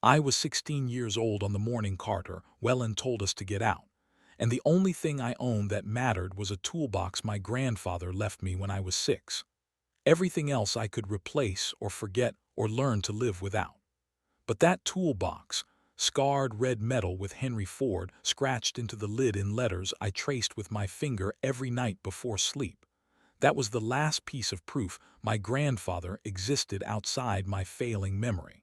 I was 16 years old on the morning Carter Wellen told us to get out, and the only thing I owned that mattered was a toolbox my grandfather left me when I was 6. Everything else I could replace or forget or learn to live without. But that toolbox, scarred red metal with Henry Ford scratched into the lid in letters I traced with my finger every night before sleep, that was the last piece of proof my grandfather existed outside my failing memory.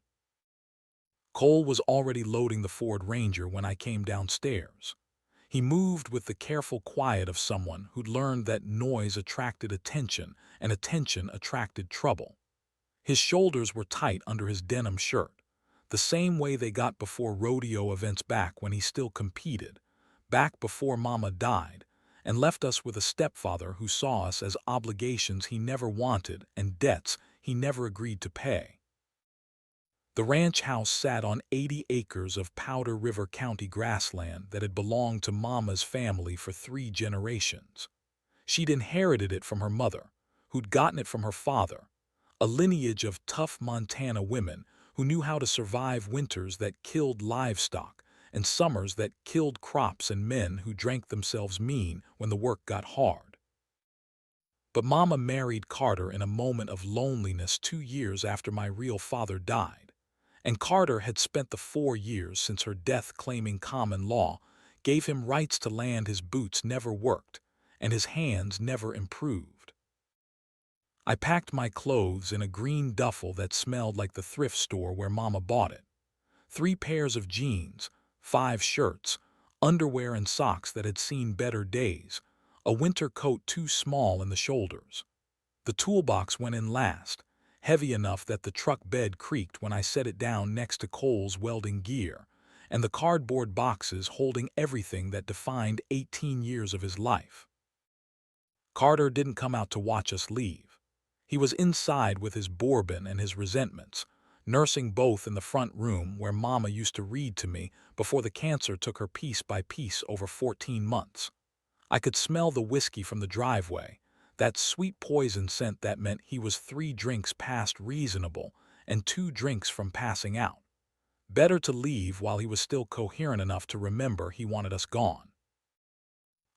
Cole was already loading the Ford Ranger when I came downstairs. He moved with the careful quiet of someone who'd learned that noise attracted attention and attention attracted trouble. His shoulders were tight under his denim shirt, the same way they got before rodeo events back when he still competed, back before Mama died, and left us with a stepfather who saw us as obligations he never wanted and debts he never agreed to pay. The ranch house sat on 80 acres of Powder River County grassland that had belonged to Mama's family for 3 generations. She'd inherited it from her mother, who'd gotten it from her father, a lineage of tough Montana women who knew how to survive winters that killed livestock and summers that killed crops and men who drank themselves mean when the work got hard. But Mama married Carter in a moment of loneliness 2 years after my real father died. And Carter had spent the 4 years since her death claiming common law gave him rights to land his boots never worked and his hands never improved. I packed my clothes in a green duffel that smelled like the thrift store where Mama bought it. 3 pairs of jeans, 5 shirts, underwear and socks that had seen better days, a winter coat too small in the shoulders. The toolbox went in last, heavy enough that the truck bed creaked when I set it down next to Cole's welding gear, and the cardboard boxes holding everything that defined 18 years of his life. Carter didn't come out to watch us leave. He was inside with his bourbon and his resentments, nursing both in the front room where Mama used to read to me before the cancer took her piece by piece over 14 months. I could smell the whiskey from the driveway, that sweet poison scent that meant he was 3 drinks past reasonable and 2 drinks from passing out. Better to leave while he was still coherent enough to remember he wanted us gone.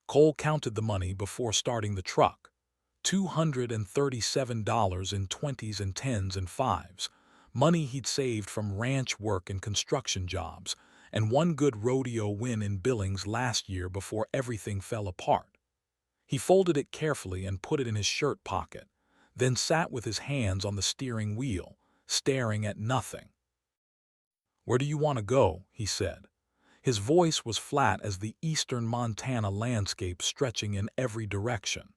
Cole counted the money before starting the truck. $237 in 20s and 10s and 5s, money he'd saved from ranch work and construction jobs, and 1 good rodeo win in Billings last year before everything fell apart. He folded it carefully and put it in his shirt pocket, then sat with his hands on the steering wheel, staring at nothing. "Where do you want to go?" he said. His voice was flat as the eastern Montana landscape stretching in every direction.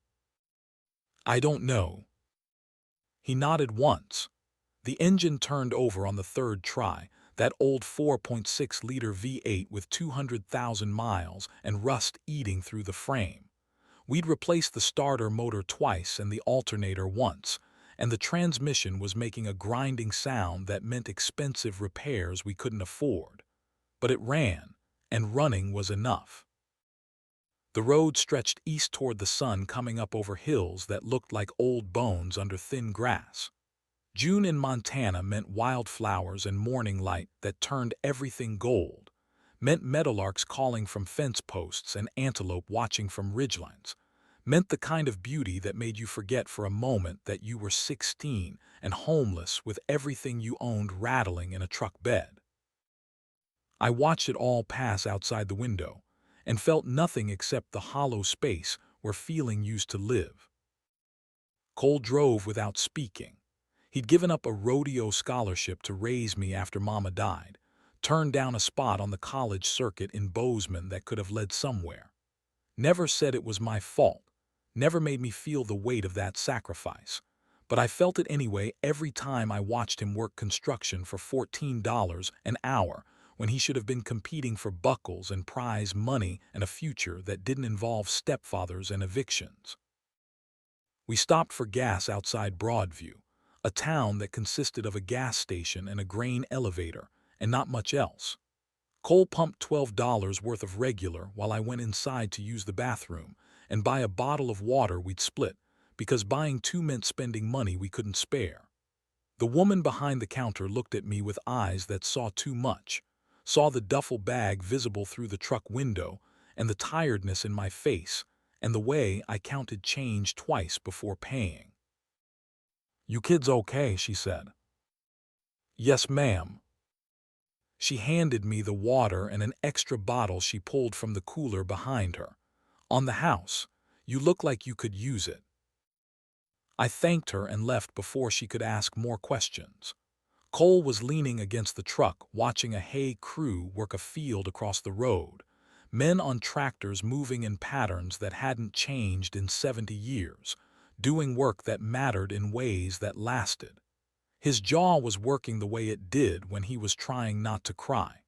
"I don't know." He nodded once. The engine turned over on the 3rd try, that old 4.6-liter V8 with 200,000 miles and rust eating through the frame. We'd replaced the starter motor twice and the alternator once, and the transmission was making a grinding sound that meant expensive repairs we couldn't afford. But it ran, and running was enough. The road stretched east toward the sun coming up over hills that looked like old bones under thin grass. June in Montana meant wildflowers and morning light that turned everything gold, meant meadowlarks calling from fence posts and antelope watching from ridgelines, meant the kind of beauty that made you forget for a moment that you were 16 and homeless with everything you owned rattling in a truck bed. I watched it all pass outside the window and felt nothing except the hollow space where feeling used to live. Cole drove without speaking. He'd given up a rodeo scholarship to raise me after Mama died, turned down a spot on the college circuit in Bozeman that could have led somewhere. Never said it was my fault, never made me feel the weight of that sacrifice, but I felt it anyway every time I watched him work construction for $14 an hour when he should have been competing for buckles and prize money and a future that didn't involve stepfathers and evictions. We stopped for gas outside Broadview, a town that consisted of a gas station and a grain elevator, and not much else. Cole pumped $12 worth of regular while I went inside to use the bathroom and buy a bottle of water we'd split, because buying 2 meant spending money we couldn't spare. The woman behind the counter looked at me with eyes that saw too much, saw the duffel bag visible through the truck window, and the tiredness in my face, and the way I counted change twice before paying. "You kids okay?" she said. "Yes, ma'am." She handed me the water and an extra bottle she pulled from the cooler behind her. "On the house. You look like you could use it." I thanked her and left before she could ask more questions. Cole was leaning against the truck, watching a hay crew work a field across the road. Men on tractors moving in patterns that hadn't changed in 70 years, doing work that mattered in ways that lasted. His jaw was working the way it did when he was trying not to cry.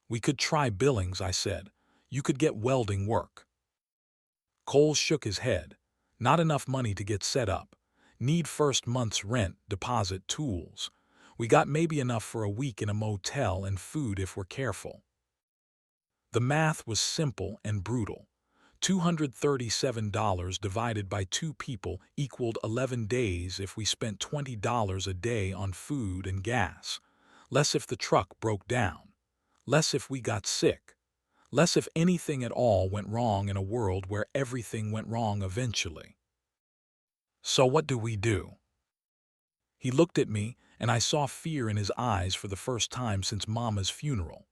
"We could try Billings," I said. "You could get welding work." Cole shook his head. "Not enough money to get set up. Need first month's rent, deposit, tools. We got maybe enough for a week in a motel and food if we're careful." The math was simple and brutal. $237 divided by 2 people equaled 11 days if we spent $20 a day on food and gas. Less if the truck broke down. Less if we got sick. Less if anything at all went wrong in a world where everything went wrong eventually. "So what do we do?" He looked at me, and I saw fear in his eyes for the first time since Mama's funeral.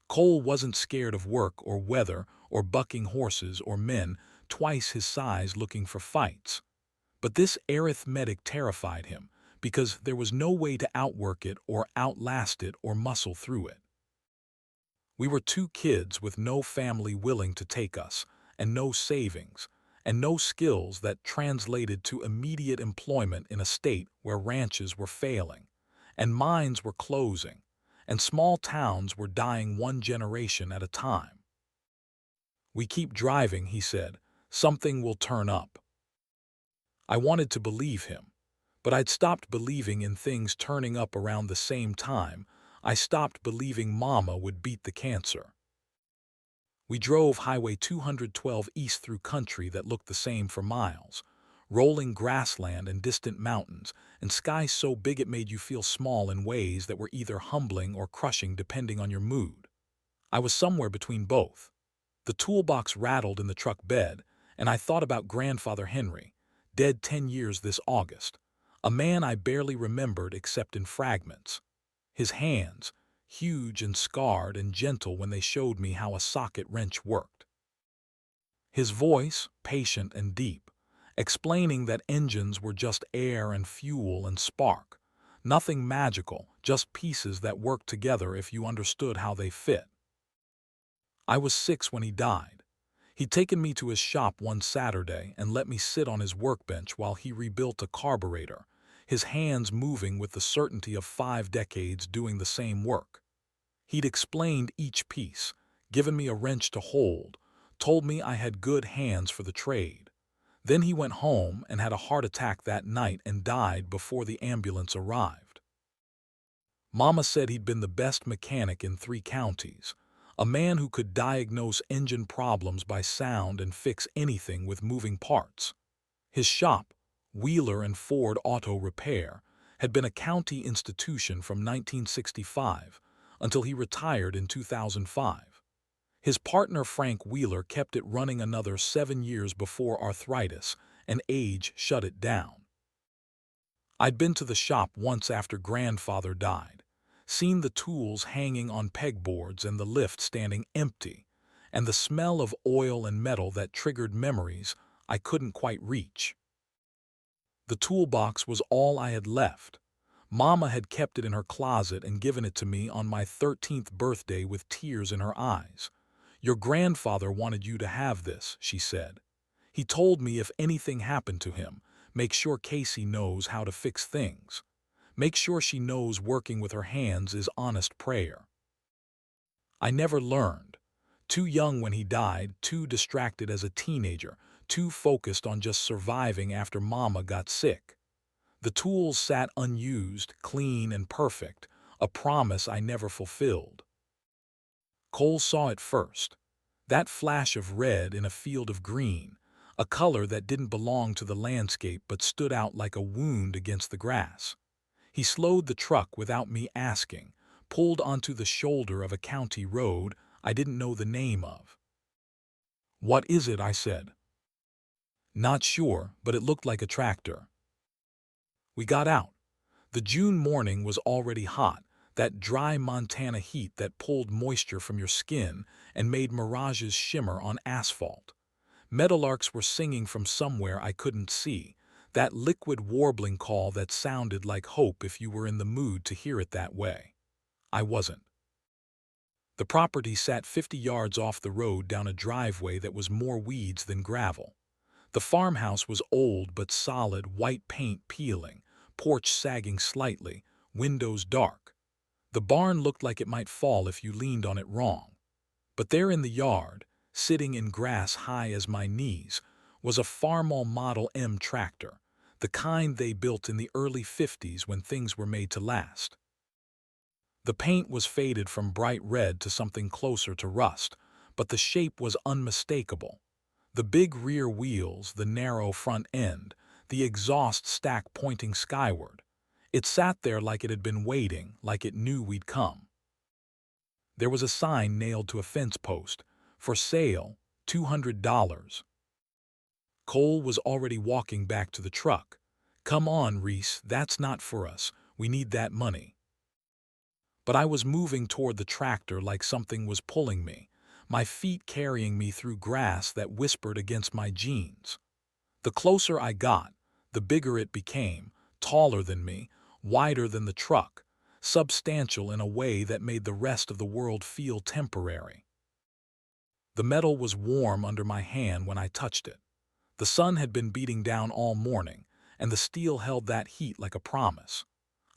Cole wasn't scared of work or weather or bucking horses or men twice his size looking for fights. But this arithmetic terrified him because there was no way to outwork it or outlast it or muscle through it. We were 2 kids with no family willing to take us, and no savings, and no skills that translated to immediate employment in a state where ranches were failing, and mines were closing, and small towns were dying one generation at a time. "We keep driving," he said. "Something will turn up." I wanted to believe him, but I'd stopped believing in things turning up around the same time. I stopped believing Mama would beat the cancer. We drove Highway 212 east through country that looked the same for miles, rolling grassland and distant mountains, and skies so big it made you feel small in ways that were either humbling or crushing depending on your mood. I was somewhere between both. The toolbox rattled in the truck bed, and I thought about Grandfather Henry, dead 10 years this August, a man I barely remembered except in fragments. His hands, huge and scarred and gentle when they showed me how a socket wrench worked. His voice, patient and deep, explaining that engines were just air and fuel and spark. Nothing magical, just pieces that worked together if you understood how they fit. I was 6 when he died. He'd taken me to his shop one Saturday and let me sit on his workbench while he rebuilt a carburetor, his hands moving with the certainty of 5 decades doing the same work. He'd explained each piece, given me a wrench to hold, told me I had good hands for the trade. Then he went home and had a heart attack that night and died before the ambulance arrived. Mama said he'd been the best mechanic in 3 counties, a man who could diagnose engine problems by sound and fix anything with moving parts. His shop, Wheeler and Ford Auto Repair, had been a county institution from 1965 until he retired in 2005. His partner Frank Wheeler kept it running another 7 years before arthritis and age shut it down. I'd been to the shop once after Grandfather died, seen the tools hanging on pegboards and the lift standing empty, and the smell of oil and metal that triggered memories I couldn't quite reach. The toolbox was all I had left. Mama had kept it in her closet and given it to me on my 13th birthday with tears in her eyes. "Your grandfather wanted you to have this," she said. "He told me if anything happened to him, make sure Casey knows how to fix things. Make sure she knows working with her hands is honest prayer." I never learned. Too young when he died, too distracted as a teenager, too focused on just surviving after Mama got sick. The tools sat unused, clean and perfect, a promise I never fulfilled. Cole saw it first. That flash of red in a field of green, a color that didn't belong to the landscape but stood out like a wound against the grass. He slowed the truck without me asking, pulled onto the shoulder of a county road I didn't know the name of. "What is it?" I said. "Not sure, but it looked like a tractor." We got out. The June morning was already hot, that dry Montana heat that pulled moisture from your skin and made mirages shimmer on asphalt. Meadowlarks were singing from somewhere I couldn't see, that liquid warbling call that sounded like hope if you were in the mood to hear it that way. I wasn't. The property sat 50 yards off the road down a driveway that was more weeds than gravel. The farmhouse was old but solid, white paint peeling, porch sagging slightly, windows dark. The barn looked like it might fall if you leaned on it wrong. But there in the yard, sitting in grass high as my knees, was a Farmall Model M tractor, the kind they built in the early 50s when things were made to last. The paint was faded from bright red to something closer to rust, but the shape was unmistakable. The big rear wheels, the narrow front end, the exhaust stack pointing skyward. It sat there like it had been waiting, like it knew we'd come. There was a sign nailed to a fence post, "For sale, $200. Cole was already walking back to the truck. "Come on, Reese, that's not for us. We need that money." But I was moving toward the tractor like something was pulling me, my feet carrying me through grass that whispered against my jeans. The closer I got, the bigger it became, taller than me, wider than the truck, substantial in a way that made the rest of the world feel temporary. The metal was warm under my hand when I touched it. The sun had been beating down all morning, and the steel held that heat like a promise.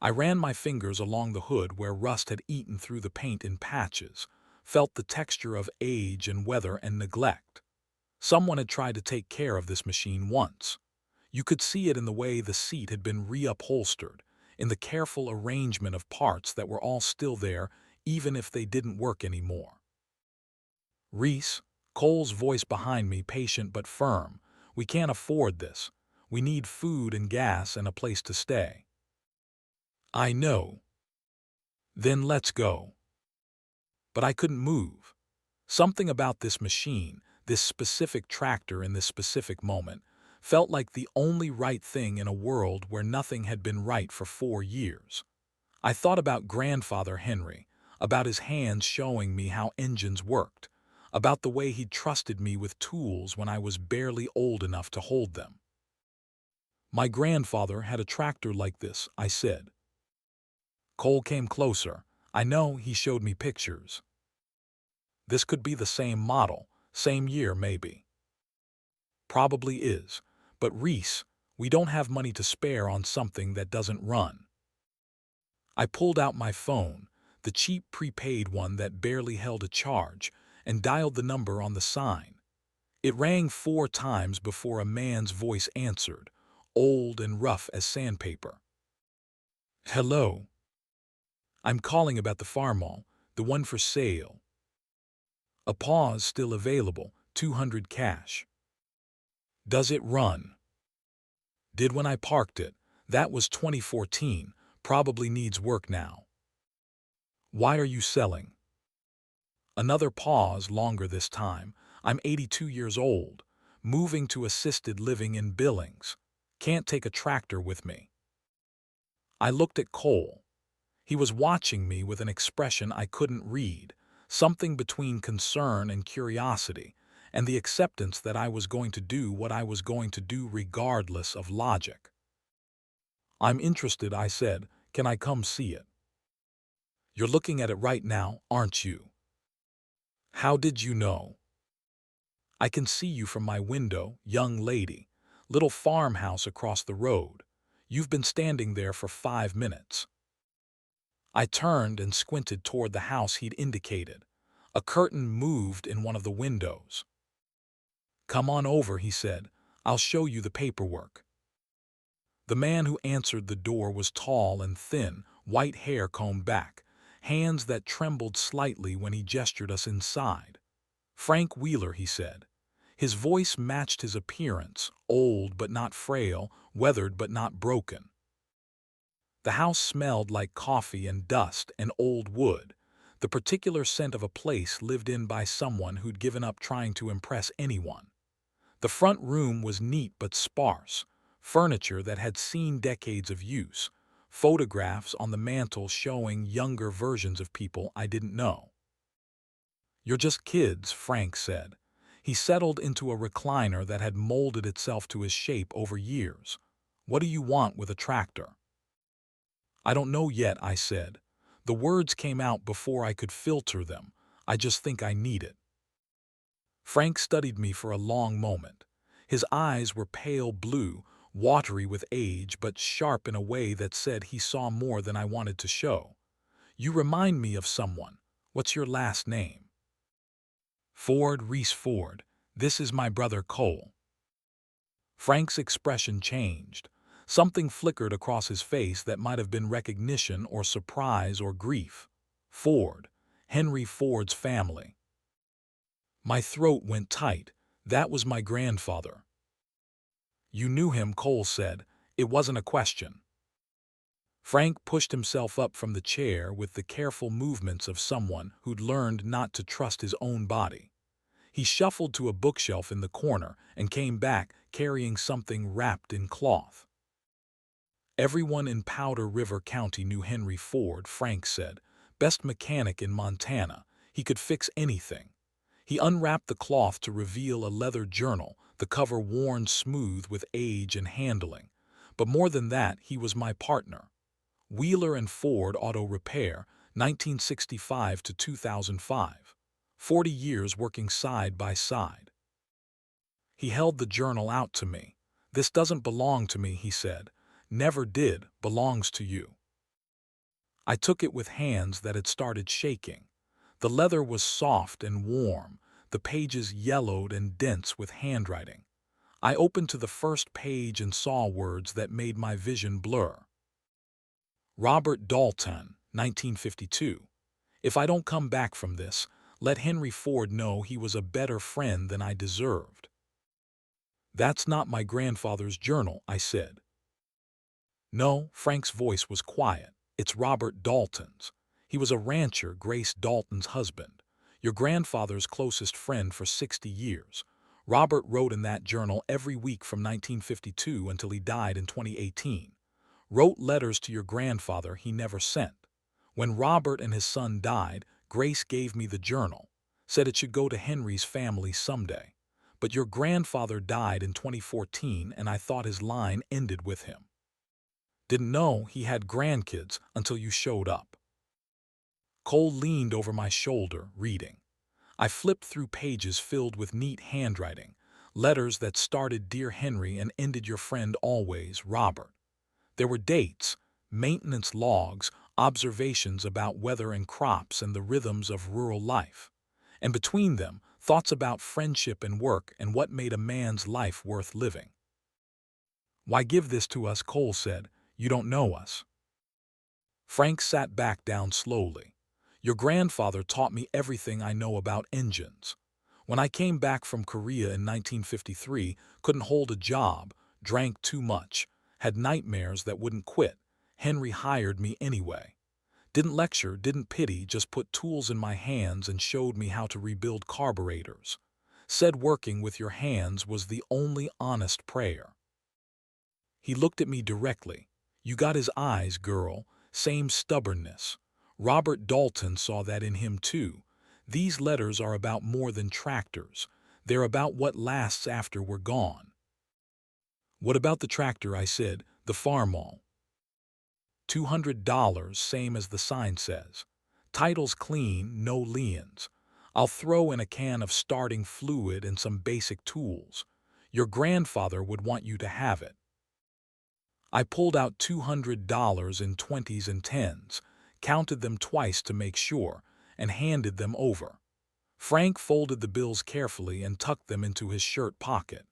I ran my fingers along the hood where rust had eaten through the paint in patches, felt the texture of age and weather and neglect. Someone had tried to take care of this machine once. You could see it in the way the seat had been reupholstered, in the careful arrangement of parts that were all still there even if they didn't work anymore. "Reese," Cole's voice behind me, patient but firm, "we can't afford this. We need food and gas and a place to stay." "I know." "Then let's go." But I couldn't move. Something about this machine, this specific tractor in this specific moment, felt like the only right thing in a world where nothing had been right for 4 years. I thought about Grandfather Henry, about his hands showing me how engines worked, about the way he'd trusted me with tools when I was barely old enough to hold them. "My grandfather had a tractor like this," I said. Cole came closer. "I know, he showed me pictures." "This could be the same model, same year maybe." "Probably is. But Reese, we don't have money to spare on something that doesn't run." I pulled out my phone, the cheap prepaid one that barely held a charge, and dialed the number on the sign. It rang 4 times before a man's voice answered, old and rough as sandpaper. "Hello. I'm calling about the Farmall, the one for sale." A pause, "Still available, 200 cash." "Does it run?" "Did when I parked it. That was 2014, probably needs work now." "Why are you selling?" Another pause, longer this time. "I'm 82 years old, moving to assisted living in Billings. Can't take a tractor with me." I looked at Cole. He was watching me with an expression I couldn't read, something between concern and curiosity, and the acceptance that I was going to do what I was going to do regardless of logic. "I'm interested," I said. "Can I come see it?" "You're looking at it right now, aren't you?" "How did you know?" "I can see you from my window, young lady. Little farmhouse across the road. You've been standing there for 5 minutes." I turned and squinted toward the house he'd indicated. A curtain moved in one of the windows. "Come on over," he said. "I'll show you the paperwork." The man who answered the door was tall and thin, white hair combed back, hands that trembled slightly when he gestured us inside. "Frank Wheeler," he said. His voice matched his appearance, old but not frail, weathered but not broken. The house smelled like coffee and dust and old wood, the particular scent of a place lived in by someone who'd given up trying to impress anyone. The front room was neat but sparse, furniture that had seen decades of use, photographs on the mantel showing younger versions of people I didn't know. "You're just kids," Frank said. He settled into a recliner that had molded itself to his shape over years. "What do you want with a tractor?" "I don't know yet," I said. The words came out before I could filter them. "I just think I need it." Frank studied me for a long moment. His eyes were pale blue, watery with age, but sharp in a way that said he saw more than I wanted to show. "You remind me of someone. What's your last name?" "Ford, Reese Ford. This is my brother Cole." Frank's expression changed. Something flickered across his face that might have been recognition or surprise or grief. "Ford. Henry Ford's family." My throat went tight. That was my grandfather. "You knew him," Cole said. "It wasn't a question." Frank pushed himself up from the chair with the careful movements of someone who'd learned not to trust his own body. He shuffled to a bookshelf in the corner and came back carrying something wrapped in cloth. "Everyone in Powder River County knew Henry Ford," Frank said. "Best mechanic in Montana. He could fix anything." He unwrapped the cloth to reveal a leather journal, the cover worn smooth with age and handling. But more than that, he was my partner. Wheeler and Ford Auto Repair, 1965 to 2005. 40 years working side by side. He held the journal out to me. "This doesn't belong to me," he said. "Never did, belongs to you." I took it with hands that had started shaking. The leather was soft and warm, the pages yellowed and dense with handwriting. I opened to the first page and saw words that made my vision blur. "Robert Dalton, 1952. If I don't come back from this, let Henry Ford know he was a better friend than I deserved." "That's not my grandfather's journal," I said. "No," Frank's voice was quiet. "It's Robert Dalton's. He was a rancher, Grace Dalton's husband. Your grandfather's closest friend for 60 years. Robert wrote in that journal every week from 1952 until he died in 2018. Wrote letters to your grandfather he never sent. When Robert and his son died, Grace gave me the journal. Said it should go to Henry's family someday. But your grandfather died in 2014 and I thought his line ended with him. Didn't know he had grandkids until you showed up." Cole leaned over my shoulder, reading. I flipped through pages filled with neat handwriting, letters that started "Dear Henry" and ended "Your friend always, Robert." There were dates, maintenance logs, observations about weather and crops and the rhythms of rural life. And between them, thoughts about friendship and work and what made a man's life worth living. "Why give this to us?" Cole said. "You don't know us." Frank sat back down slowly. "Your grandfather taught me everything I know about engines. When I came back from Korea in 1953, couldn't hold a job, drank too much, had nightmares that wouldn't quit, Henry hired me anyway. Didn't lecture, didn't pity, just put tools in my hands and showed me how to rebuild carburetors. Said working with your hands was the only honest prayer." He looked at me directly. "You got his eyes, girl. Same stubbornness. Robert Dalton saw that in him too. These letters are about more than tractors. They're about what lasts after we're gone." "What about the tractor?" I said. "The Farmall." $200, same as the sign says. Title's clean, no liens. I'll throw in a can of starting fluid and some basic tools. Your grandfather would want you to have it." I pulled out $200 in 20s and 10s, counted them twice to make sure, and handed them over. Frank folded the bills carefully and tucked them into his shirt pocket.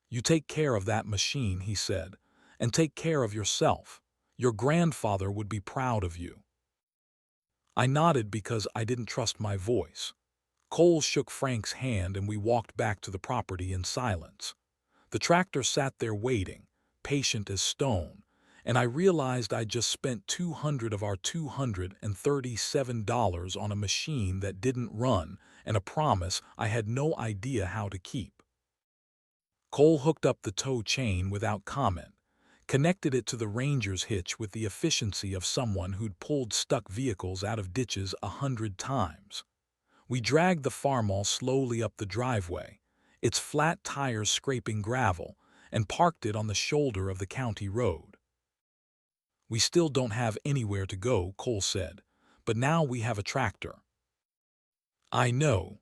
"You take care of that machine," he said, "and take care of yourself. Your grandfather would be proud of you." I nodded because I didn't trust my voice. Cole shook Frank's hand and we walked back to the property in silence. The tractor sat there waiting, patient as stone, and I realized I just spent 200 of our $237 on a machine that didn't run and a promise I had no idea how to keep. Cole hooked up the tow chain without comment, connected it to the Ranger's hitch with the efficiency of someone who'd pulled stuck vehicles out of ditches 100 times. We dragged the Farmall slowly up the driveway, its flat tires scraping gravel, and parked it on the shoulder of the county road. "We still don't have anywhere to go," Cole said, "but now we have a tractor." "I know.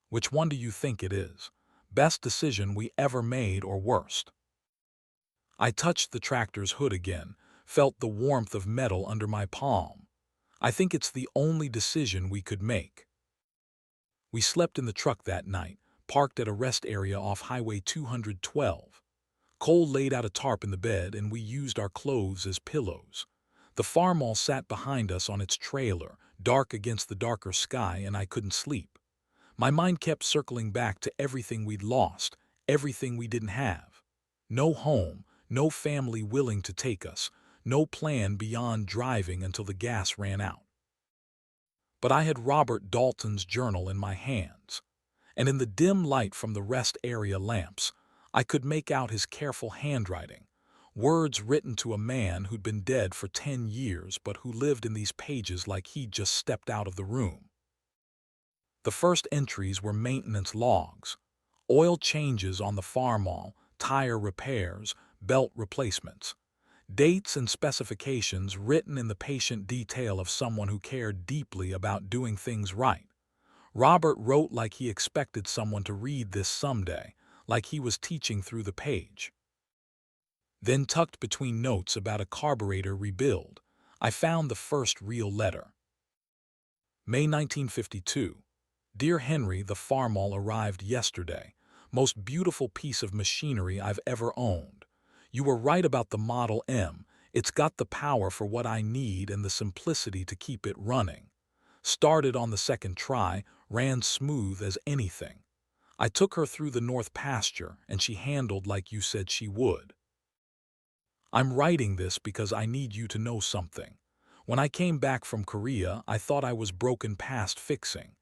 Which one do you think it is? Best decision we ever made or worst?" I touched the tractor's hood again, felt the warmth of metal under my palm. "I think it's the only decision we could make." We slept in the truck that night, parked at a rest area off Highway 212. Cole laid out a tarp in the bed and we used our clothes as pillows. The Farmall sat behind us on its trailer, dark against the darker sky, and I couldn't sleep. My mind kept circling back to everything we'd lost, everything we didn't have. No home, no family willing to take us, no plan beyond driving until the gas ran out. But I had Robert Dalton's journal in my hands, and in the dim light from the rest area lamps, I could make out his careful handwriting, words written to a man who'd been dead for 10 years but who lived in these pages like he'd just stepped out of the room. The first entries were maintenance logs, oil changes on the Farmall, tire repairs, belt replacements. Dates and specifications written in the patient detail of someone who cared deeply about doing things right. Robert wrote like he expected someone to read this someday, like he was teaching through the page. Then, tucked between notes about a carburetor rebuild, I found the first real letter. May 1952. Dear Henry, the Farmall arrived yesterday. Most beautiful piece of machinery I've ever owned. You were right about the Model M. It's got the power for what I need and the simplicity to keep it running. Started on the second try, ran smooth as anything. I took her through the north pasture and she handled like you said she would. I'm writing this because I need you to know something. When I came back from Korea, I thought I was broken past fixing.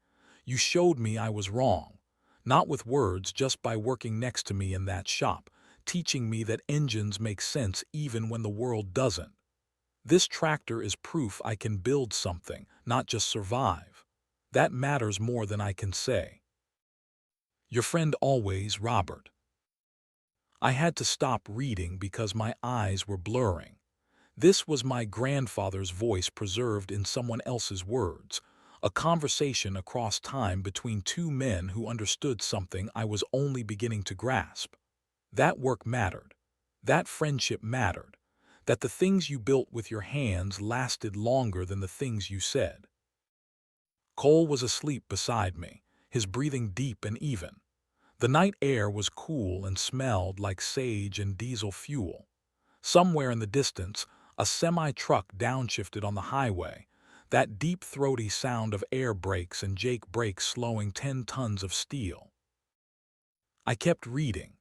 You showed me I was wrong. Not with words, just by working next to me in that shop, teaching me that engines make sense even when the world doesn't. This tractor is proof I can build something, not just survive. That matters more than I can say. Your friend always, Robert. I had to stop reading because my eyes were blurring. This was my grandfather's voice preserved in someone else's words, a conversation across time between two men who understood something I was only beginning to grasp. That work mattered. That friendship mattered. That the things you built with your hands lasted longer than the things you said. Cole was asleep beside me, his breathing deep and even. The night air was cool and smelled like sage and diesel fuel. Somewhere in the distance, a semi-truck downshifted on the highway, that deep throaty sound of air brakes and Jake brakes slowing 10 tons of steel. I kept reading.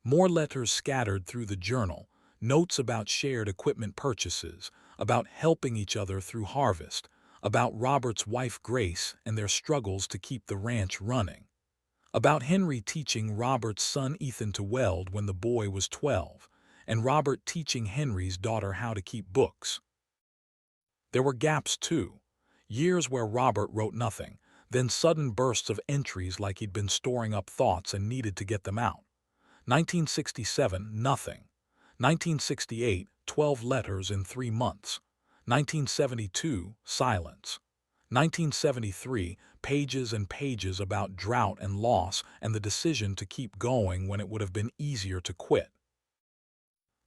More letters scattered through the journal, notes about shared equipment purchases, about helping each other through harvest, about Robert's wife Grace and their struggles to keep the ranch running, about Henry teaching Robert's son Ethan to weld when the boy was 12, and Robert teaching Henry's daughter how to keep books. There were gaps too, years where Robert wrote nothing, then sudden bursts of entries like he'd been storing up thoughts and needed to get them out. 1967, nothing. 1968, 12 letters in 3 months. 1972, silence. 1973, pages and pages about drought and loss and the decision to keep going when it would have been easier to quit.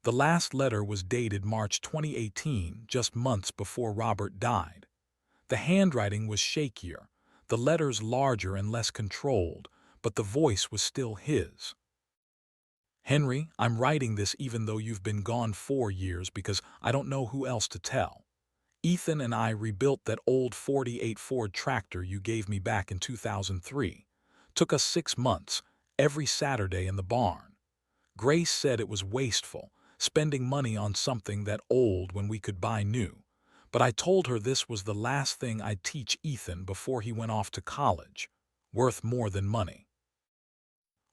The last letter was dated March 2018, just months before Robert died. The handwriting was shakier, the letters larger and less controlled, but the voice was still his. Henry, I'm writing this even though you've been gone 4 years because I don't know who else to tell. Ethan and I rebuilt that old '48 Ford tractor you gave me back in 2003. Took us 6 months, every Saturday in the barn. Grace said it was wasteful, spending money on something that old when we could buy new. But I told her this was the last thing I'd teach Ethan before he went off to college, worth more than money.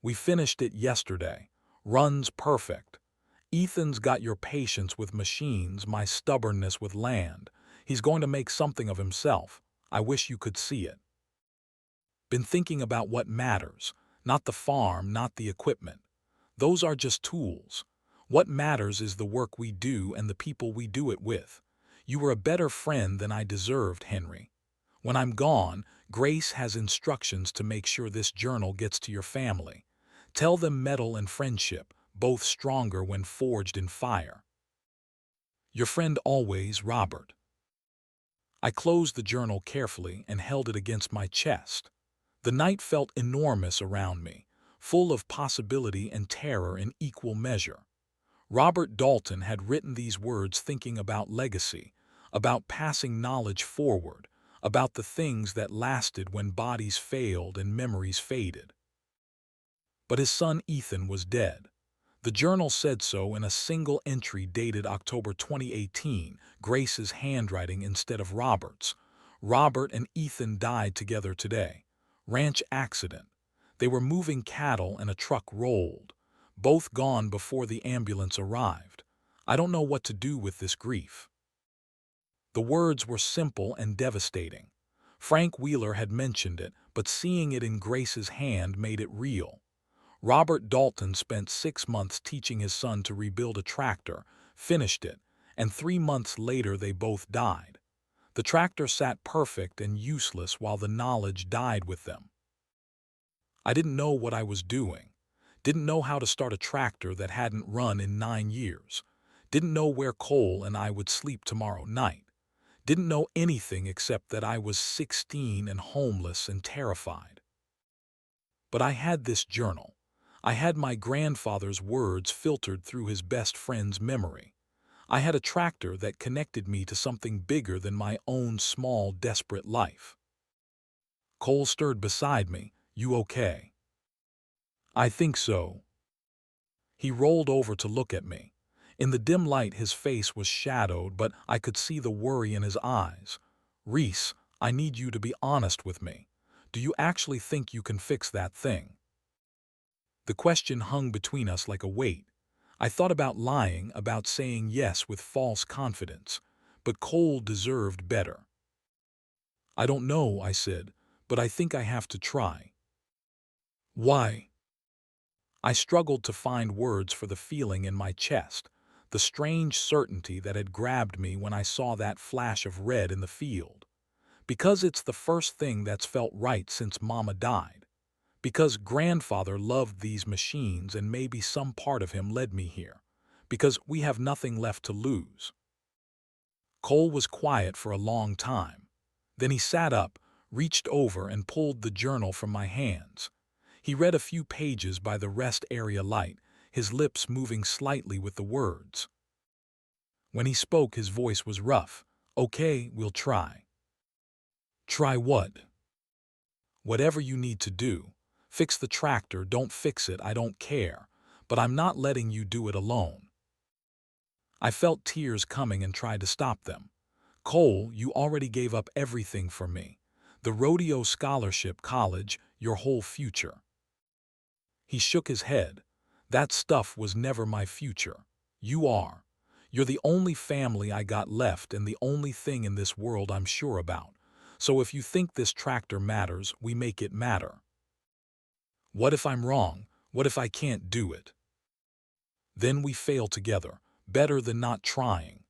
We finished it yesterday. Runs perfect. Ethan's got your patience with machines, my stubbornness with land. He's going to make something of himself. I wish you could see it. Been thinking about what matters, not the farm, not the equipment. Those are just tools. What matters is the work we do and the people we do it with. You were a better friend than I deserved, Henry. When I'm gone, Grace has instructions to make sure this journal gets to your family. Tell them metal and friendship, both stronger when forged in fire. Your friend always, Robert. I closed the journal carefully and held it against my chest. The night felt enormous around me, full of possibility and terror in equal measure. Robert Dalton had written these words thinking about legacy, about passing knowledge forward, about the things that lasted when bodies failed and memories faded. But his son Ethan was dead. The journal said so in a single entry dated October 2018, Grace's handwriting instead of Robert's. Robert and Ethan died together today. Ranch accident. They were moving cattle and a truck rolled. Both gone before the ambulance arrived. I don't know what to do with this grief. The words were simple and devastating. Frank Wheeler had mentioned it, but seeing it in Grace's hand made it real. Robert Dalton spent 6 months teaching his son to rebuild a tractor, finished it, and 3 months later they both died. The tractor sat perfect and useless while the knowledge died with them. I didn't know what I was doing. Didn't know how to start a tractor that hadn't run in 9 years. Didn't know where Cole and I would sleep tomorrow night. Didn't know anything except that I was 16 and homeless and terrified. But I had this journal. I had my grandfather's words filtered through his best friend's memory. I had a tractor that connected me to something bigger than my own small, desperate life. Cole stirred beside me. You okay? I think so. He rolled over to look at me. In the dim light his face was shadowed, but I could see the worry in his eyes. Reese, I need you to be honest with me. Do you actually think you can fix that thing? The question hung between us like a weight. I thought about lying, about saying yes with false confidence, but Cole deserved better. I don't know, I said, but I think I have to try. Why? I struggled to find words for the feeling in my chest, the strange certainty that had grabbed me when I saw that flash of red in the field. Because it's the first thing that's felt right since Mama died. Because grandfather loved these machines and maybe some part of him led me here. Because we have nothing left to lose. Cole was quiet for a long time. Then he sat up, reached over and pulled the journal from my hands. He read a few pages by the rest area light, his lips moving slightly with the words. When he spoke, his voice was rough. Okay, we'll try. Try what? Whatever you need to do. Fix the tractor, don't fix it, I don't care. But I'm not letting you do it alone. I felt tears coming and tried to stop them. Cole, you already gave up everything for me. The rodeo scholarship, college, your whole future. He shook his head. That stuff was never my future. You are. You're the only family I got left and the only thing in this world I'm sure about. So if you think this tractor matters, we make it matter. What if I'm wrong? What if I can't do it? Then we fail together, better than not trying.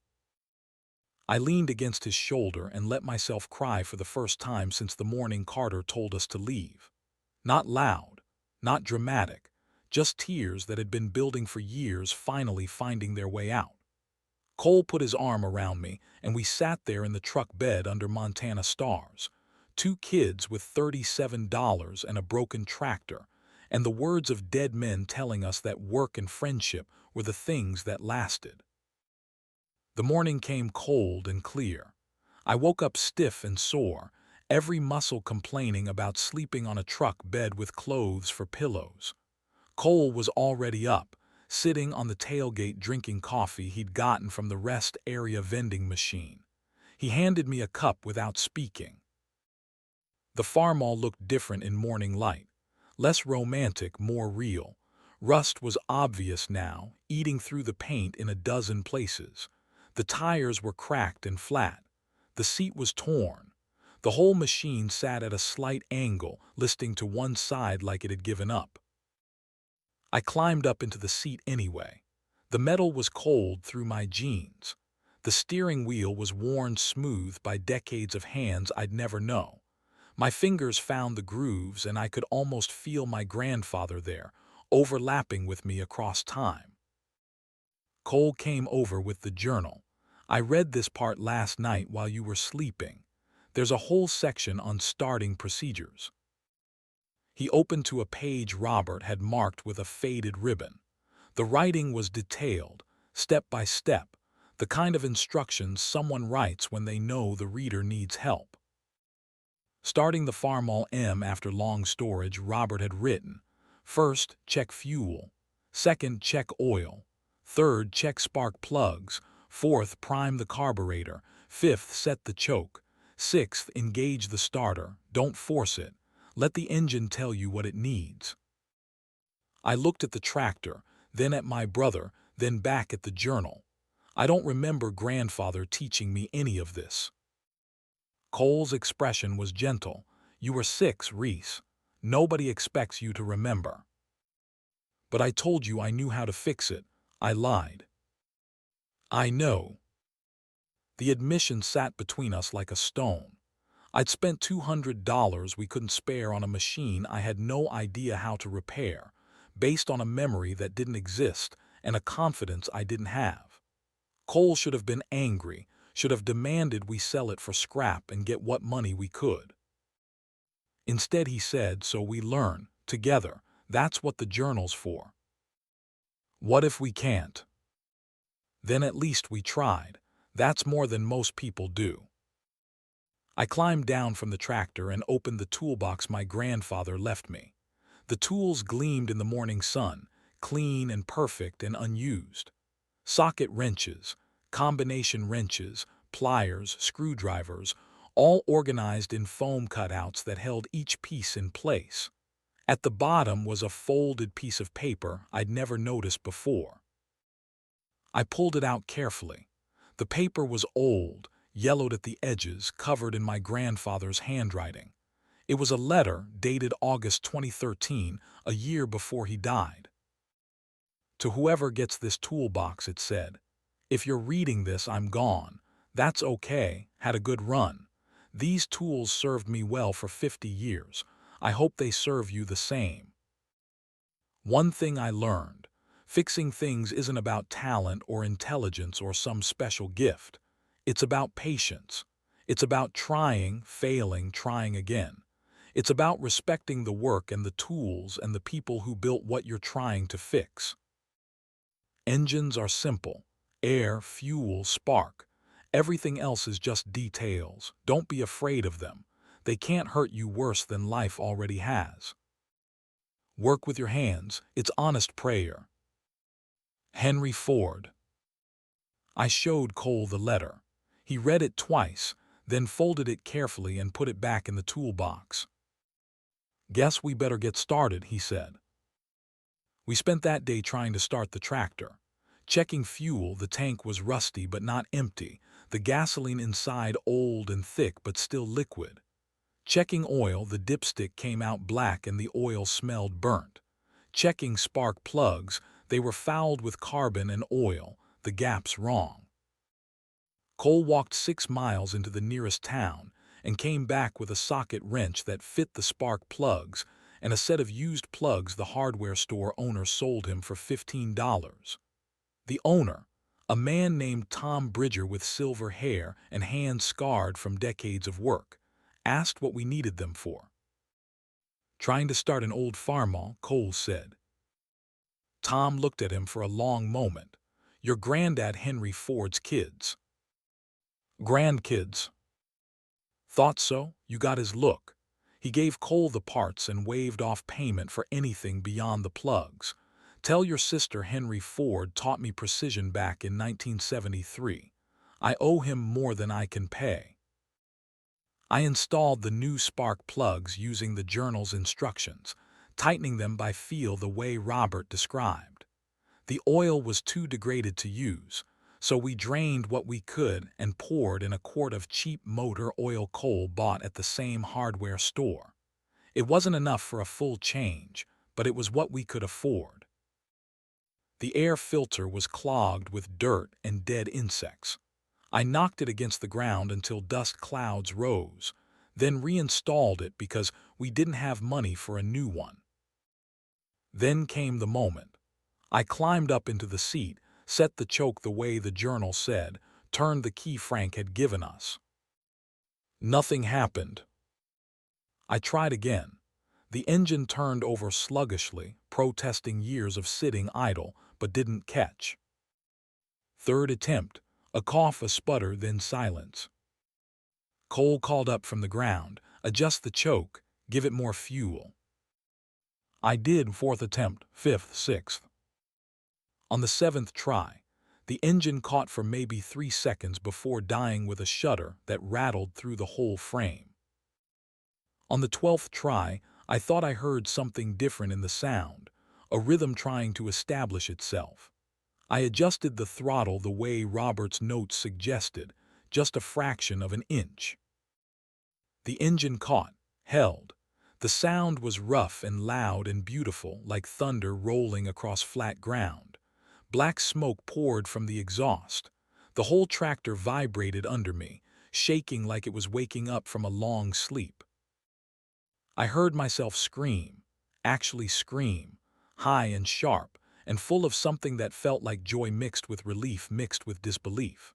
I leaned against his shoulder and let myself cry for the first time since the morning Carter told us to leave. Not loud, not dramatic, just tears that had been building for years finally finding their way out. Cole put his arm around me, and we sat there in the truck bed under Montana stars. 2 kids with $37 and a broken tractor, and the words of dead men telling us that work and friendship were the things that lasted. The morning came cold and clear. I woke up stiff and sore, every muscle complaining about sleeping on a truck bed with clothes for pillows. Cole was already up, sitting on the tailgate drinking coffee he'd gotten from the rest area vending machine. He handed me a cup without speaking. The Farmall looked different in morning light. Less romantic, more real. Rust was obvious now, eating through the paint in a dozen places. The tires were cracked and flat. The seat was torn. The whole machine sat at a slight angle, listing to one side like it had given up. I climbed up into the seat anyway. The metal was cold through my jeans. The steering wheel was worn smooth by decades of hands I'd never know. My fingers found the grooves, and I could almost feel my grandfather there, overlapping with me across time. Cole came over with the journal. I read this part last night while you were sleeping. There's a whole section on starting procedures. He opened to a page Robert had marked with a faded ribbon. The writing was detailed, step by step, the kind of instructions someone writes when they know the reader needs help. Starting the Farmall M after long storage, Robert had written, first, check fuel. Second, check oil. Third, check spark plugs. Fourth, prime the carburetor. Fifth, set the choke. Sixth, engage the starter. Don't force it. Let the engine tell you what it needs. I looked at the tractor, then at my brother, then back at the journal. I don't remember grandfather teaching me any of this. Cole's expression was gentle. You were 6, Reese. Nobody expects you to remember. But I told you I knew how to fix it. I lied. I know. The admission sat between us like a stone. I'd spent $200 we couldn't spare on a machine I had no idea how to repair, based on a memory that didn't exist and a confidence I didn't have. Cole should have been angry, should have demanded we sell it for scrap and get what money we could. Instead he said, so we learn, together, that's what the journal's for. What if we can't? Then at least we tried. That's more than most people do. I climbed down from the tractor and opened the toolbox my grandfather left me. The tools gleamed in the morning sun, clean and perfect and unused. Socket wrenches, combination wrenches, pliers, screwdrivers, all organized in foam cutouts that held each piece in place. At the bottom was a folded piece of paper I'd never noticed before. I pulled it out carefully. The paper was old, yellowed at the edges, covered in my grandfather's handwriting. It was a letter dated August 2013, a year before he died. To whoever gets this toolbox, it said, if you're reading this, I'm gone. That's okay, had a good run. These tools served me well for 50 years. I hope they serve you the same. One thing I learned, fixing things isn't about talent or intelligence or some special gift. It's about patience. It's about trying, failing, trying again. It's about respecting the work and the tools and the people who built what you're trying to fix. Engines are simple. Air, fuel, spark. Everything else is just details. Don't be afraid of them. They can't hurt you worse than life already has. Work with your hands. It's honest prayer. Henry Ford. I showed Cole the letter. He read it twice, then folded it carefully and put it back in the toolbox. Guess we better get started, he said. We spent that day trying to start the tractor. Checking fuel, the tank was rusty but not empty, the gasoline inside old and thick but still liquid. Checking oil, the dipstick came out black and the oil smelled burnt. Checking spark plugs, they were fouled with carbon and oil, the gaps wrong. Cole walked 6 miles into the nearest town and came back with a socket wrench that fit the spark plugs and a set of used plugs the hardware store owner sold him for $15. The owner, a man named Tom Bridger with silver hair and hands scarred from decades of work, asked what we needed them for. Trying to start an old Farmall, Cole said. Tom looked at him for a long moment. Your granddad Henry Ford's kids. Grandkids. Thought so? You got his look. He gave Cole the parts and waived off payment for anything beyond the plugs. Tell your sister Henry Ford taught me precision back in 1973. I owe him more than I can pay. I installed the new spark plugs using the journal's instructions, tightening them by feel the way Robert described. The oil was too degraded to use, so we drained what we could and poured in a quart of cheap motor oil coal bought at the same hardware store. It wasn't enough for a full change, but it was what we could afford. The air filter was clogged with dirt and dead insects. I knocked it against the ground until dust clouds rose, then reinstalled it because we didn't have money for a new one. Then came the moment. I climbed up into the seat, set the choke the way the journal said, turned the key Frank had given us. Nothing happened. I tried again. The engine turned over sluggishly, protesting years of sitting idle, but didn't catch. Third attempt, a cough, a sputter, then silence. Cole called up from the ground, adjust the choke, give it more fuel. I did. Fourth attempt, fifth, sixth. On the seventh try, the engine caught for maybe 3 seconds before dying with a shudder that rattled through the whole frame. On the 12th try, I thought I heard something different in the sound, a rhythm trying to establish itself. I adjusted the throttle the way Robert's notes suggested, just a fraction of an inch. The engine caught, held. The sound was rough and loud and beautiful, like thunder rolling across flat ground. Black smoke poured from the exhaust. The whole tractor vibrated under me, shaking like it was waking up from a long sleep. I heard myself scream, actually scream, high and sharp, and full of something that felt like joy mixed with relief mixed with disbelief.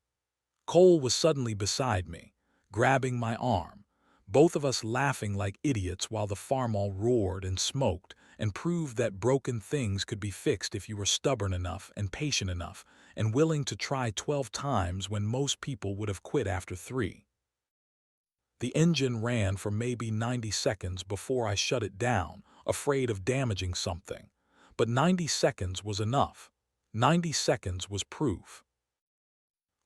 Cole was suddenly beside me, grabbing my arm, both of us laughing like idiots while the Farmall roared and smoked and proved that broken things could be fixed if you were stubborn enough and patient enough and willing to try 12 times when most people would have quit after 3. The engine ran for maybe 90 seconds before I shut it down, afraid of damaging something. But 90 seconds was enough. 90 seconds was proof.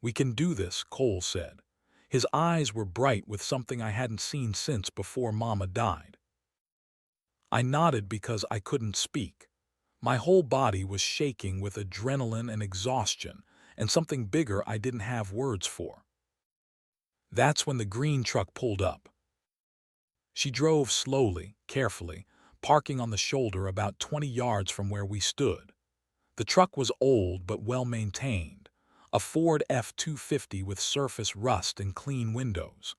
We can do this, Cole said. His eyes were bright with something I hadn't seen since before Mama died. I nodded because I couldn't speak. My whole body was shaking with adrenaline and exhaustion, and something bigger I didn't have words for. That's when the green truck pulled up. She drove slowly, carefully, parking on the shoulder about 20 yards from where we stood. The truck was old but well-maintained, a Ford F-250 with surface rust and clean windows.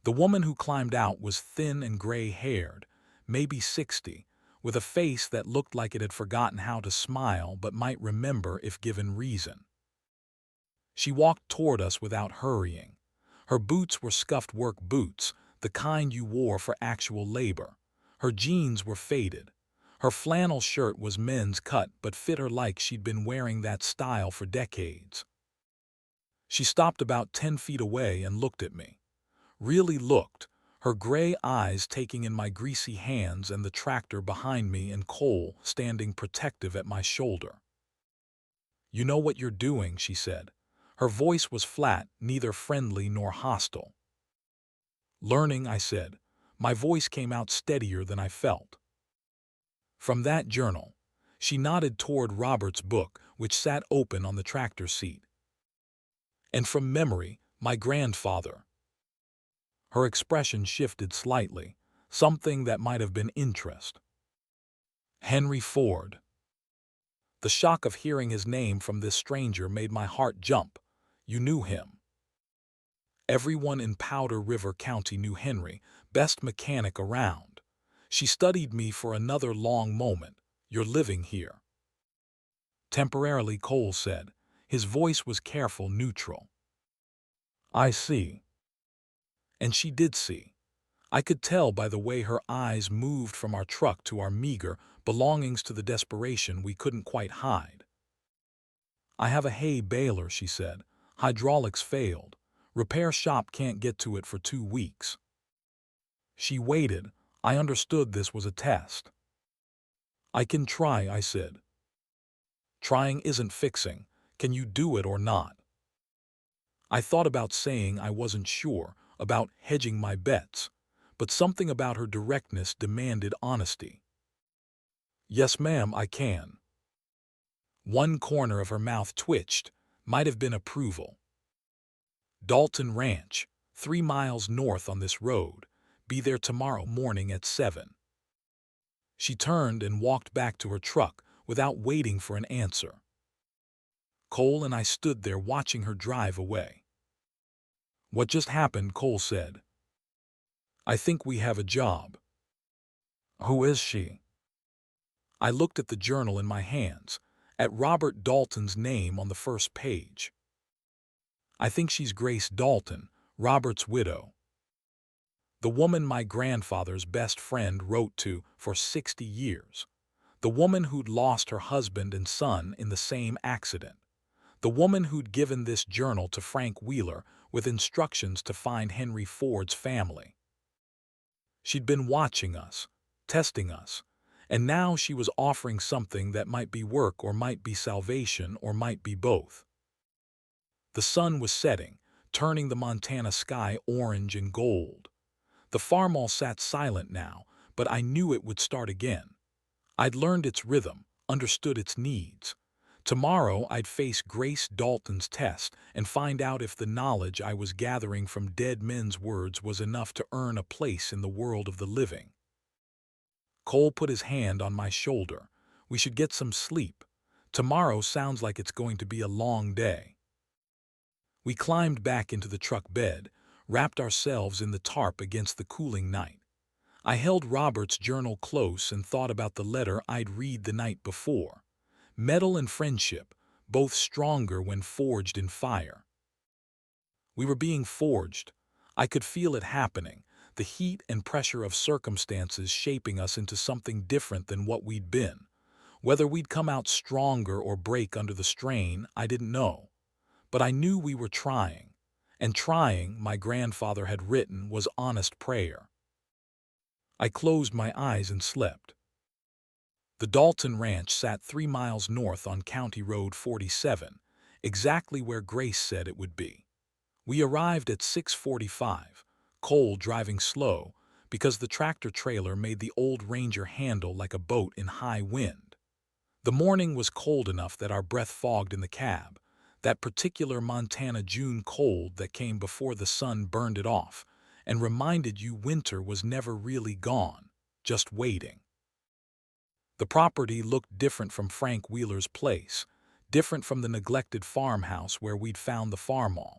The woman who climbed out was thin and gray-haired, maybe 60, with a face that looked like it had forgotten how to smile but might remember if given reason. She walked toward us without hurrying. Her boots were scuffed work boots, the kind you wore for actual labor. Her jeans were faded. Her flannel shirt was men's cut but fit her like she'd been wearing that style for decades. She stopped about 10 feet away and looked at me. Really looked, her gray eyes taking in my greasy hands and the tractor behind me and Cole standing protective at my shoulder. "You know what you're doing," she said. Her voice was flat, neither friendly nor hostile. "Learning," I said. My voice came out steadier than I felt. "From that journal." She nodded toward Robert's book, which sat open on the tractor seat. "And from memory, my grandfather." Her expression shifted slightly, something that might have been interest. "Henry Ford." The shock of hearing his name from this stranger made my heart jump. "You knew him?" "Everyone in Powder River County knew Henry, best mechanic around." She studied me for another long moment. "You're living here?" "Temporarily," Cole said. His voice was careful, neutral. "I see." And she did see. I could tell by the way her eyes moved from our truck to our meager belongings to the desperation we couldn't quite hide. "I have a hay baler," she said. "Hydraulics failed. Repair shop can't get to it for 2 weeks." She waited. I understood this was a test. "I can try," I said. Trying isn't fixing. Can you do it or not? I thought about saying I wasn't sure, about hedging my bets, but something about her directness demanded honesty. Yes, ma'am, I can. One corner of her mouth twitched, might have been approval. Dalton Ranch, 3 miles north on this road. Be there tomorrow morning at 7. She turned and walked back to her truck without waiting for an answer. Cole and I stood there watching her drive away. What just happened? Cole said. I think we have a job. Who is she? I looked at the journal in my hands, at Robert Dalton's name on the first page. I think she's Grace Dalton, Robert's widow. The woman my grandfather's best friend wrote to for 60 years. The woman who'd lost her husband and son in the same accident. The woman who'd given this journal to Frank Wheeler with instructions to find Henry Ford's family. She'd been watching us, testing us, and now she was offering something that might be work or might be salvation or might be both. The sun was setting, turning the Montana sky orange and gold. The Farmall sat silent now, but I knew it would start again. I'd learned its rhythm, understood its needs. Tomorrow I'd face Grace Dalton's test and find out if the knowledge I was gathering from dead men's words was enough to earn a place in the world of the living. Cole put his hand on my shoulder. We should get some sleep. Tomorrow sounds like it's going to be a long day. We climbed back into the truck bed, wrapped ourselves in the tarp against the cooling night. I held Robert's journal close and thought about the letter I'd read the night before. Metal and friendship, both stronger when forged in fire. We were being forged. I could feel it happening, the heat and pressure of circumstances shaping us into something different than what we'd been. Whether we'd come out stronger or break under the strain, I didn't know. But I knew we were trying. And trying, my grandfather had written, was honest prayer. I closed my eyes and slept. The Dalton Ranch sat 3 miles north on County Road 47, exactly where Grace said it would be. We arrived at 6:45, Cole driving slow, because the tractor-trailer made the old Ranger handle like a boat in high wind. The morning was cold enough that our breath fogged in the cab, that particular Montana June cold that came before the sun burned it off, and reminded you winter was never really gone, just waiting. The property looked different from Frank Wheeler's place, different from the neglected farmhouse where we'd found the Farmall.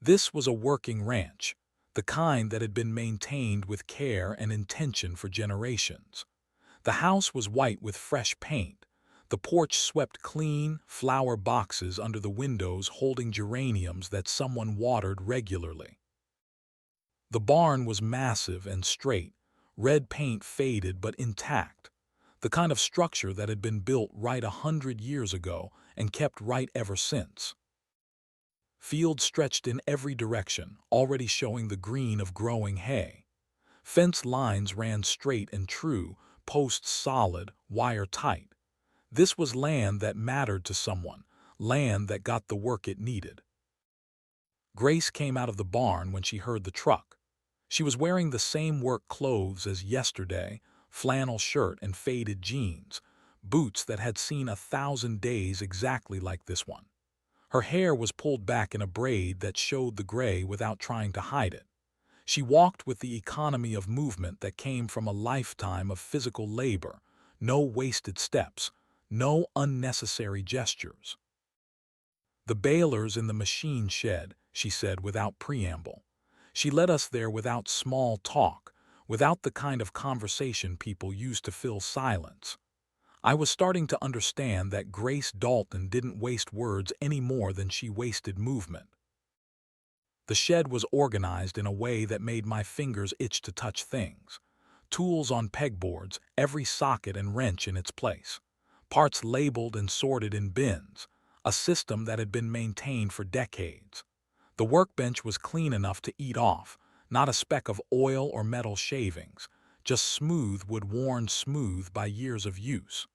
This was a working ranch, the kind that had been maintained with care and intention for generations. The house was white with fresh paint, the porch swept clean, flower boxes under the windows holding geraniums that someone watered regularly. The barn was massive and straight, red paint faded but intact, the kind of structure that had been built right 100 years ago and kept right ever since. Fields stretched in every direction, already showing the green of growing hay. Fence lines ran straight and true, posts solid, wire tight. This was land that mattered to someone, land that got the work it needed. Grace came out of the barn when she heard the truck. She was wearing the same work clothes as yesterday, flannel shirt and faded jeans, boots that had seen 1,000 days exactly like this one. Her hair was pulled back in a braid that showed the gray without trying to hide it. She walked with the economy of movement that came from a lifetime of physical labor, no wasted steps, no unnecessary gestures. The balers in the machine shed, she said without preamble. She led us there without small talk, without the kind of conversation people use to fill silence. I was starting to understand that Grace Dalton didn't waste words any more than she wasted movement. The shed was organized in a way that made my fingers itch to touch things. Tools on pegboards, every socket and wrench in its place. Parts labeled and sorted in bins, a system that had been maintained for decades. The workbench was clean enough to eat off, not a speck of oil or metal shavings, just smooth wood worn smooth by years of use.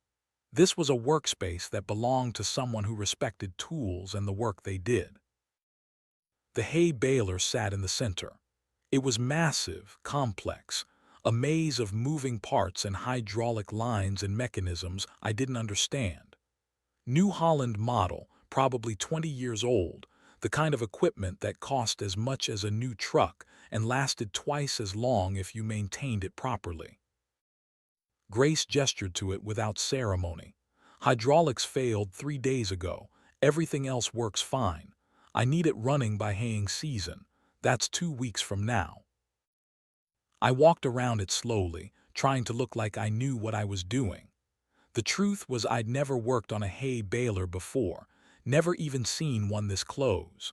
This was a workspace that belonged to someone who respected tools and the work they did. The hay baler sat in the center. It was massive, complex, a maze of moving parts and hydraulic lines and mechanisms I didn't understand. New Holland model, probably 20 years old, the kind of equipment that cost as much as a new truck and lasted twice as long if you maintained it properly. Grace gestured to it without ceremony. Hydraulics failed 3 days ago. Everything else works fine. I need it running by haying season. That's 2 weeks from now. I walked around it slowly, trying to look like I knew what I was doing. The truth was I'd never worked on a hay baler before, never even seen one this close.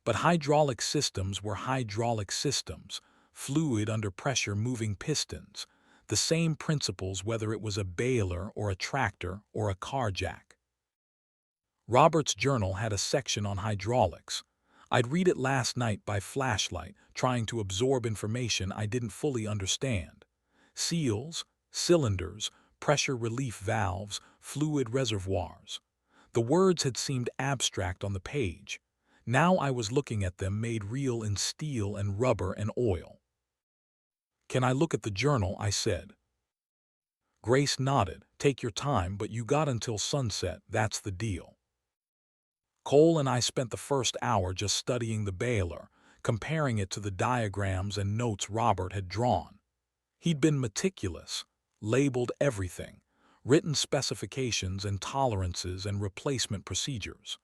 But hydraulic systems were hydraulic systems, fluid under pressure moving pistons, the same principles whether it was a baler or a tractor or a car jack. Robert's journal had a section on hydraulics. I'd read it last night by flashlight, trying to absorb information I didn't fully understand. Seals, cylinders, pressure relief valves, fluid reservoirs. The words had seemed abstract on the page. Now I was looking at them made real in steel and rubber and oil. "Can I look at the journal?" I said. Grace nodded. "Take your time, but you got until sunset, that's the deal." Cole and I spent the first hour just studying the baler, comparing it to the diagrams and notes Robert had drawn. He'd been meticulous, labeled everything, written specifications and tolerances and replacement procedures.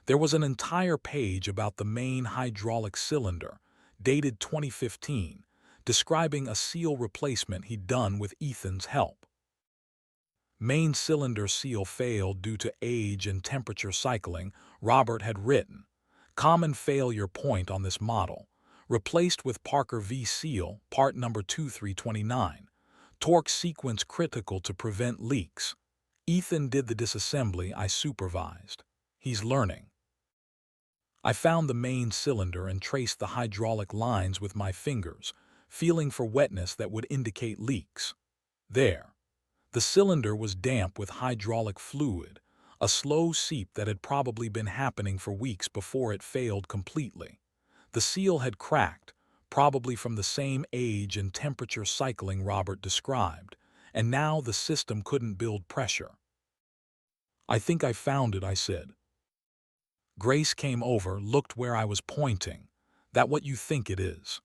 There was an entire page about the main hydraulic cylinder, dated 2015, describing a seal replacement he'd done with Ethan's help. Main cylinder seal failed due to age and temperature cycling, Robert had written. Common failure point on this model. Replaced with Parker V seal, part number 2329. Torque sequence critical to prevent leaks. Ethan did the disassembly I supervised. He's learning. I found the main cylinder and traced the hydraulic lines with my fingers, feeling for wetness that would indicate leaks. There. The cylinder was damp with hydraulic fluid, a slow seep that had probably been happening for weeks before it failed completely. The seal had cracked, probably from the same age and temperature cycling Robert described, and now the system couldn't build pressure. "I think I found it," I said. Grace came over, looked where I was pointing. "That what you think it is?"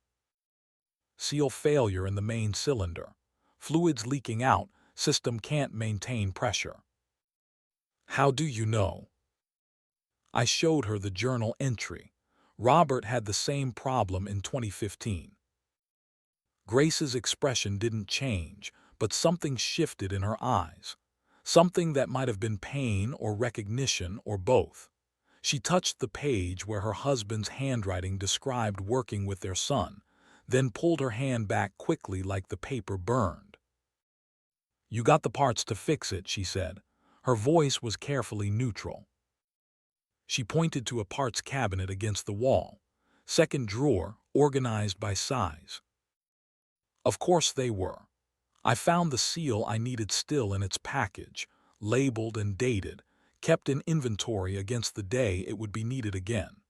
Seal failure in the main cylinder. Fluids leaking out, system can't maintain pressure. "How do you know?" I showed her the journal entry. Robert had the same problem in 2015. Grace's expression didn't change, but something shifted in her eyes. Something that might have been pain or recognition or both. She touched the page where her husband's handwriting described working with their son, then pulled her hand back quickly like the paper burned. "You got the parts to fix it," she said. Her voice was carefully neutral. She pointed to a parts cabinet against the wall. Second drawer, organized by size. Of course they were. I found the seal I needed still in its package, labeled and dated, kept in inventory against the day it would be needed again.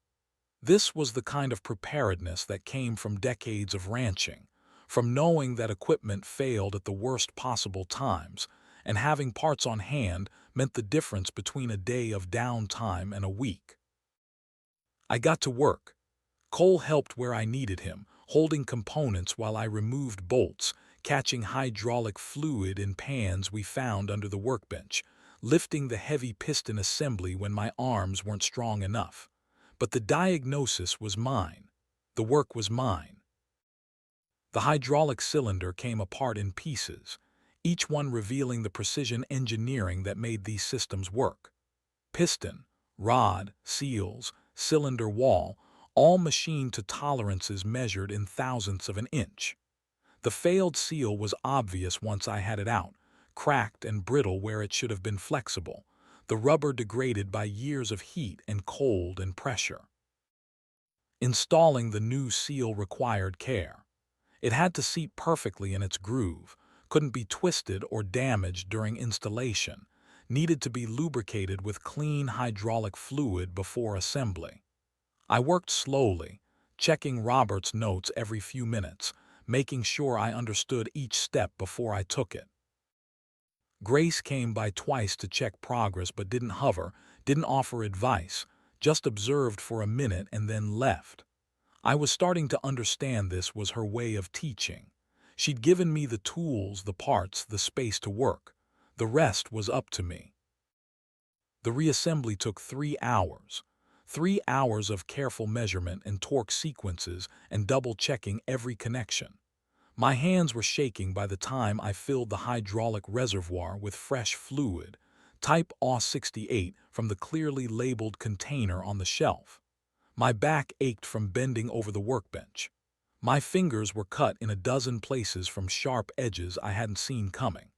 This was the kind of preparedness that came from decades of ranching, from knowing that equipment failed at the worst possible times, and having parts on hand meant the difference between a day of downtime and a week. I got to work. Cole helped where I needed him, holding components while I removed bolts, catching hydraulic fluid in pans we found under the workbench, lifting the heavy piston assembly when my arms weren't strong enough. But the diagnosis was mine. The work was mine. The hydraulic cylinder came apart in pieces, each one revealing the precision engineering that made these systems work. Piston, rod, seals, cylinder wall, all machined to tolerances measured in thousandths of an inch. The failed seal was obvious once I had it out, cracked and brittle where it should have been flexible, the rubber degraded by years of heat and cold and pressure. Installing the new seal required care. It had to seat perfectly in its groove, couldn't be twisted or damaged during installation, needed to be lubricated with clean hydraulic fluid before assembly. I worked slowly, checking Robert's notes every few minutes, making sure I understood each step before I took it. Grace came by twice to check progress but didn't hover, didn't offer advice, just observed for a minute and then left. I was starting to understand this was her way of teaching. She'd given me the tools, the parts, the space to work. The rest was up to me. The reassembly took 3 hours. 3 hours of careful measurement and torque sequences and double-checking every connection. My hands were shaking by the time I filled the hydraulic reservoir with fresh fluid, type AW68 from the clearly labeled container on the shelf. My back ached from bending over the workbench. My fingers were cut in a dozen places from sharp edges I hadn't seen coming.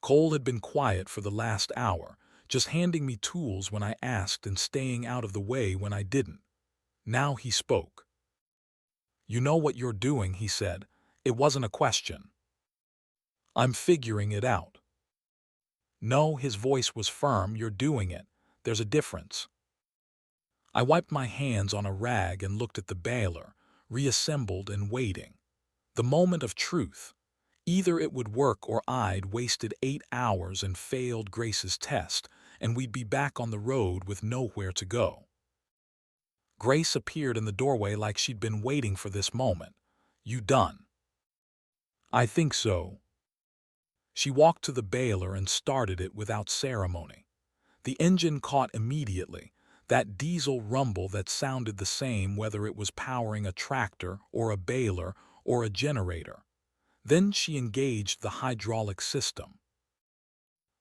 Cole had been quiet for the last hour, just handing me tools when I asked and staying out of the way when I didn't. Now he spoke. "You know what you're doing," he said. It wasn't a question. "I'm figuring it out." "No," his voice was firm, "you're doing it. There's a difference." I wiped my hands on a rag and looked at the baler, reassembled and waiting. The moment of truth. Either it would work or I'd wasted 8 hours and failed Grace's test, and we'd be back on the road with nowhere to go. Grace appeared in the doorway like she'd been waiting for this moment. "You done?" "I think so." She walked to the baler and started it without ceremony. The engine caught immediately, that diesel rumble that sounded the same whether it was powering a tractor or a baler or a generator. Then she engaged the hydraulic system.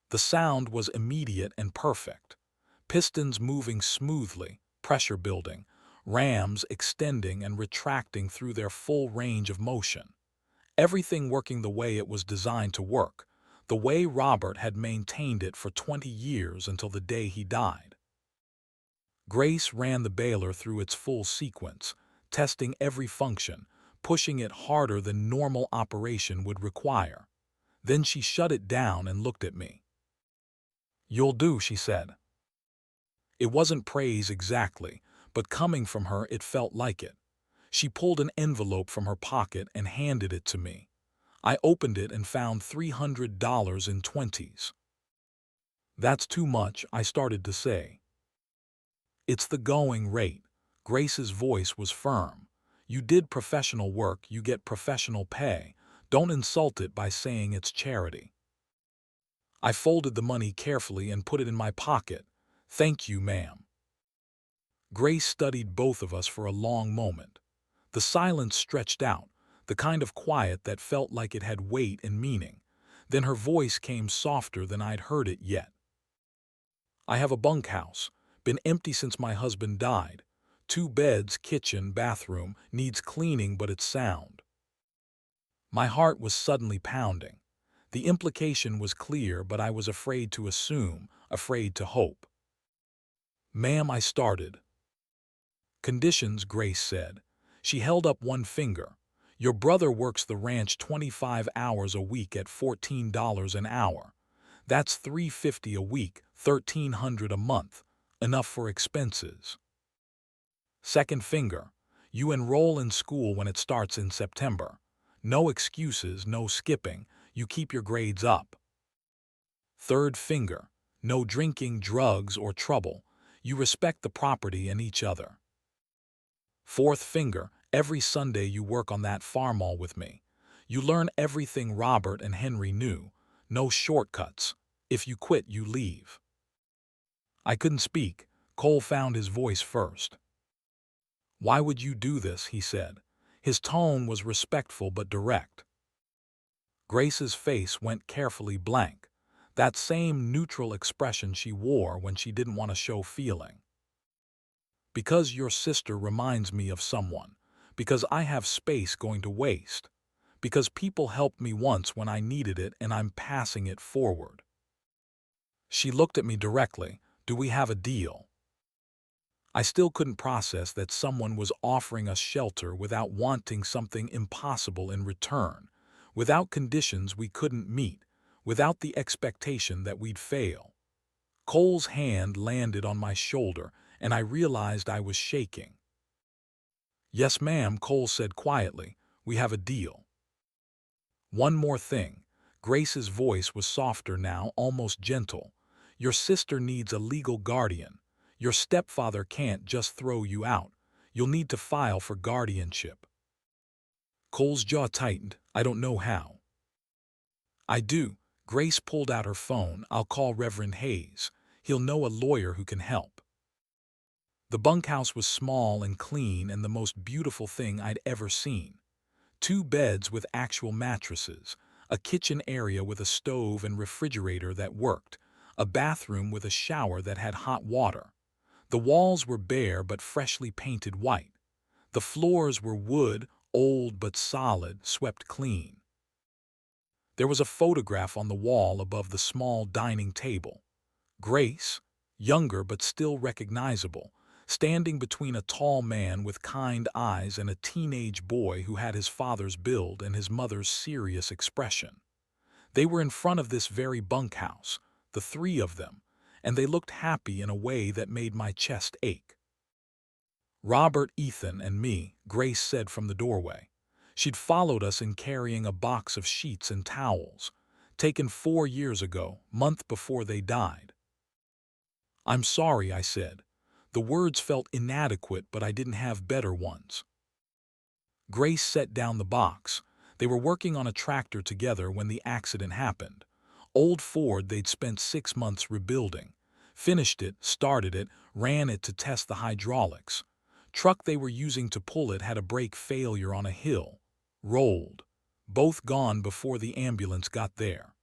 The sound was immediate and perfect. Pistons moving smoothly, pressure building, rams extending and retracting through their full range of motion. Everything working the way it was designed to work, the way Robert had maintained it for 20 years until the day he died. Grace ran the baler through its full sequence, testing every function, pushing it harder than normal operation would require. Then she shut it down and looked at me. "You'll do," she said. It wasn't praise exactly, but coming from her it felt like it. She pulled an envelope from her pocket and handed it to me. I opened it and found $300 in 20s. "That's too much," I started to say. "It's the going rate." Grace's voice was firm. "You did professional work, you get professional pay. Don't insult it by saying it's charity." I folded the money carefully and put it in my pocket. "Thank you, ma'am." Grace studied both of us for a long moment. The silence stretched out, the kind of quiet that felt like it had weight and meaning. Then her voice came softer than I'd heard it yet. "I have a bunkhouse. Been empty since my husband died. 2 beds, kitchen, bathroom, needs cleaning but it's sound." My heart was suddenly pounding. The implication was clear, but I was afraid to assume, afraid to hope. "Ma'am," I started. "Conditions," Grace said. She held up one finger. "Your brother works the ranch 25 hours a week at $14 an hour. That's $350 a week, $1,300 a month, enough for expenses." Second finger. "You enroll in school when it starts in September. No excuses, no skipping. You keep your grades up." Third finger. "No drinking, drugs, or trouble. You respect the property and each other." Fourth finger. "Every Sunday you work on that Farmall with me. You learn everything Robert and Henry knew. No shortcuts. If you quit, you leave." I couldn't speak. Cole found his voice first. "Why would you do this?" he said. His tone was respectful but direct. Grace's face went carefully blank, that same neutral expression she wore when she didn't want to show feeling. "Because your sister reminds me of someone. Because I have space going to waste. Because people helped me once when I needed it and I'm passing it forward." She looked at me directly. "Do we have a deal?" I still couldn't process that someone was offering us shelter without wanting something impossible in return, without conditions we couldn't meet, without the expectation that we'd fail. Cole's hand landed on my shoulder, and I realized I was shaking. "Yes, ma'am," Cole said quietly. "We have a deal." "One more thing." Grace's voice was softer now, almost gentle. "Your sister needs a legal guardian. Your stepfather can't just throw you out. You'll need to file for guardianship." Cole's jaw tightened. "I don't know how." "I do." Grace pulled out her phone. "I'll call Reverend Hayes. He'll know a lawyer who can help." The bunkhouse was small and clean and the most beautiful thing I'd ever seen. 2 beds with actual mattresses, a kitchen area with a stove and refrigerator that worked, a bathroom with a shower that had hot water. The walls were bare but freshly painted white. The floors were wood, old but solid, swept clean. There was a photograph on the wall above the small dining table. Grace, younger but still recognizable, standing between a tall man with kind eyes and a teenage boy who had his father's build and his mother's serious expression. They were in front of this very bunkhouse, the 3 of them, and they looked happy in a way that made my chest ache. "Robert, Ethan, and me," Grace said from the doorway. She'd followed us in carrying a box of sheets and towels, taken 4 years ago, month before they died. "I'm sorry," I said. The words felt inadequate, but I didn't have better ones. Grace set down the box. They were working on a tractor together when the accident happened. Old Ford they'd spent 6 months rebuilding. Finished it, started it, ran it to test the hydraulics. Truck they were using to pull it had a brake failure on a hill. Rolled. Both gone before the ambulance got there.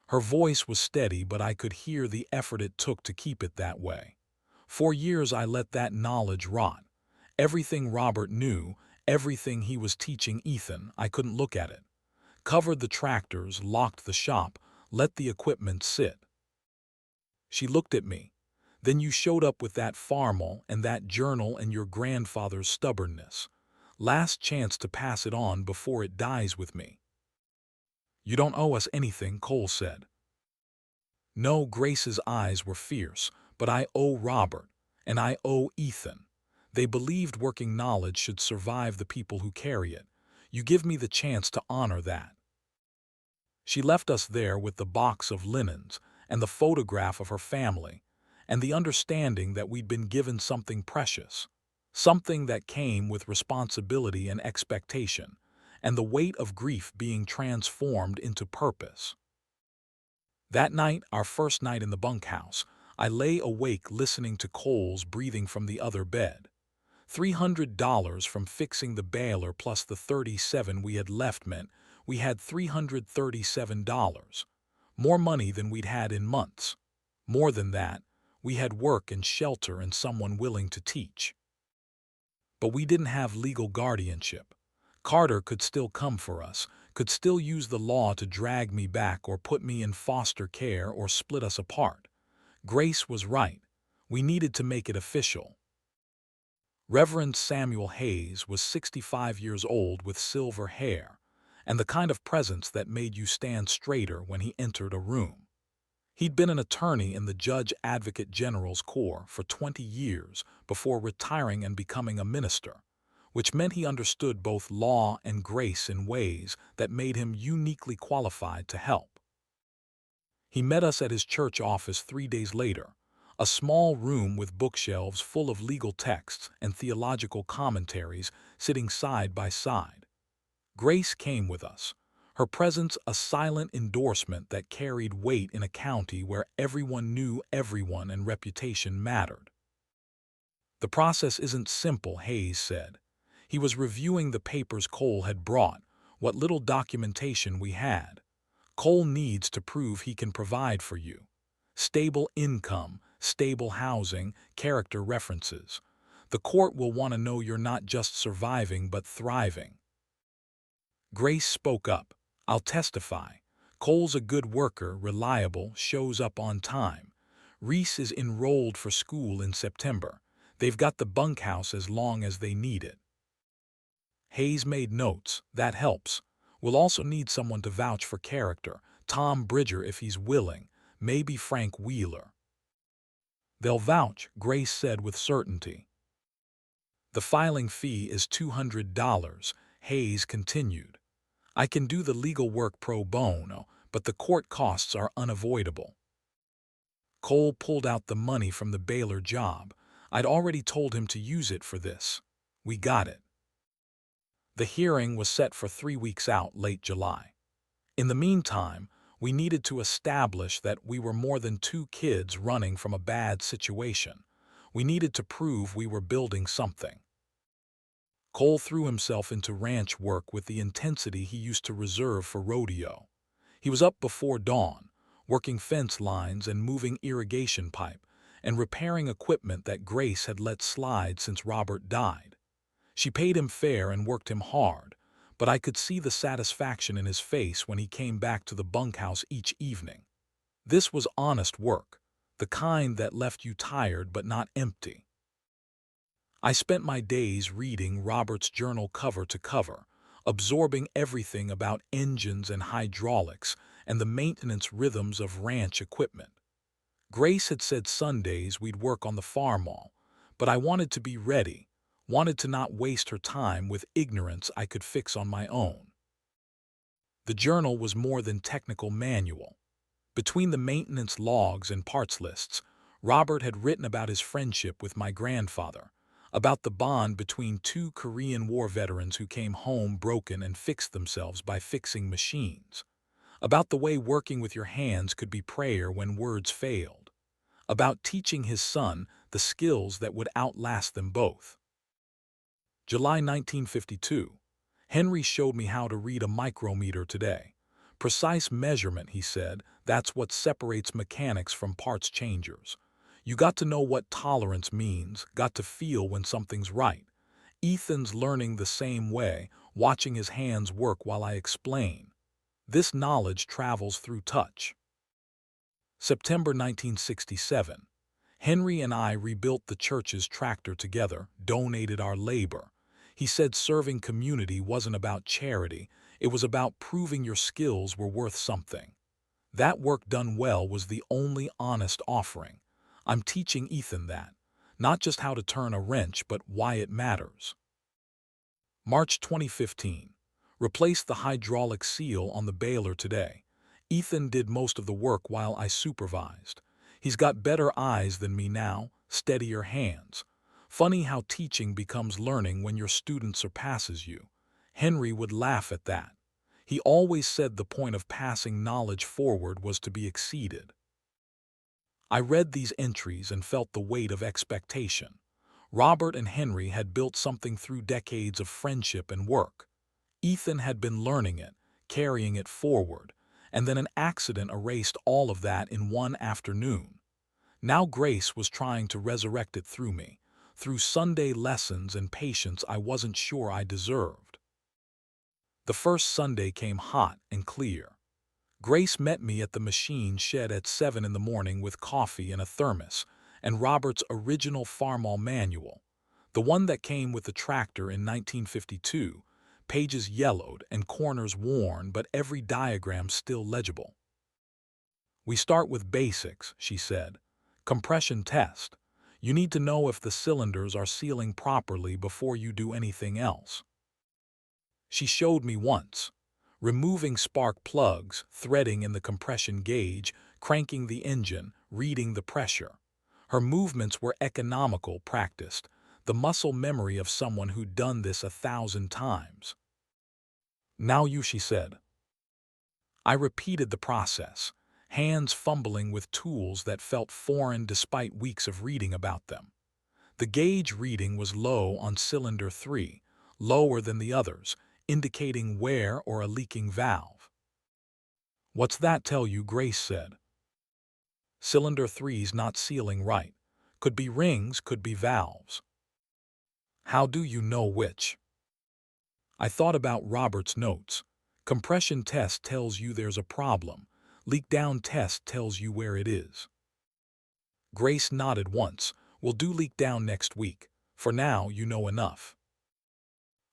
Her voice was steady, but I could hear the effort it took to keep it that way. For years I let that knowledge rot. Everything Robert knew, everything he was teaching Ethan, I couldn't look at it. Covered the tractors, locked the shop, let the equipment sit. She looked at me. "Then you showed up with that Farmall and that journal and your grandfather's stubbornness. Last chance to pass it on before it dies with me." "You don't owe us anything," Cole said. No, Grace's eyes were fierce, "but I owe Robert, and I owe Ethan. They believed working knowledge should survive the people who carry it. You give me the chance to honor that." She left us there with the box of linens and the photograph of her family, and the understanding that we'd been given something precious, something that came with responsibility and expectation, and the weight of grief being transformed into purpose. That night, our first night in the bunkhouse, I lay awake listening to Cole's breathing from the other bed. $300 from fixing the baler plus the 37 we had left meant we had $337. More money than we'd had in months. More than that, we had work and shelter and someone willing to teach. But we didn't have legal guardianship. Carter could still come for us, could still use the law to drag me back or put me in foster care or split us apart. Grace was right. We needed to make it official. Reverend Samuel Hayes was 65 years old with silver hair, and the kind of presence that made you stand straighter when he entered a room. He'd been an attorney in the Judge Advocate General's Corps for 20 years before retiring and becoming a minister, which meant he understood both law and grace in ways that made him uniquely qualified to help. He met us at his church office 3 days later, a small room with bookshelves full of legal texts and theological commentaries sitting side by side. Grace came with us, her presence a silent endorsement that carried weight in a county where everyone knew everyone and reputation mattered. "The process isn't simple," Hayes said. He was reviewing the papers Cole had brought, what little documentation we had. "Cole needs to prove he can provide for you. Stable income, stable housing, character references. The court will want to know you're not just surviving but thriving." Grace spoke up. "I'll testify. Cole's a good worker, reliable, shows up on time. Reese is enrolled for school in September. They've got the bunkhouse as long as they need it." Hayes made notes. "That helps. We'll also need someone to vouch for character, Tom Bridger if he's willing, maybe Frank Wheeler. They'll vouch, Grace said with certainty. The filing fee is $200, Hayes continued. I can do the legal work pro bono, but the court costs are unavoidable. Cole pulled out the money from the Baylor job. I'd already told him to use it for this. We got it. The hearing was set for 3 weeks out, late July. In the meantime, we needed to establish that we were more than two kids running from a bad situation. We needed to prove we were building something. Cole threw himself into ranch work with the intensity he used to reserve for rodeo. He was up before dawn, working fence lines and moving irrigation pipe, and repairing equipment that Grace had let slide since Robert died. She paid him fair and worked him hard, but I could see the satisfaction in his face when he came back to the bunkhouse each evening. This was honest work, the kind that left you tired but not empty. I spent my days reading Robert's journal cover to cover, absorbing everything about engines and hydraulics and the maintenance rhythms of ranch equipment. Grace had said Sundays we'd work on the Farmall, but I wanted to be ready, wanted to not waste her time with ignorance I could fix on my own. The journal was more than technical manual. Between the maintenance logs and parts lists, Robert had written about his friendship with my grandfather, about the bond between two Korean War veterans who came home broken and fixed themselves by fixing machines, about the way working with your hands could be prayer when words failed, about teaching his son the skills that would outlast them both. July 1952. Henry showed me how to read a micrometer today. Precise measurement, he said, that's what separates mechanics from parts changers. You got to know what tolerance means, got to feel when something's right. Ethan's learning the same way, watching his hands work while I explain. This knowledge travels through touch. September 1967. Henry and I rebuilt the church's tractor together, donated our labor. He said serving community wasn't about charity, it was about proving your skills were worth something. That work done well was the only honest offering. I'm teaching Ethan that, not just how to turn a wrench, but why it matters. March 2015. Replaced the hydraulic seal on the baler today. Ethan did most of the work while I supervised. He's got better eyes than me now, steadier hands. Funny how teaching becomes learning when your student surpasses you. Henry would laugh at that. He always said the point of passing knowledge forward was to be exceeded. I read these entries and felt the weight of expectation. Robert and Henry had built something through decades of friendship and work. Ethan had been learning it, carrying it forward, and then an accident erased all of that in one afternoon. Now Grace was trying to resurrect it through me, through Sunday lessons and patience I wasn't sure I deserved. The first Sunday came hot and clear. Grace met me at the machine shed at 7 in the morning with coffee and a thermos, and Robert's original Farmall manual, the one that came with the tractor in 1952, pages yellowed and corners worn, but every diagram still legible. We start with basics, she said. Compression test. You need to know if the cylinders are sealing properly before you do anything else. She showed me once. Removing spark plugs, threading in the compression gauge, cranking the engine, reading the pressure. Her movements were economical, practiced, the muscle memory of someone who'd done this 1,000 times. Now you, she said. I repeated the process, hands fumbling with tools that felt foreign despite weeks of reading about them. The gauge reading was low on cylinder 3, lower than the others, indicating wear or a leaking valve. What's that tell you? Grace said. Cylinder 3's not sealing right. Could be rings, could be valves. How do you know which? I thought about Robert's notes. Compression test tells you there's a problem. Leak down test tells you where it is. Grace nodded once. We'll do leak down next week. For now, you know enough.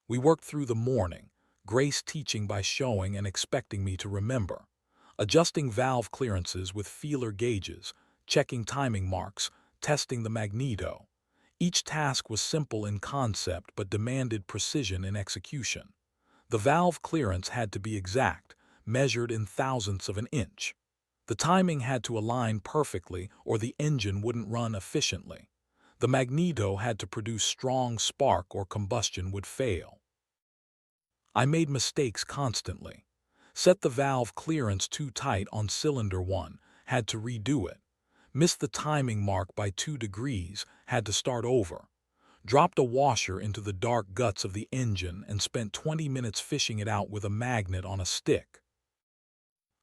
We worked through the morning, Grace teaching by showing and expecting me to remember. adjusting valve clearances with feeler gauges, checking timing marks, testing the magneto. Each task was simple in concept but demanded precision in execution. The valve clearance had to be exact, measured in thousandths of an inch. The timing had to align perfectly or the engine wouldn't run efficiently. The magneto had to produce strong spark or combustion would fail. I made mistakes constantly. Set the valve clearance too tight on cylinder 1, had to redo it. Missed the timing mark by 2 degrees, had to start over. Dropped a washer into the dark guts of the engine and spent 20 minutes fishing it out with a magnet on a stick.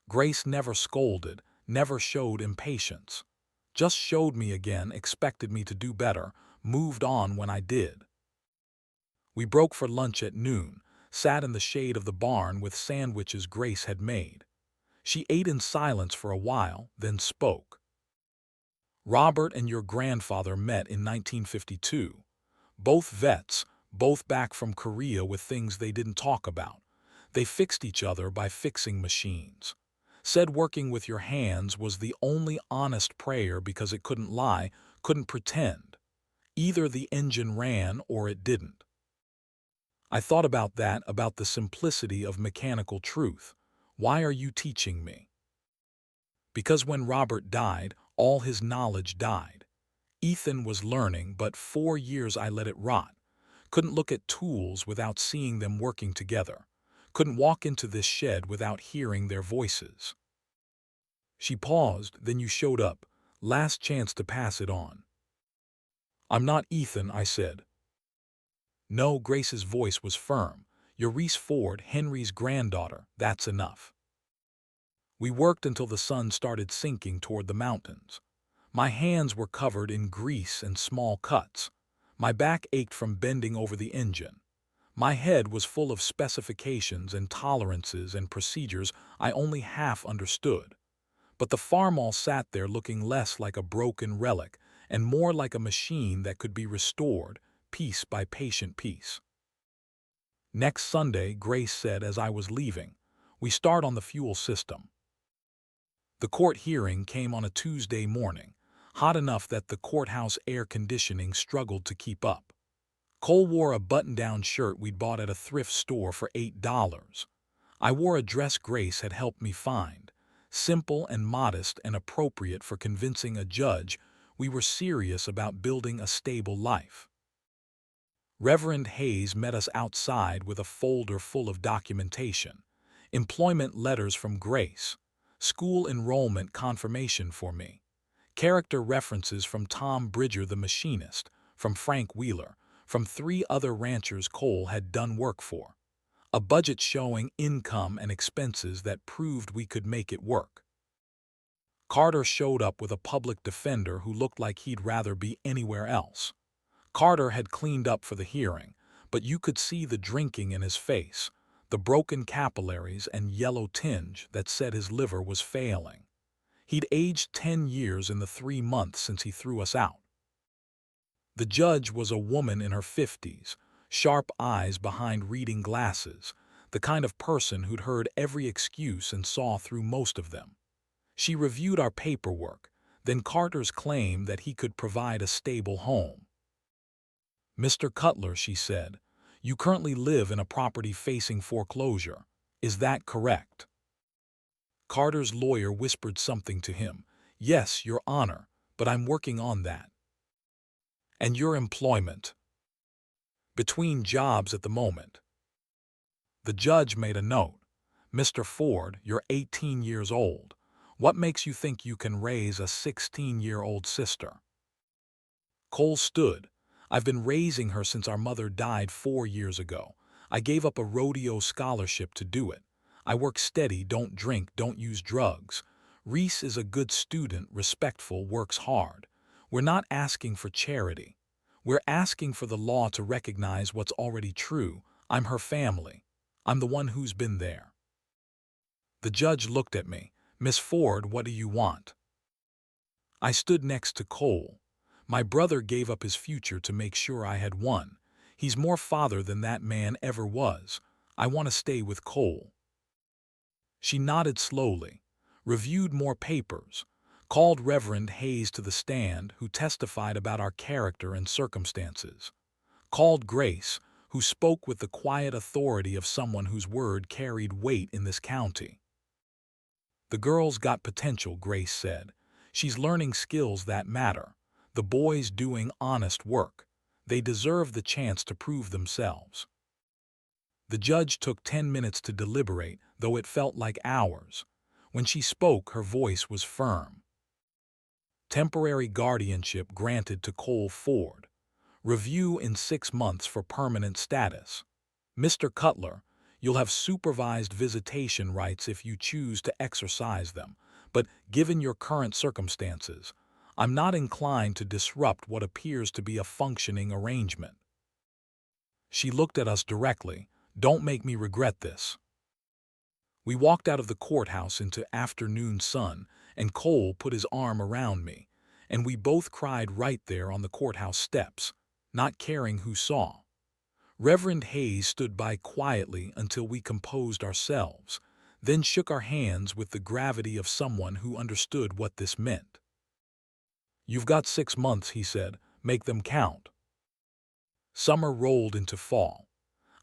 Grace never scolded, never showed impatience. Just showed me again, expected me to do better, moved on when I did. We broke for lunch at noon, sat in the shade of the barn with sandwiches Grace had made. She ate in silence for a while, then spoke. Robert and your grandfather met in 1952. Both vets, both back from Korea with things they didn't talk about. They fixed each other by fixing machines. Said working with your hands was the only honest prayer because it couldn't lie, couldn't pretend. Either the engine ran or it didn't. I thought about that, about the simplicity of mechanical truth. Why are you teaching me? Because when Robert died, all his knowledge died. Ethan was learning, but 4 years I let it rot. Couldn't look at tools without seeing them working together. Couldn't walk into this shed without hearing their voices. She paused, then you showed up. Last chance to pass it on. I'm not Ethan, I said. No, Grace's voice was firm. You're Reese Ford, Henry's granddaughter. That's enough. We worked until the sun started sinking toward the mountains. My hands were covered in grease and small cuts. My back ached from bending over the engine. My head was full of specifications and tolerances and procedures I only half understood. But the Farmall sat there looking less like a broken relic and more like a machine that could be restored, piece by patient piece. Next Sunday, Grace said as I was leaving, we start on the fuel system. The court hearing came on a Tuesday morning, hot enough that the courthouse air conditioning struggled to keep up. Cole wore a button-down shirt we'd bought at a thrift store for $8. I wore a dress Grace had helped me find, simple and modest and appropriate for convincing a judge we were serious about building a stable life. Reverend Hayes met us outside with a folder full of documentation, employment letters from Grace, school enrollment confirmation for me, character references from Tom Bridger the machinist, from Frank Wheeler, from 3 other ranchers Cole had done work for, a budget showing income and expenses that proved we could make it work. Carter showed up with a public defender who looked like he'd rather be anywhere else. Carter had cleaned up for the hearing, but you could see the drinking in his face, the broken capillaries and yellow tinge that said his liver was failing. He'd aged 10 years in the 3 months since he threw us out. The judge was a woman in her 50s, sharp eyes behind reading glasses, the kind of person who'd heard every excuse and saw through most of them. She reviewed our paperwork, then Carter's claim that he could provide a stable home. Mr. Cutler, she said, you currently live in a property facing foreclosure. Is that correct? Carter's lawyer whispered something to him. Yes, Your Honor, but I'm working on that. And your employment? Between jobs at the moment. The judge made a note. Mr. Ford, you're 18 years old. What makes you think you can raise a 16-year-old sister? Cole stood. I've been raising her since our mother died 4 years ago. I gave up a rodeo scholarship to do it. I work steady, don't drink, don't use drugs. Reese is a good student, respectful, works hard. We're not asking for charity. We're asking for the law to recognize what's already true. I'm her family. I'm the one who's been there. The judge looked at me. Miss Ford, what do you want? I stood next to Cole. My brother gave up his future to make sure I had one. He's more father than that man ever was. I want to stay with Cole. She nodded slowly. reviewed more papers, called Reverend Hayes to the stand, who testified about our character and circumstances, called Grace, who spoke with the quiet authority of someone whose word carried weight in this county. "The girl's got potential," Grace said. "She's learning skills that matter. The boy's doing honest work. They deserve the chance to prove themselves." The judge took 10 minutes to deliberate, though it felt like hours. When she spoke, her voice was firm. "Temporary guardianship granted to Cole Ford. Review in 6 months for permanent status. Mr. Cutler, you'll have supervised visitation rights if you choose to exercise them, but given your current circumstances, I'm not inclined to disrupt what appears to be a functioning arrangement." She looked at us directly. "Don't make me regret this." We walked out of the courthouse into afternoon sun, and Cole put his arm around me, and we both cried right there on the courthouse steps, not caring who saw. Reverend Hayes stood by quietly until we composed ourselves, then shook our hands with the gravity of someone who understood what this meant. "You've got 6 months," he said. "Make them count." Summer rolled into fall.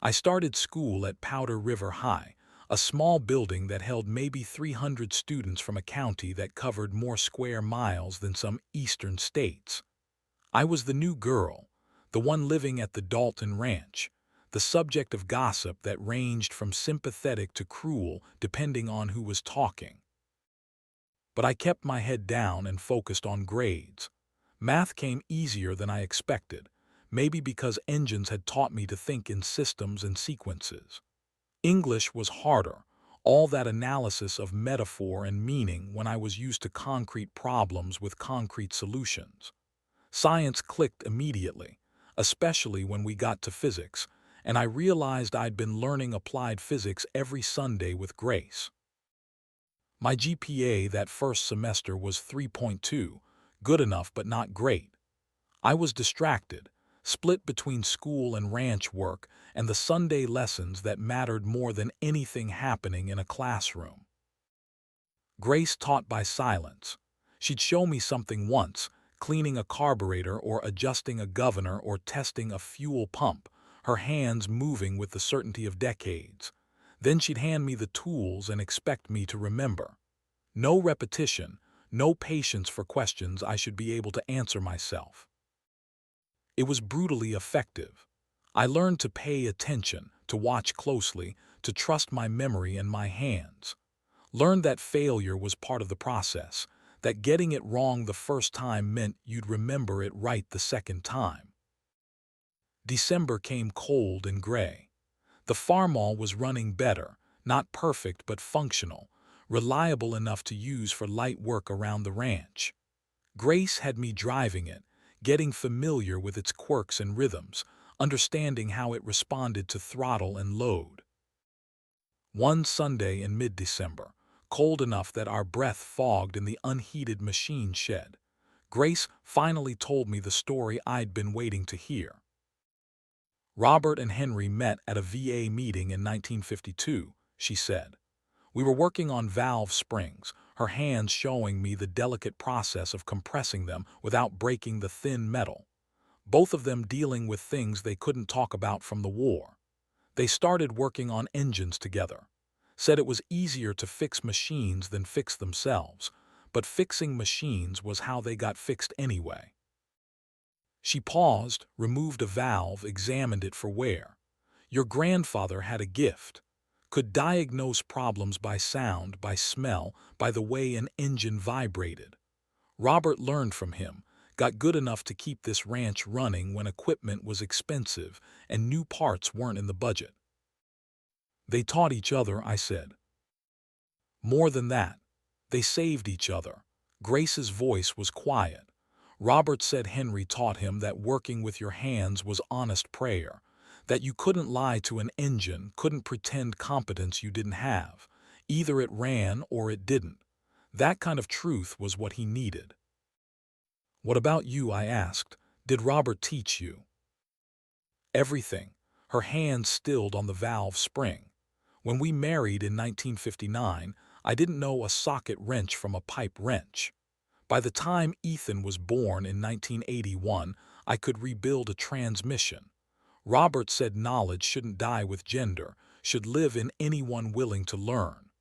I started school at Powder River High, a small building that held maybe 300 students from a county that covered more square miles than some eastern states. I was the new girl, the one living at the Dalton Ranch, the subject of gossip that ranged from sympathetic to cruel depending on who was talking. But I kept my head down and focused on grades. Math came easier than I expected, maybe because engines had taught me to think in systems and sequences. English was harder, all that analysis of metaphor and meaning when I was used to concrete problems with concrete solutions. Science clicked immediately, especially when we got to physics, and I realized I'd been learning applied physics every Sunday with Grace. My GPA that first semester was 3.2, good enough but not great. I was distracted, split between school and ranch work and the Sunday lessons that mattered more than anything happening in a classroom. Grace taught by silence. She'd show me something once, cleaning a carburetor or adjusting a governor or testing a fuel pump, her hands moving with the certainty of decades. Then she'd hand me the tools and expect me to remember. No repetition, no patience for questions I should be able to answer myself. It was brutally effective. I learned to pay attention, to watch closely, to trust my memory and my hands. Learned that failure was part of the process, that getting it wrong the first time meant you'd remember it right the second time. December came cold and gray. The Farmall was running better, not perfect but functional, reliable enough to use for light work around the ranch. Grace had me driving it, getting familiar with its quirks and rhythms, understanding how it responded to throttle and load. One Sunday in mid-December, cold enough that our breath fogged in the unheated machine shed, Grace finally told me the story I'd been waiting to hear. "Robert and Henry met at a VA meeting in 1952, she said. "We were working on valve springs, her hands showing me the delicate process of compressing them without breaking the thin metal. Both of them dealing with things they couldn't talk about from the war. They started working on engines together. Said it was easier to fix machines than fix themselves, but fixing machines was how they got fixed anyway." She paused, removed a valve, examined it for wear. "Your grandfather had a gift. Could diagnose problems by sound, by smell, by the way an engine vibrated. Robert learned from him, got good enough to keep this ranch running when equipment was expensive and new parts weren't in the budget." "They taught each other," I said. "More than that. They saved each other." Grace's voice was quiet. "Robert said Henry taught him that working with your hands was honest prayer, that you couldn't lie to an engine, couldn't pretend competence you didn't have. Either it ran or it didn't. That kind of truth was what he needed." "What about you?" I asked. "Did Robert teach you?" "Everything." Her hand stilled on the valve spring. "When we married in 1959, I didn't know a socket wrench from a pipe wrench. By the time Ethan was born in 1981, I could rebuild a transmission. Robert said knowledge shouldn't die with gender, should live in anyone willing to learn.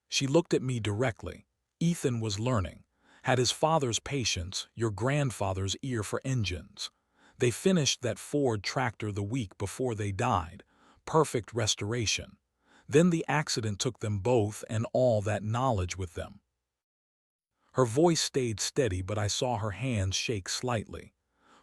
She looked at me directly. Ethan was learning. Had his father's patience, your grandfather's ear for engines. They finished that Ford tractor the week before they died. Perfect restoration. Then the accident took them both and all that knowledge with them. Her voice stayed steady, but I saw her hands shake slightly.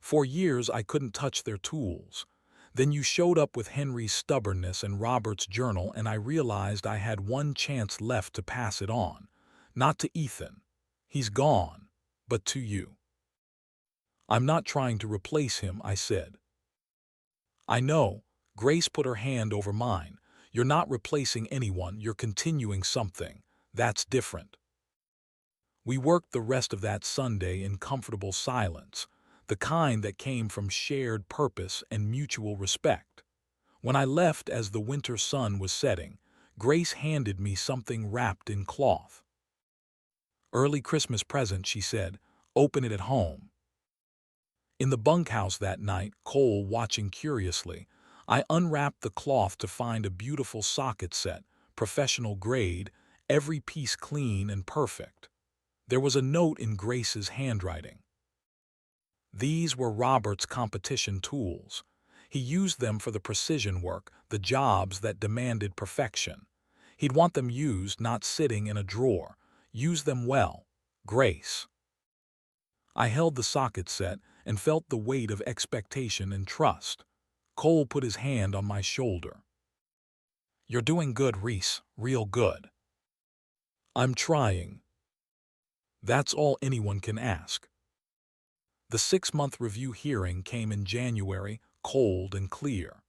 For years I couldn't touch their tools. Then you showed up with Henry's stubbornness and Robert's journal, and I realized I had one chance left to pass it on. Not to Ethan. He's gone. But to you. I'm not trying to replace him, I said. I know. Grace put her hand over mine. You're not replacing anyone, you're continuing something. That's different. We worked the rest of that Sunday in comfortable silence, the kind that came from shared purpose and mutual respect. When I left as the winter sun was setting, Grace handed me something wrapped in cloth. Early Christmas present, she said. Open it at home. In the bunkhouse that night, Cole watching curiously, I unwrapped the cloth to find a beautiful socket set, professional grade, every piece clean and perfect. There was a note in Grace's handwriting. These were Robert's competition tools. He used them for the precision work, the jobs that demanded perfection. He'd want them used, not sitting in a drawer. Use them well. Grace. I held the socket set and felt the weight of expectation and trust. Cole put his hand on my shoulder. You're doing good, Reese, real good. I'm trying. That's all anyone can ask. The 6-month review hearing came in January, cold and clear.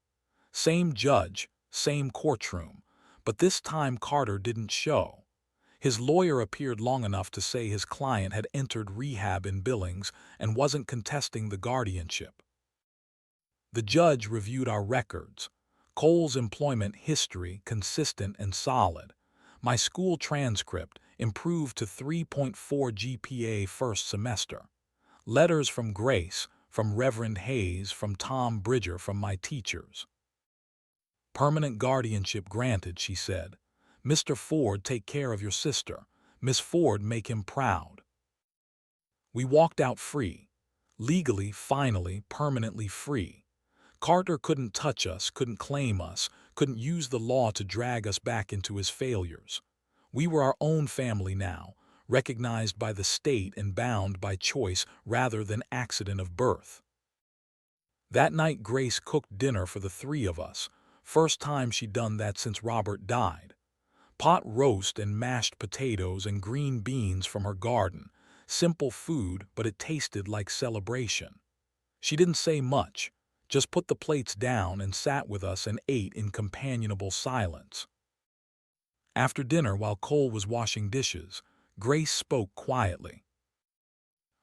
Same judge, same courtroom, but this time Carter didn't show. His lawyer appeared long enough to say his client had entered rehab in Billings and wasn't contesting the guardianship. The judge reviewed our records. Cole's employment history consistent and solid. My school transcript improved to 3.4 GPA first semester. Letters from Grace, from Reverend Hayes, from Tom Bridger, from my teachers. Permanent guardianship granted, she said. Mr. Ford, take care of your sister. Miss Ford, make him proud. We walked out free. Legally, finally, permanently free. Carter couldn't touch us, couldn't claim us, couldn't use the law to drag us back into his failures. We were our own family now, recognized by the state and bound by choice rather than accident of birth. That night Grace cooked dinner for the 3 of us. First time she'd done that since Robert died. Pot roast and mashed potatoes and green beans from her garden. Simple food, but it tasted like celebration. She didn't say much, just put the plates down and sat with us and ate in companionable silence. After dinner, while Cole was washing dishes, Grace spoke quietly.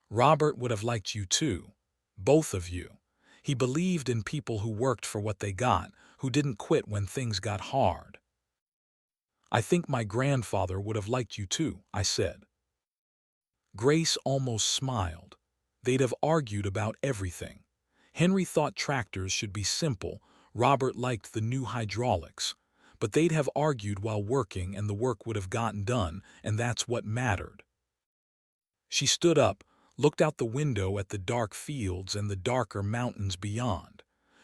Robert would have liked you too, both of you. He believed in people who worked for what they got, who didn't quit when things got hard. I think my grandfather would have liked you too, I said. Grace almost smiled. They'd have argued about everything. Henry thought tractors should be simple, Robert liked the new hydraulics. But they'd have argued while working and the work would have gotten done, and that's what mattered. She stood up, looked out the window at the dark fields and the darker mountains beyond.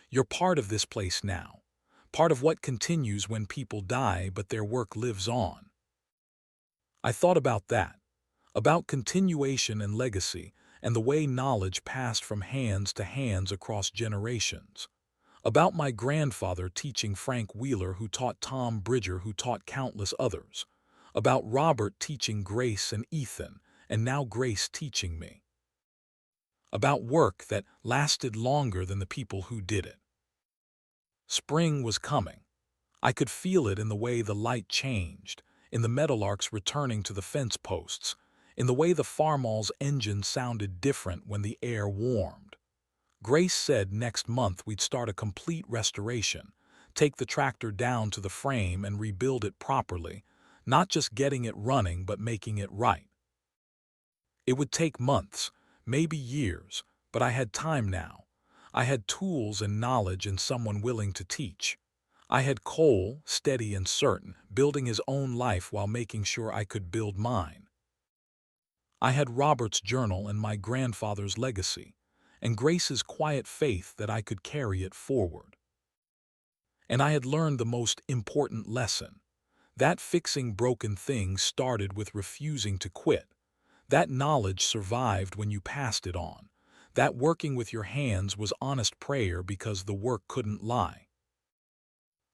You're part of this place now. Part of what continues when people die, but their work lives on. I thought about that, about continuation and legacy, and the way knowledge passed from hands to hands across generations. About my grandfather teaching Frank Wheeler, who taught Tom Bridger, who taught countless others. About Robert teaching Grace and Ethan, and now Grace teaching me. About work that lasted longer than the people who did it. Spring was coming. I could feel it in the way the light changed, in the meadowlarks returning to the fence posts, in the way the Farmall's engine sounded different when the air warmed. Grace said next month we'd start a complete restoration, take the tractor down to the frame and rebuild it properly, not just getting it running but making it right. It would take months, maybe years, but I had time now. I had tools and knowledge and someone willing to teach. I had Cole, steady and certain, building his own life while making sure I could build mine. I had Robert's journal and my grandfather's legacy, and Grace's quiet faith that I could carry it forward. And I had learned the most important lesson. That fixing broken things started with refusing to quit. That knowledge survived when you passed it on. That working with your hands was honest prayer because the work couldn't lie.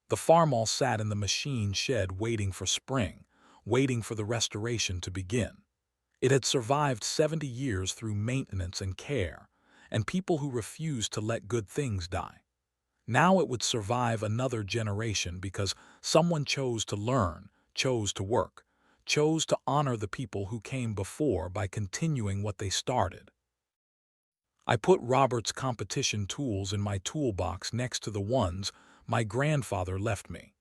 The Farmall sat in the machine shed waiting for spring, waiting for the restoration to begin. It had survived 70 years through maintenance and care, and people who refused to let good things die. Now it would survive another generation because someone chose to learn, chose to work, chose to honor the people who came before by continuing what they started. I put Robert's competition tools in my toolbox next to the ones my grandfather left me.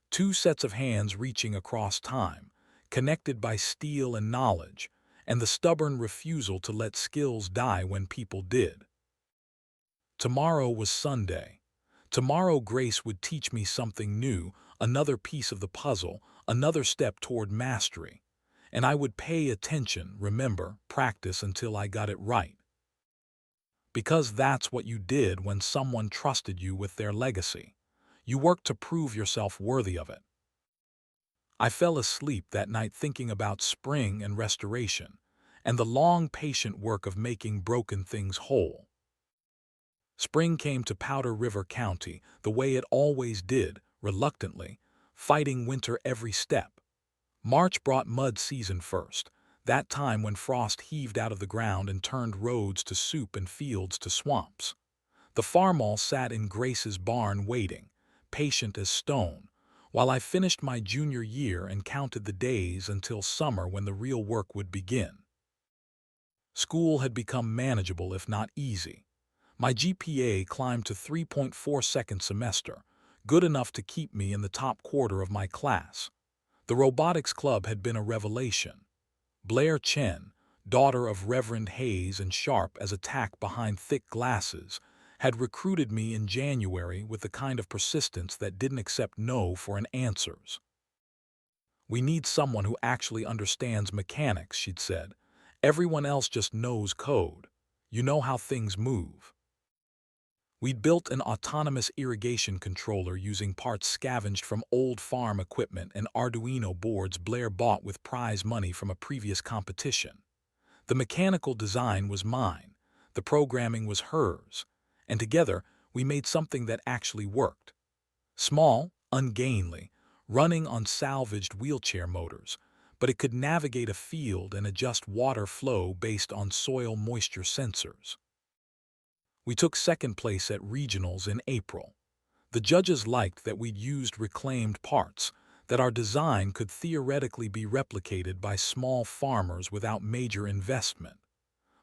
Two sets of hands reaching across time, connected by steel and knowledge, and the stubborn refusal to let skills die when people did. Tomorrow was Sunday. Tomorrow Grace would teach me something new, another piece of the puzzle, another step toward mastery. And I would pay attention, remember, practice until I got it right. Because that's what you did when someone trusted you with their legacy. You worked to prove yourself worthy of it. I fell asleep that night thinking about spring and restoration, and the long, patient work of making broken things whole. Spring came to Powder River County the way it always did, reluctantly, fighting winter every step. March brought mud season first, that time when frost heaved out of the ground and turned roads to soup and fields to swamps. The Farmall sat in Grace's barn waiting, patient as stone, while I finished my junior year and counted the days until summer when the real work would begin. School had become manageable if not easy. My GPA climbed to 3.4 second semester, good enough to keep me in the top quarter of my class. The robotics club had been a revelation. Blair Chen, daughter of Reverend Hayes and sharp as a tack behind thick glasses, had recruited me in January with the kind of persistence that didn't accept no for an answers. "We need someone who actually understands mechanics," she'd said. "Everyone else just knows code. You know how things move." We'd built an autonomous irrigation controller using parts scavenged from old farm equipment and Arduino boards Blair bought with prize money from a previous competition. The mechanical design was mine, the programming was hers, and together we made something that actually worked. Small, ungainly, running on salvaged wheelchair motors, but it could navigate a field and adjust water flow based on soil moisture sensors. We took second place at regionals in April. The judges liked that we'd used reclaimed parts, that our design could theoretically be replicated by small farmers without major investment.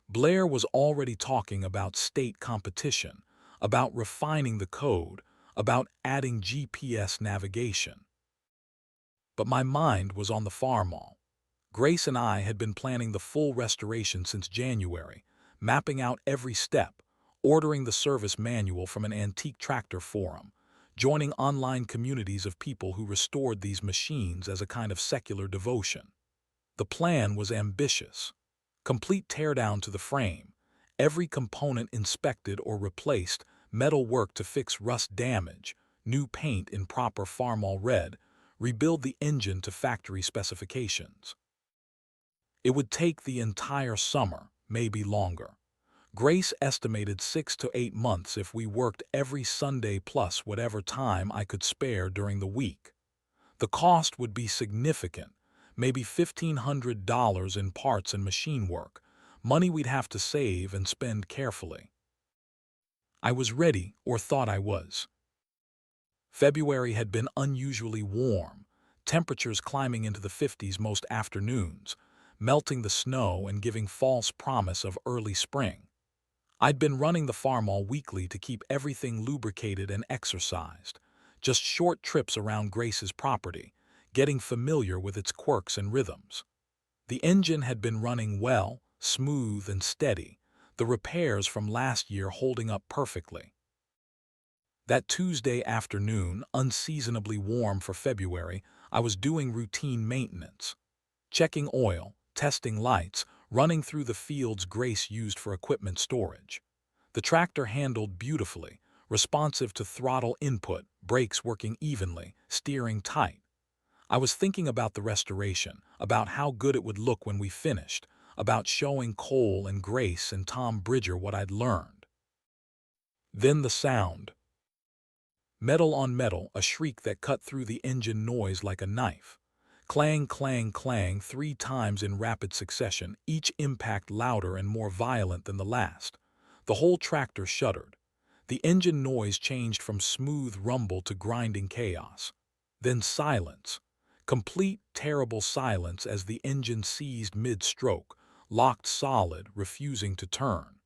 Blair was already talking about state competition, about refining the code, about adding GPS navigation. But my mind was on the Farmall. Grace and I had been planning the full restoration since January, mapping out every step, ordering the service manual from an antique tractor forum, joining online communities of people who restored these machines as a kind of secular devotion. The plan was ambitious. Complete teardown to the frame, every component inspected or replaced, metal work to fix rust damage, new paint in proper Farmall red, rebuild the engine to factory specifications. It would take the entire summer, maybe longer. Grace estimated 6 to 8 months if we worked every Sunday plus whatever time I could spare during the week. The cost would be significant, maybe $1,500 in parts and machine work, money we'd have to save and spend carefully. I was ready, or thought I was. February had been unusually warm, temperatures climbing into the 50s most afternoons, melting the snow and giving false promise of early spring. I'd been running the Farmall weekly to keep everything lubricated and exercised, just short trips around Grace's property, getting familiar with its quirks and rhythms. The engine had been running well, smooth and steady, the repairs from last year holding up perfectly. That Tuesday afternoon, unseasonably warm for February, I was doing routine maintenance. Checking oil, testing lights, running through the fields Grace used for equipment storage. The tractor handled beautifully, responsive to throttle input, brakes working evenly, steering tight. I was thinking about the restoration, about how good it would look when we finished, about showing Cole and Grace and Tom Bridger what I'd learned. Then the sound. Metal on metal, a shriek that cut through the engine noise like a knife. Clang, clang, clang 3 times in rapid succession, each impact louder and more violent than the last. The whole tractor shuddered. The engine noise changed from smooth rumble to grinding chaos. Then silence. Complete, terrible silence as the engine seized mid-stroke, locked solid, refusing to turn.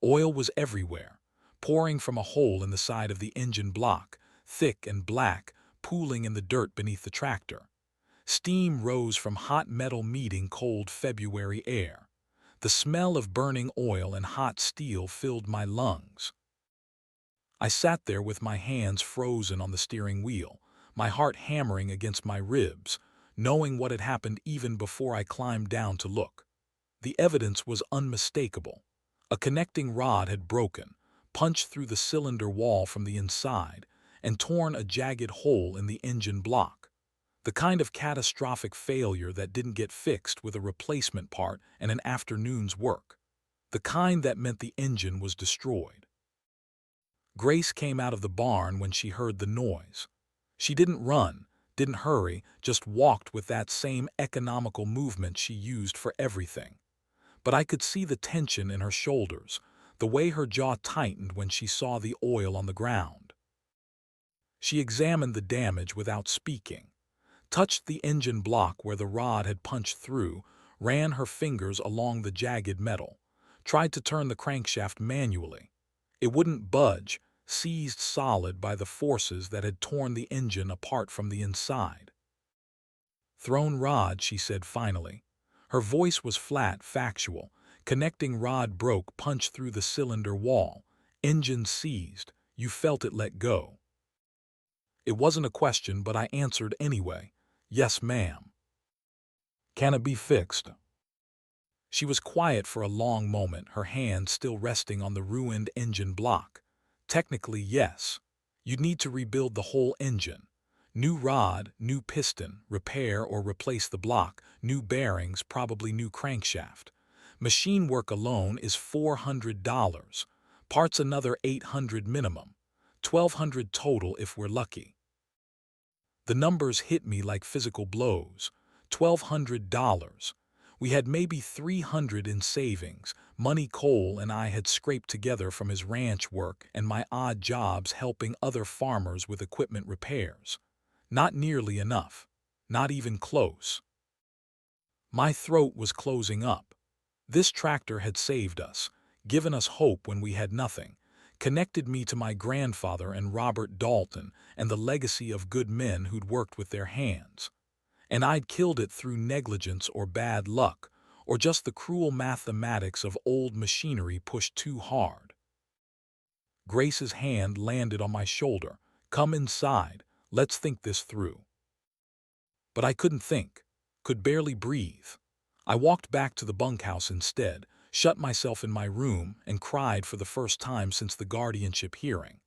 Oil was everywhere, pouring from a hole in the side of the engine block, thick and black, pooling in the dirt beneath the tractor. Steam rose from hot metal meeting cold February air. The smell of burning oil and hot steel filled my lungs. I sat there with my hands frozen on the steering wheel, my heart hammering against my ribs, knowing what had happened even before I climbed down to look. The evidence was unmistakable. A connecting rod had broken, punched through the cylinder wall from the inside, and torn a jagged hole in the engine block. The kind of catastrophic failure that didn't get fixed with a replacement part and an afternoon's work. The kind that meant the engine was destroyed. Grace came out of the barn when she heard the noise. She didn't run, didn't hurry, just walked with that same economical movement she used for everything. But I could see the tension in her shoulders, the way her jaw tightened when she saw the oil on the ground. She examined the damage without speaking, touched the engine block where the rod had punched through, ran her fingers along the jagged metal, tried to turn the crankshaft manually. It wouldn't budge, seized solid by the forces that had torn the engine apart from the inside. "Thrown rod," she said finally. Her voice was flat, factual. "Connecting rod broke, punched through the cylinder wall. Engine seized. You felt it let go." It wasn't a question, but I answered anyway. "Yes, ma'am." "Can it be fixed?" She was quiet for a long moment, her hand still resting on the ruined engine block. "Technically, yes. You'd need to rebuild the whole engine. New rod, new piston, repair or replace the block, new bearings, probably new crankshaft. Machine work alone is $400. Parts another $800 minimum. $1,200 total if we're lucky." The numbers hit me like physical blows. $1,200. We had maybe $300 in savings, money Cole and I had scraped together from his ranch work and my odd jobs helping other farmers with equipment repairs. Not nearly enough. Not even close. My throat was closing up. This tractor had saved us, given us hope when we had nothing, connected me to my grandfather and Robert Dalton and the legacy of good men who'd worked with their hands. And I'd killed it through negligence or bad luck, or just the cruel mathematics of old machinery pushed too hard. Grace's hand landed on my shoulder. "Come inside, let's think this through." But I couldn't think, could barely breathe. I walked back to the bunkhouse instead, shut myself in my room, and cried for the first time since the guardianship hearing.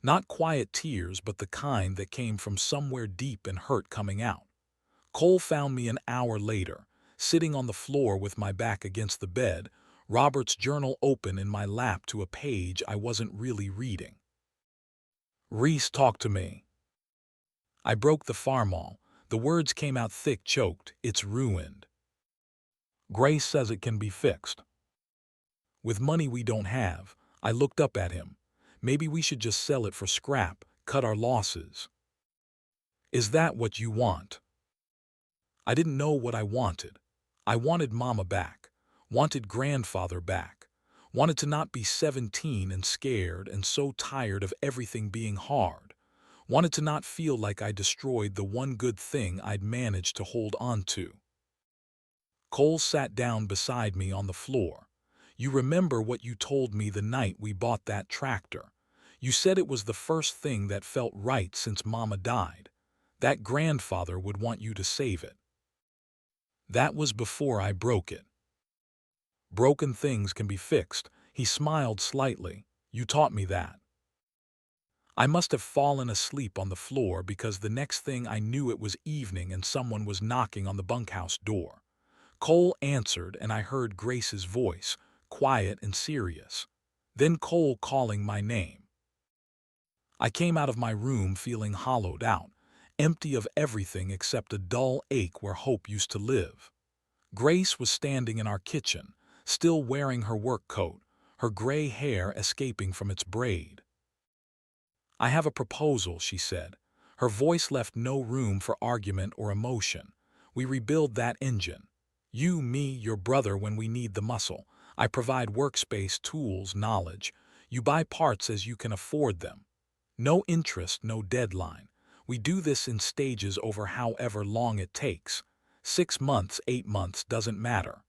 Not quiet tears, but the kind that came from somewhere deep and hurt coming out. Cole found me an hour later, sitting on the floor with my back against the bed, Robert's journal open in my lap to a page I wasn't really reading. "Reese, talk to me." I broke the Farmall. The words came out thick, choked. "It's ruined. Grace says it can be fixed." With money we don't have, I looked up at him. "Maybe we should just sell it for scrap, cut our losses." "Is that what you want?" I didn't know what I wanted. I wanted Mama back, wanted grandfather back, wanted to not be 17 and scared and so tired of everything being hard, Wanted to not feel like I destroyed the one good thing I'd managed to hold on to. Cole sat down beside me on the floor. You remember what you told me the night we bought that tractor. You said it was the first thing that felt right since Mama died. That grandfather would want you to save it. That was before I broke it. Broken things can be fixed. He smiled slightly. You taught me that. I must have fallen asleep on the floor because the next thing I knew it was evening and someone was knocking on the bunkhouse door. Cole answered and I heard Grace's voice, quiet and serious. Then Cole calling my name. I came out of my room feeling hollowed out, empty of everything except a dull ache where hope used to live. Grace was standing in our kitchen, still wearing her work coat, her gray hair escaping from its braid. I have a proposal, she said. Her voice left no room for argument or emotion. We rebuild that engine. You, me, your brother when we need the muscle. I provide workspace, tools, knowledge. You buy parts as you can afford them. No interest, no deadline. We do this in stages over however long it takes. 6 months, 8 months, doesn't matter.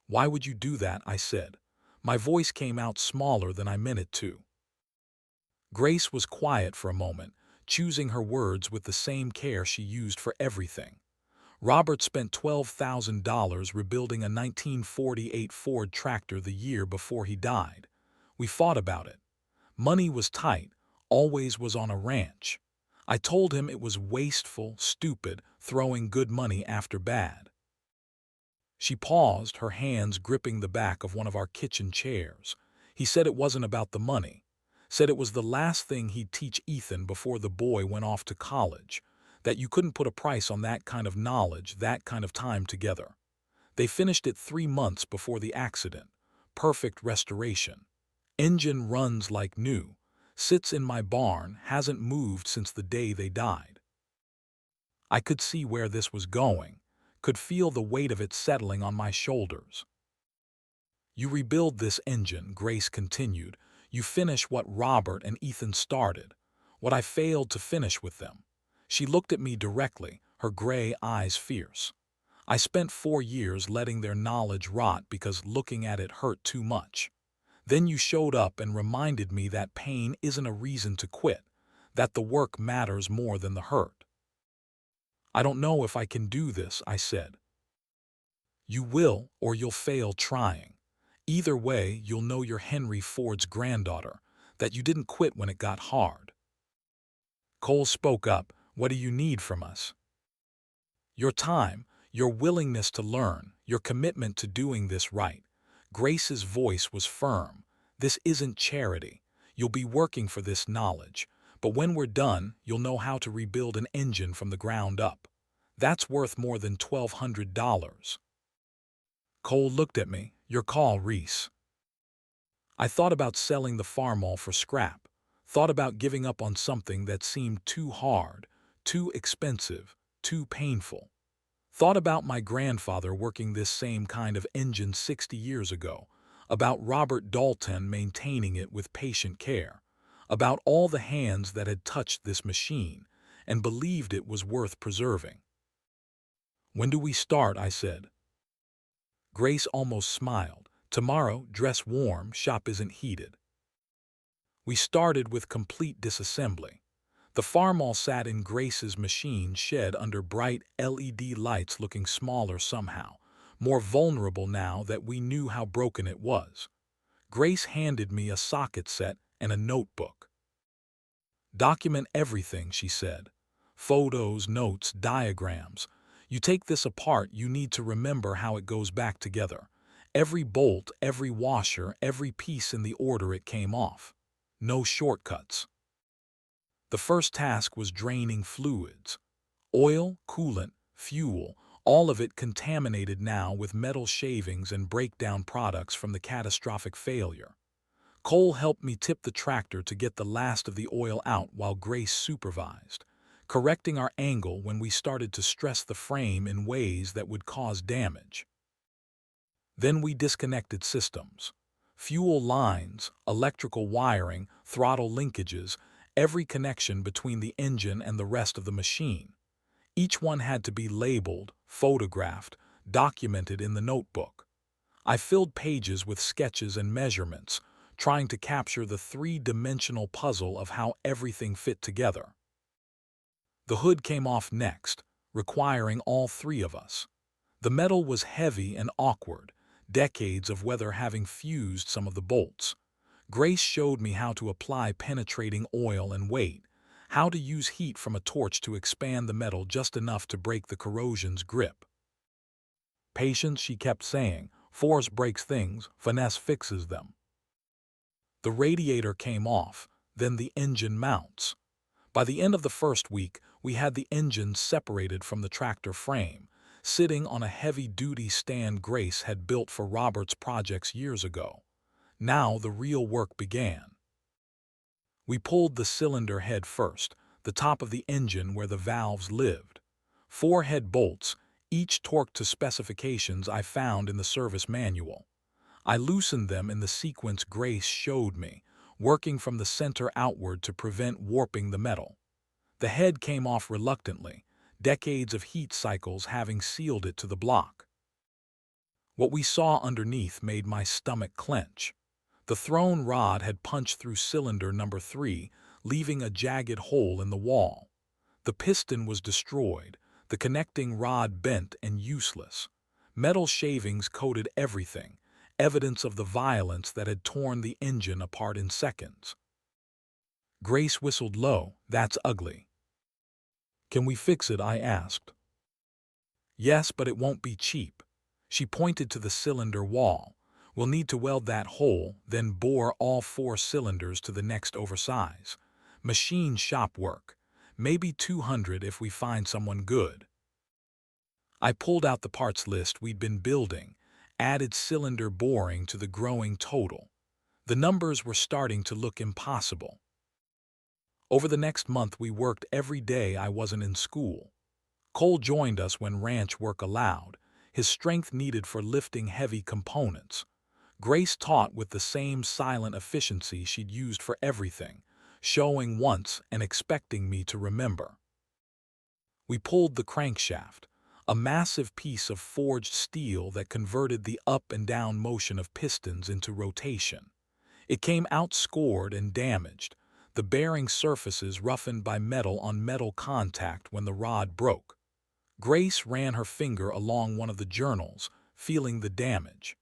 Why would you do that? I said. My voice came out smaller than I meant it to. Grace was quiet for a moment, choosing her words with the same care she used for everything. Robert spent $12,000 rebuilding a 1948 Ford tractor the year before he died. We fought about it. Money was tight, always was on a ranch. I told him it was wasteful, stupid, throwing good money after bad. She paused, her hands gripping the back of one of our kitchen chairs. He said it wasn't about the money. Said it was the last thing he'd teach Ethan before the boy went off to college. That you couldn't put a price on that kind of knowledge, that kind of time together. They finished it 3 months before the accident. Perfect restoration. Engine runs like new. Sits in my barn, hasn't moved since the day they died. I could see where this was going, could feel the weight of it settling on my shoulders. You rebuild this engine, Grace continued. You finish what Robert and Ethan started, what I failed to finish with them. She looked at me directly, her gray eyes fierce. I spent 4 years letting their knowledge rot because looking at it hurt too much. Then you showed up and reminded me that pain isn't a reason to quit, that the work matters more than the hurt. I don't know if I can do this, I said. You will, or you'll fail trying. Either way, you'll know you're Henry Ford's granddaughter, that you didn't quit when it got hard. Cole spoke up. What do you need from us? Your time, your willingness to learn, your commitment to doing this right. Grace's voice was firm. This isn't charity. You'll be working for this knowledge. But when we're done, you'll know how to rebuild an engine from the ground up. That's worth more than $1,200. Cole looked at me. Your call, Reese. I thought about selling the Farmall for scrap. Thought about giving up on something that seemed too hard, too expensive, too painful. Thought about my grandfather working this same kind of engine 60 years ago, about Robert Dalton maintaining it with patient care, about all the hands that had touched this machine and believed it was worth preserving. When do we start? I said. Grace almost smiled. Tomorrow, dress warm, shop isn't heated. We started with complete disassembly. The Farmall sat in Grace's machine shed under bright LED lights looking smaller somehow, more vulnerable now that we knew how broken it was. Grace handed me a socket set and a notebook. Document everything, she said. Photos, notes, diagrams. You take this apart, you need to remember how it goes back together. Every bolt, every washer, every piece in the order it came off. No shortcuts. The first task was draining fluids. Oil, coolant, fuel, all of it contaminated now with metal shavings and breakdown products from the catastrophic failure. Cole helped me tip the tractor to get the last of the oil out while Grace supervised, correcting our angle when we started to stress the frame in ways that would cause damage. Then we disconnected systems. Fuel lines, electrical wiring, throttle linkages, every connection between the engine and the rest of the machine. Each one had to be labeled, photographed, documented in the notebook. I filled pages with sketches and measurements, trying to capture the three-dimensional puzzle of how everything fit together. The hood came off next, requiring all three of us. The metal was heavy and awkward, decades of weather having fused some of the bolts. Grace showed me how to apply penetrating oil and weight, how to use heat from a torch to expand the metal just enough to break the corrosion's grip. Patience, she kept saying. Force breaks things, finesse fixes them. The radiator came off, then the engine mounts. By the end of the first week, we had the engine separated from the tractor frame, sitting on a heavy-duty stand Grace had built for Robert's projects years ago. Now the real work began. We pulled the cylinder head first, the top of the engine where the valves lived. 4 head bolts, each torqued to specifications I found in the service manual. I loosened them in the sequence Grace showed me, working from the center outward to prevent warping the metal. The head came off reluctantly, decades of heat cycles having sealed it to the block. What we saw underneath made my stomach clench. The thrown rod had punched through cylinder number 3, leaving a jagged hole in the wall. The piston was destroyed, the connecting rod bent and useless. Metal shavings coated everything, evidence of the violence that had torn the engine apart in seconds. Grace whistled low. That's ugly. Can we fix it? I asked. Yes, but it won't be cheap. She pointed to the cylinder wall. We'll need to weld that hole, then bore all 4 cylinders to the next oversize. Machine shop work. Maybe 200 if we find someone good. I pulled out the parts list we'd been building, added cylinder boring to the growing total. The numbers were starting to look impossible. Over the next month we worked every day I wasn't in school. Cole joined us when ranch work allowed, his strength needed for lifting heavy components. Grace taught with the same silent efficiency she'd used for everything, showing once and expecting me to remember. We pulled the crankshaft, a massive piece of forged steel that converted the up and down motion of pistons into rotation. It came out scored and damaged, the bearing surfaces roughened by metal on metal contact when the rod broke. Grace ran her finger along one of the journals, feeling the damage.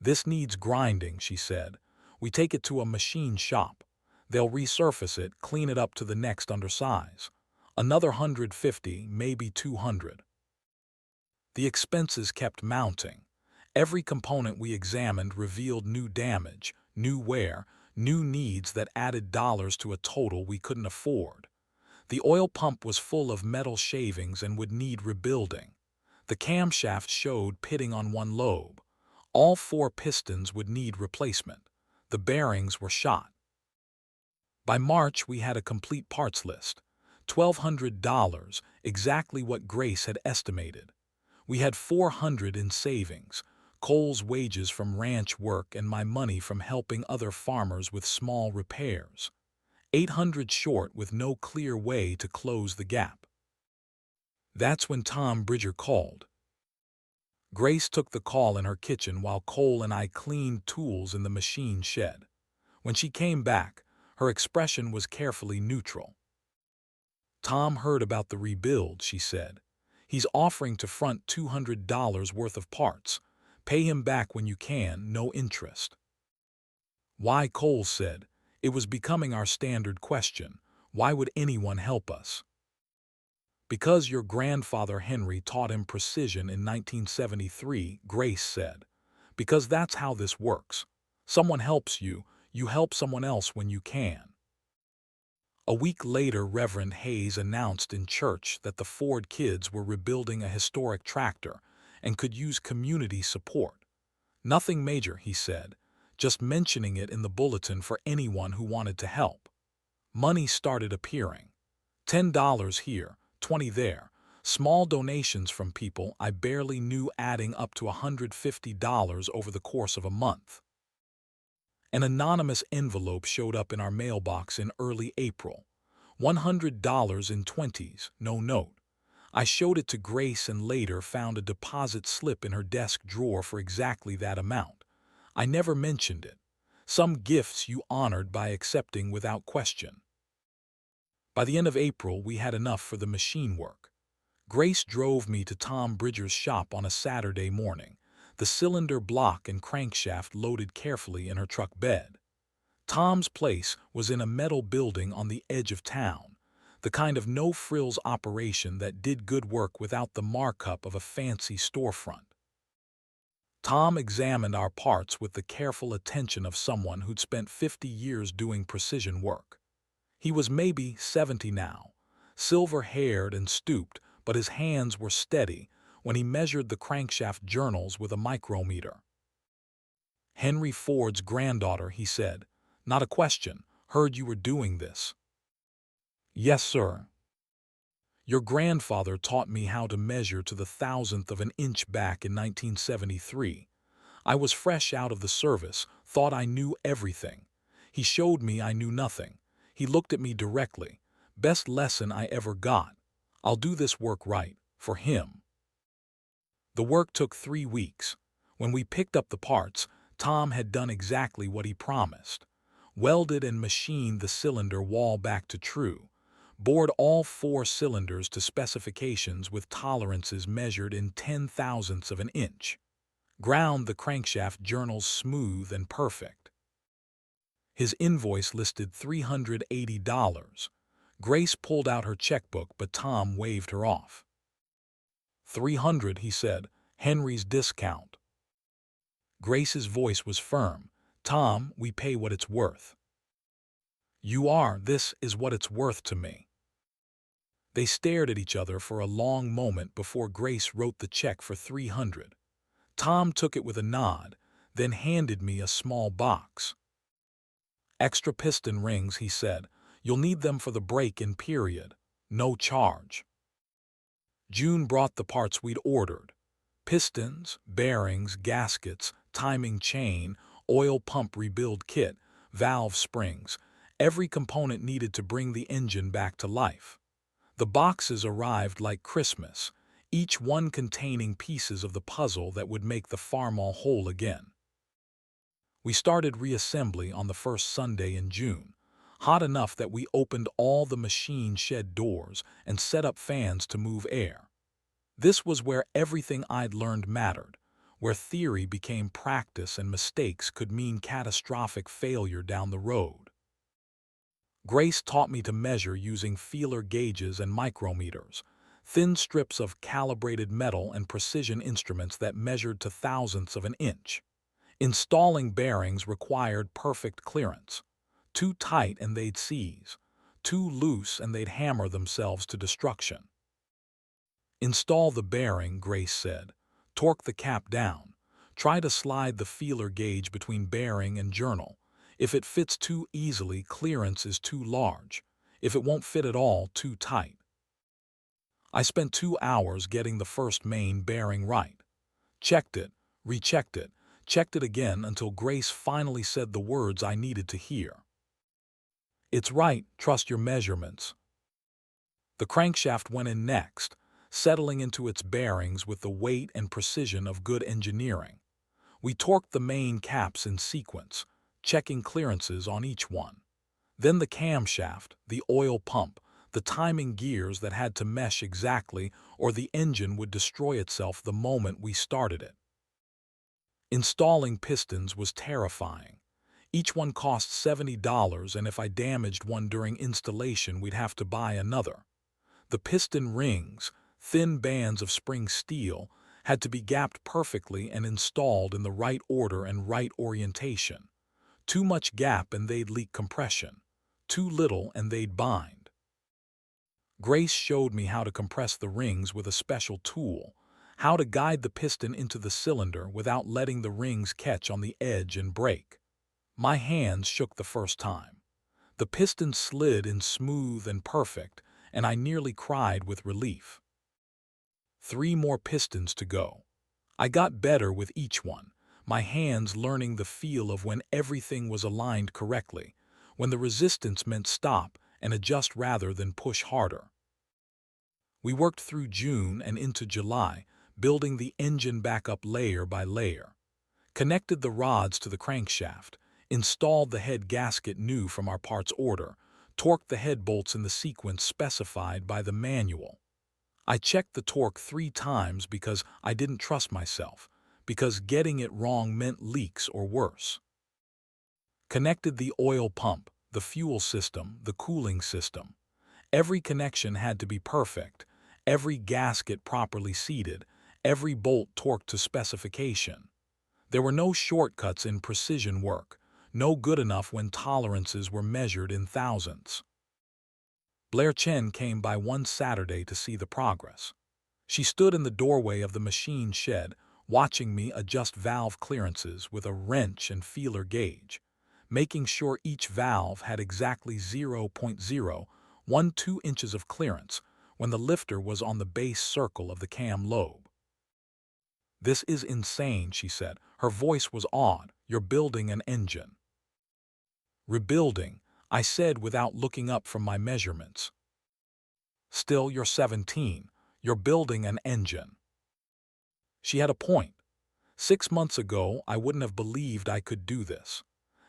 This needs grinding, she said. We take it to a machine shop. They'll resurface it, clean it up to the next undersize. Another 150, maybe 200. The expenses kept mounting. Every component we examined revealed new damage, new wear, new needs that added dollars to a total we couldn't afford. The oil pump was full of metal shavings and would need rebuilding. The camshaft showed pitting on one lobe. All 4 pistons would need replacement. The bearings were shot. By March, we had a complete parts list. $1,200, exactly what Grace had estimated. We had $400 in savings, Cole's wages from ranch work and my money from helping other farmers with small repairs. $800 short with no clear way to close the gap. That's when Tom Bridger called. Grace took the call in her kitchen while Cole and I cleaned tools in the machine shed. When she came back, her expression was carefully neutral. Tom heard about the rebuild, she said. He's offering to front $200 worth of parts. Pay him back when you can, no interest. Why? Cole said. It was becoming our standard question. Why would anyone help us? Because your grandfather Henry taught him precision in 1973, Grace said. Because that's how this works. Someone helps you, you help someone else when you can. A week later, Reverend Hayes announced in church that the Ford kids were rebuilding a historic tractor and could use community support. Nothing major, he said, just mentioning it in the bulletin for anyone who wanted to help. Money started appearing. $10 here, 20 there, small donations from people I barely knew adding up to $150 over the course of a month. An anonymous envelope showed up in our mailbox in early April. $100 in 20s, no note. I showed it to Grace and later found a deposit slip in her desk drawer for exactly that amount. I never mentioned it. Some gifts you honored by accepting without question. By the end of April, we had enough for the machine work. Grace drove me to Tom Bridger's shop on a Saturday morning, the cylinder block and crankshaft loaded carefully in her truck bed. Tom's place was in a metal building on the edge of town, the kind of no-frills operation that did good work without the markup of a fancy storefront. Tom examined our parts with the careful attention of someone who'd spent 50 years doing precision work. He was maybe 70 now, silver-haired and stooped, but his hands were steady when he measured the crankshaft journals with a micrometer. "Henry Ford's granddaughter," he said. "Not a question. Heard you were doing this." "Yes, sir. Your grandfather taught me how to measure to the thousandth of an inch back in 1973. I was fresh out of the service, thought I knew everything. He showed me I knew nothing. He looked at me directly. Best lesson I ever got. I'll do this work right, for him." The work took 3 weeks. When we picked up the parts, Tom had done exactly what he promised. Welded and machined the cylinder wall back to true. Bored all 4 cylinders to specifications with tolerances measured in 10,000ths of an inch. Ground the crankshaft journals smooth and perfect. His invoice listed $380. Grace pulled out her checkbook, but Tom waved her off. "$300, he said. "Henry's discount." Grace's voice was firm. "Tom, we pay what it's worth." This is what it's worth to me." They stared at each other for a long moment before Grace wrote the check for $300. Tom took it with a nod, then handed me a small box. "Extra piston rings," he said. "You'll need them for the break-in period. No charge." June brought the parts we'd ordered. Pistons, bearings, gaskets, timing chain, oil pump rebuild kit, valve springs, every component needed to bring the engine back to life. The boxes arrived like Christmas, each one containing pieces of the puzzle that would make the Farmall whole again. We started reassembly on the first Sunday in June, hot enough that we opened all the machine shed doors and set up fans to move air. This was where everything I'd learned mattered, where theory became practice and mistakes could mean catastrophic failure down the road. Grace taught me to measure using feeler gauges and micrometers, thin strips of calibrated metal and precision instruments that measured to thousandths of an inch. Installing bearings required perfect clearance. Too tight and they'd seize. Too loose and they'd hammer themselves to destruction. "Install the bearing," Grace said. "Torque the cap down. Try to slide the feeler gauge between bearing and journal. If it fits too easily, clearance is too large. If it won't fit at all, too tight." I spent 2 hours getting the first main bearing right. Checked it, rechecked it, checked it again until Grace finally said the words I needed to hear. "It's right, trust your measurements." The crankshaft went in next, settling into its bearings with the weight and precision of good engineering. We torqued the main caps in sequence, checking clearances on each one. Then the camshaft, the oil pump, the timing gears that had to mesh exactly or the engine would destroy itself the moment we started it. Installing pistons was terrifying. Each one cost $70, and if I damaged one during installation, we'd have to buy another. The piston rings, thin bands of spring steel, had to be gapped perfectly and installed in the right order and right orientation. Too much gap and they'd leak compression. Too little and they'd bind. Grace showed me how to compress the rings with a special tool, how to guide the piston into the cylinder without letting the rings catch on the edge and break. My hands shook the first time. The piston slid in smooth and perfect, and I nearly cried with relief. 3 more pistons to go. I got better with each one, my hands learning the feel of when everything was aligned correctly, when the resistance meant stop and adjust rather than push harder. We worked through June and into July, building the engine back up layer by layer, connected the rods to the crankshaft, installed the head gasket new from our parts order, torqued the head bolts in the sequence specified by the manual. I checked the torque 3 times because I didn't trust myself, because getting it wrong meant leaks or worse. Connected the oil pump, the fuel system, the cooling system. Every connection had to be perfect, every gasket properly seated, every bolt torqued to specification. There were no shortcuts in precision work, no good enough when tolerances were measured in thousands. Blair Chen came by one Saturday to see the progress. She stood in the doorway of the machine shed, watching me adjust valve clearances with a wrench and feeler gauge, making sure each valve had exactly 0.012 inches of clearance when the lifter was on the base circle of the cam lobe. "This is insane," she said. Her voice was awed. "You're building an engine." "Rebuilding," I said without looking up from my measurements. "Still, you're 17. You're building an engine." She had a point. 6 months ago, I wouldn't have believed I could do this.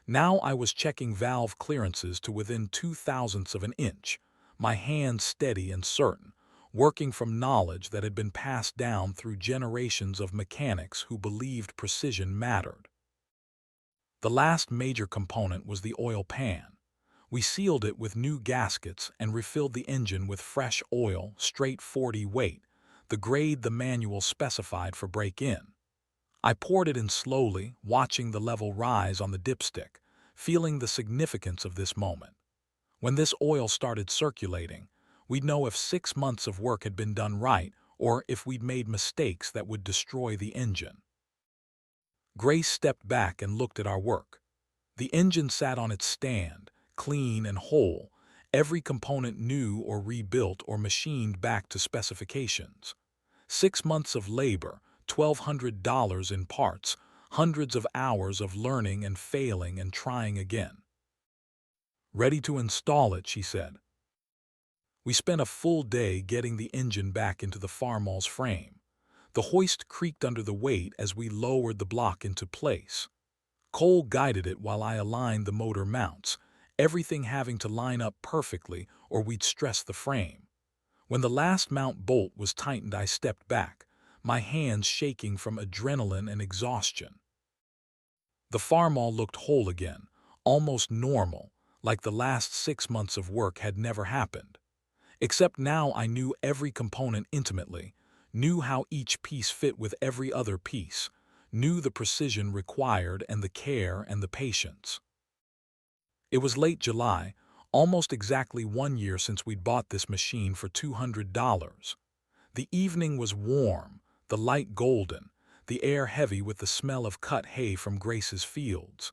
Now I was checking valve clearances to within 0.02 of an inch, my hands steady and certain, working from knowledge that had been passed down through generations of mechanics who believed precision mattered. The last major component was the oil pan. We sealed it with new gaskets and refilled the engine with fresh oil, straight 40 weight, the grade the manual specified for break-in. I poured it in slowly, watching the level rise on the dipstick, feeling the significance of this moment. When this oil started circulating, we'd know if 6 months of work had been done right or if we'd made mistakes that would destroy the engine. Grace stepped back and looked at our work. The engine sat on its stand, clean and whole, every component new or rebuilt or machined back to specifications. 6 months of labor, $1,200 in parts, hundreds of hours of learning and failing and trying again. "Ready to install it," she said. We spent a full day getting the engine back into the Farmall's frame. The hoist creaked under the weight as we lowered the block into place. Cole guided it while I aligned the motor mounts, everything having to line up perfectly or we'd stress the frame. When the last mount bolt was tightened, I stepped back, my hands shaking from adrenaline and exhaustion. The Farmall looked whole again, almost normal, like the last 6 months of work had never happened. Except now I knew every component intimately, knew how each piece fit with every other piece, knew the precision required and the care and the patience. It was late July, almost exactly 1 year since we'd bought this machine for $200. The evening was warm, the light golden, the air heavy with the smell of cut hay from Grace's fields.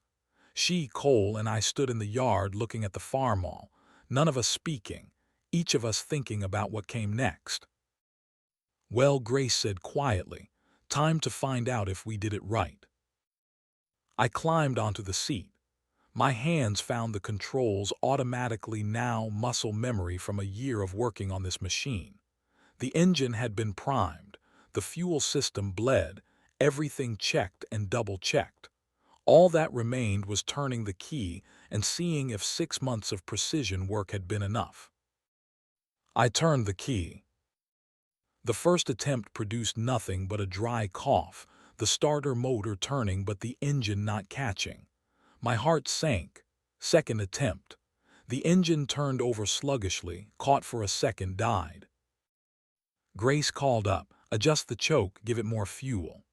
She, Cole, and I stood in the yard looking at the Farmall, none of us speaking, each of us thinking about what came next. "Well," Grace said quietly, "time to find out if we did it right." I climbed onto the seat. My hands found the controls automatically, now muscle memory from a year of working on this machine. The engine had been primed, the fuel system bled, everything checked and double-checked. All that remained was turning the key and seeing if 6 months of precision work had been enough. I turned the key. The first attempt produced nothing but a dry cough, the starter motor turning but the engine not catching. My heart sank. Second attempt. The engine turned over sluggishly, caught for a second, died. Grace called up, "Adjust the choke, give it more fuel."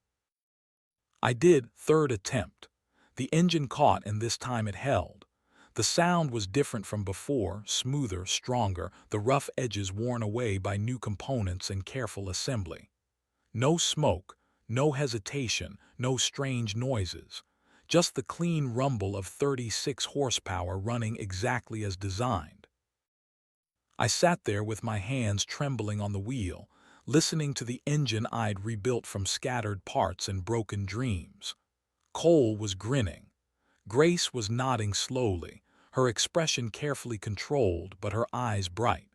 I did. Third attempt. The engine caught and this time it held. The sound was different from before, smoother, stronger, the rough edges worn away by new components and careful assembly. No smoke, no hesitation, no strange noises. Just the clean rumble of 36 horsepower running exactly as designed. I sat there with my hands trembling on the wheel, listening to the engine I'd rebuilt from scattered parts and broken dreams. Cole was grinning. Grace was nodding slowly, her expression carefully controlled but her eyes bright.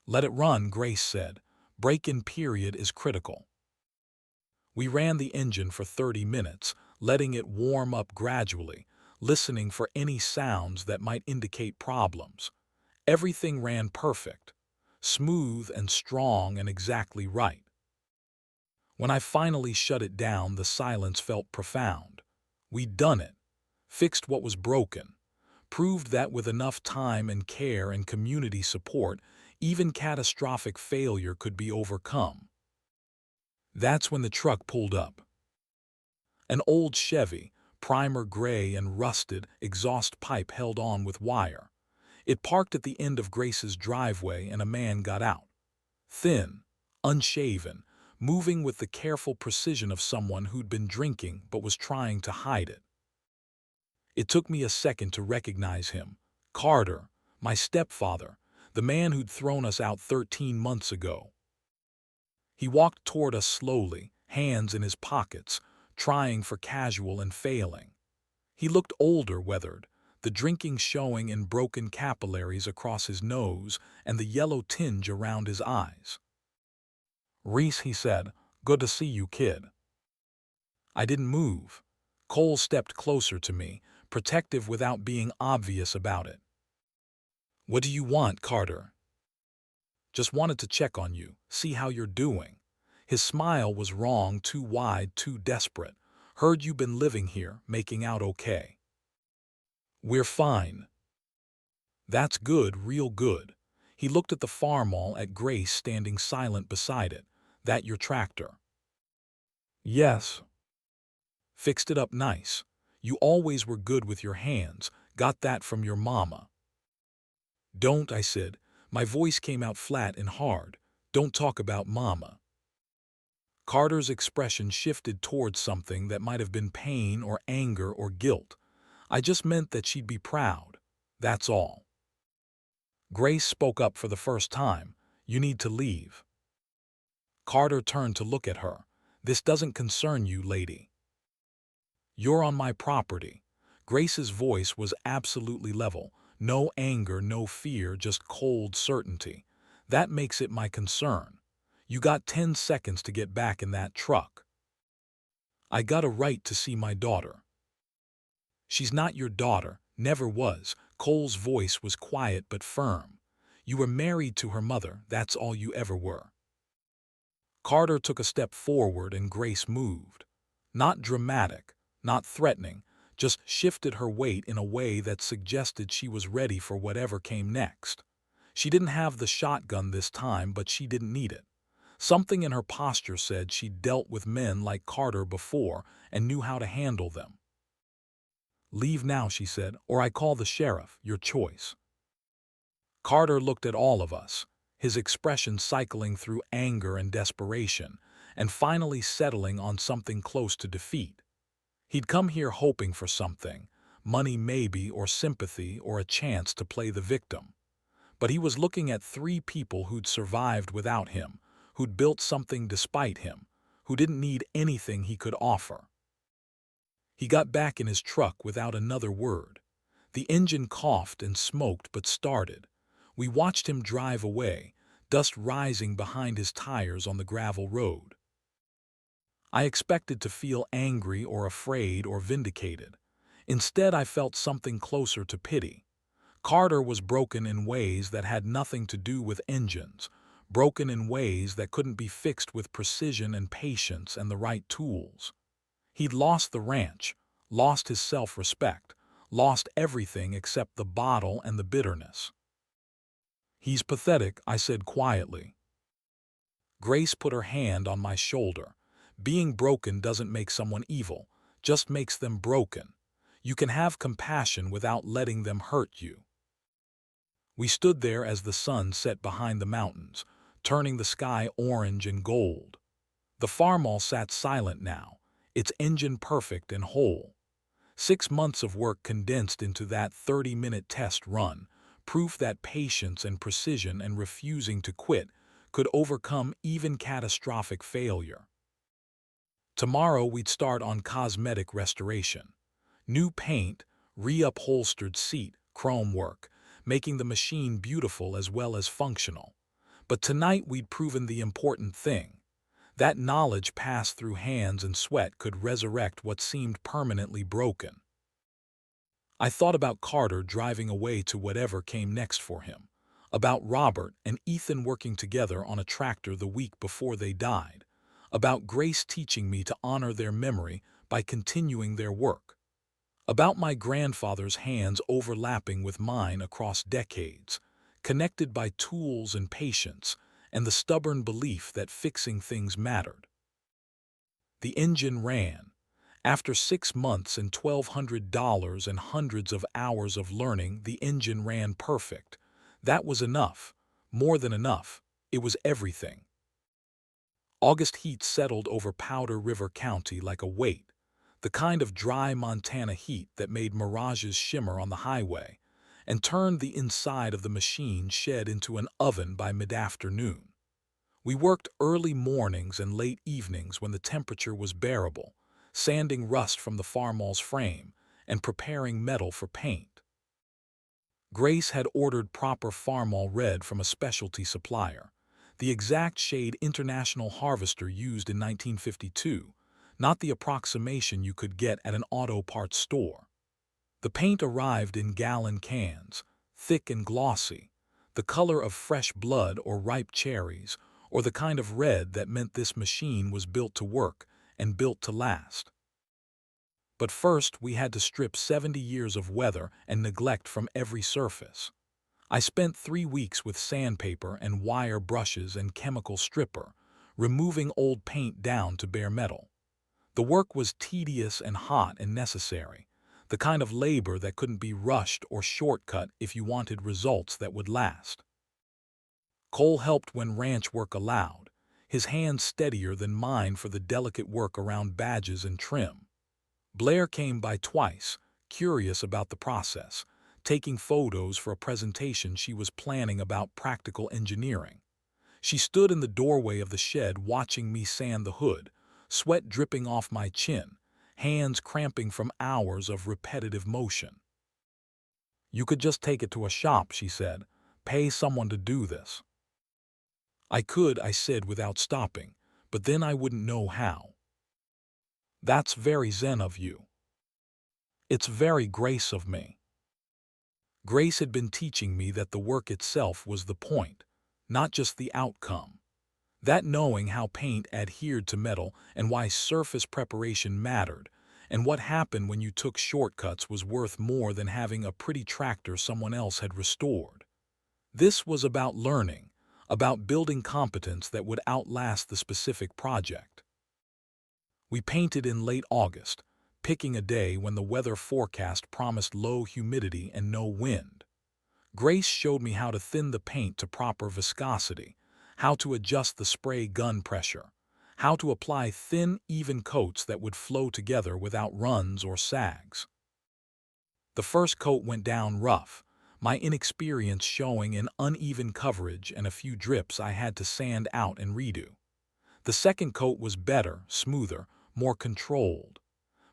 "Let it run," Grace said. "Break-in period is critical." We ran the engine for 30 minutes, letting it warm up gradually, listening for any sounds that might indicate problems. Everything ran perfect, smooth and strong and exactly right. When I finally shut it down, the silence felt profound. We'd done it, fixed what was broken, proved that with enough time and care and community support, even catastrophic failure could be overcome. That's when the truck pulled up. An old Chevy, primer gray and rusted, exhaust pipe held on with wire. It parked at the end of Grace's driveway and a man got out. Thin, unshaven, moving with the careful precision of someone who'd been drinking but was trying to hide it. It took me a second to recognize him. Carter, my stepfather, the man who'd thrown us out 13 months ago. He walked toward us slowly, hands in his pockets, trying for casual and failing. He looked older, weathered, the drinking showing in broken capillaries across his nose and the yellow tinge around his eyes. "Reese," he said, "good to see you, kid." I didn't move. Cole stepped closer to me, protective without being obvious about it. "What do you want, Carter?" "Just wanted to check on you, see how you're doing." His smile was wrong, too wide, too desperate. "Heard you been living here, making out okay." "We're fine." "That's good, real good." He looked at the Farmall, at Grace standing silent beside it. "That your tractor?" "Yes." "Fixed it up nice. You always were good with your hands. Got that from your mama." "Don't," I said. My voice came out flat and hard. "Don't talk about mama." Carter's expression shifted towards something that might have been pain or anger or guilt. "I just meant that she'd be proud. That's all." Grace spoke up for the first time. "You need to leave." Carter turned to look at her. "This doesn't concern you, lady. You're on my property." Grace's voice was absolutely level. No anger, no fear, just cold certainty. "That makes it my concern. You got 10 seconds to get back in that truck." "I got a right to see my daughter." "She's not your daughter, never was." Cole's voice was quiet but firm. "You were married to her mother, that's all you ever were." Carter took a step forward and Grace moved. Not dramatic, not threatening, just shifted her weight in a way that suggested she was ready for whatever came next. She didn't have the shotgun this time, but she didn't need it. Something in her posture said she'd dealt with men like Carter before and knew how to handle them. "Leave now," she said, "or I call the sheriff, your choice." Carter looked at all of us, his expression cycling through anger and desperation, and finally settling on something close to defeat. He'd come here hoping for something, money maybe, or sympathy, or a chance to play the victim. But he was looking at 3 people who'd survived without him, who'd built something despite him, who didn't need anything he could offer. He got back in his truck without another word. The engine coughed and smoked but started. We watched him drive away, dust rising behind his tires on the gravel road. I expected to feel angry or afraid or vindicated. Instead, I felt something closer to pity. Carter was broken in ways that had nothing to do with engines, broken in ways that couldn't be fixed with precision and patience and the right tools. He'd lost the ranch, lost his self-respect, lost everything except the bottle and the bitterness. "He's pathetic," I said quietly. Grace put her hand on my shoulder. "Being broken doesn't make someone evil, just makes them broken. You can have compassion without letting them hurt you." We stood there as the sun set behind the mountains, turning the sky orange and gold. The Farmall sat silent now, its engine perfect and whole. 6 months of work condensed into that 30-minute test run, proof that patience and precision and refusing to quit could overcome even catastrophic failure. Tomorrow we'd start on cosmetic restoration. New paint, re-upholstered seat, chrome work, making the machine beautiful as well as functional. But tonight we'd proven the important thing. That knowledge passed through hands and sweat could resurrect what seemed permanently broken. I thought about Carter driving away to whatever came next for him, about Robert and Ethan working together on a tractor the week before they died, about Grace teaching me to honor their memory by continuing their work, about my grandfather's hands overlapping with mine across decades, connected by tools and patience, and the stubborn belief that fixing things mattered. The engine ran. After 6 months and $1,200 and hundreds of hours of learning, the engine ran perfect. That was enough. More than enough. It was everything. August heat settled over Powder River County like a weight, the kind of dry Montana heat that made mirages shimmer on the highway and turned the inside of the machine shed into an oven by mid-afternoon. We worked early mornings and late evenings when the temperature was bearable, sanding rust from the Farmall's frame and preparing metal for paint. Grace had ordered proper Farmall red from a specialty supplier, the exact shade International Harvester used in 1952, not the approximation you could get at an auto parts store. The paint arrived in gallon cans, thick and glossy, the color of fresh blood or ripe cherries, or the kind of red that meant this machine was built to work and built to last. But first we had to strip 70 years of weather and neglect from every surface. I spent 3 weeks with sandpaper and wire brushes and chemical stripper, removing old paint down to bare metal. The work was tedious and hot and necessary, the kind of labor that couldn't be rushed or shortcut if you wanted results that would last. Cole helped when ranch work allowed, his hands steadier than mine for the delicate work around badges and trim. Blair came by twice, curious about the process, taking photos for a presentation she was planning about practical engineering. She stood in the doorway of the shed watching me sand the hood, sweat dripping off my chin, hands cramping from hours of repetitive motion. "You could just take it to a shop," she said. "Pay someone to do this." I could, I said without stopping, but then I wouldn't know how. "That's very zen of you." "It's very Grace of me." Grace had been teaching me that the work itself was the point, not just the outcome. That knowing how paint adhered to metal and why surface preparation mattered, and what happened when you took shortcuts was worth more than having a pretty tractor someone else had restored. This was about learning, about building competence that would outlast the specific project. We painted in late August, picking a day when the weather forecast promised low humidity and no wind. Grace showed me how to thin the paint to proper viscosity, how to adjust the spray gun pressure, how to apply thin, even coats that would flow together without runs or sags. The first coat went down rough, my inexperience showing in uneven coverage and a few drips I had to sand out and redo. The second coat was better, smoother, more controlled.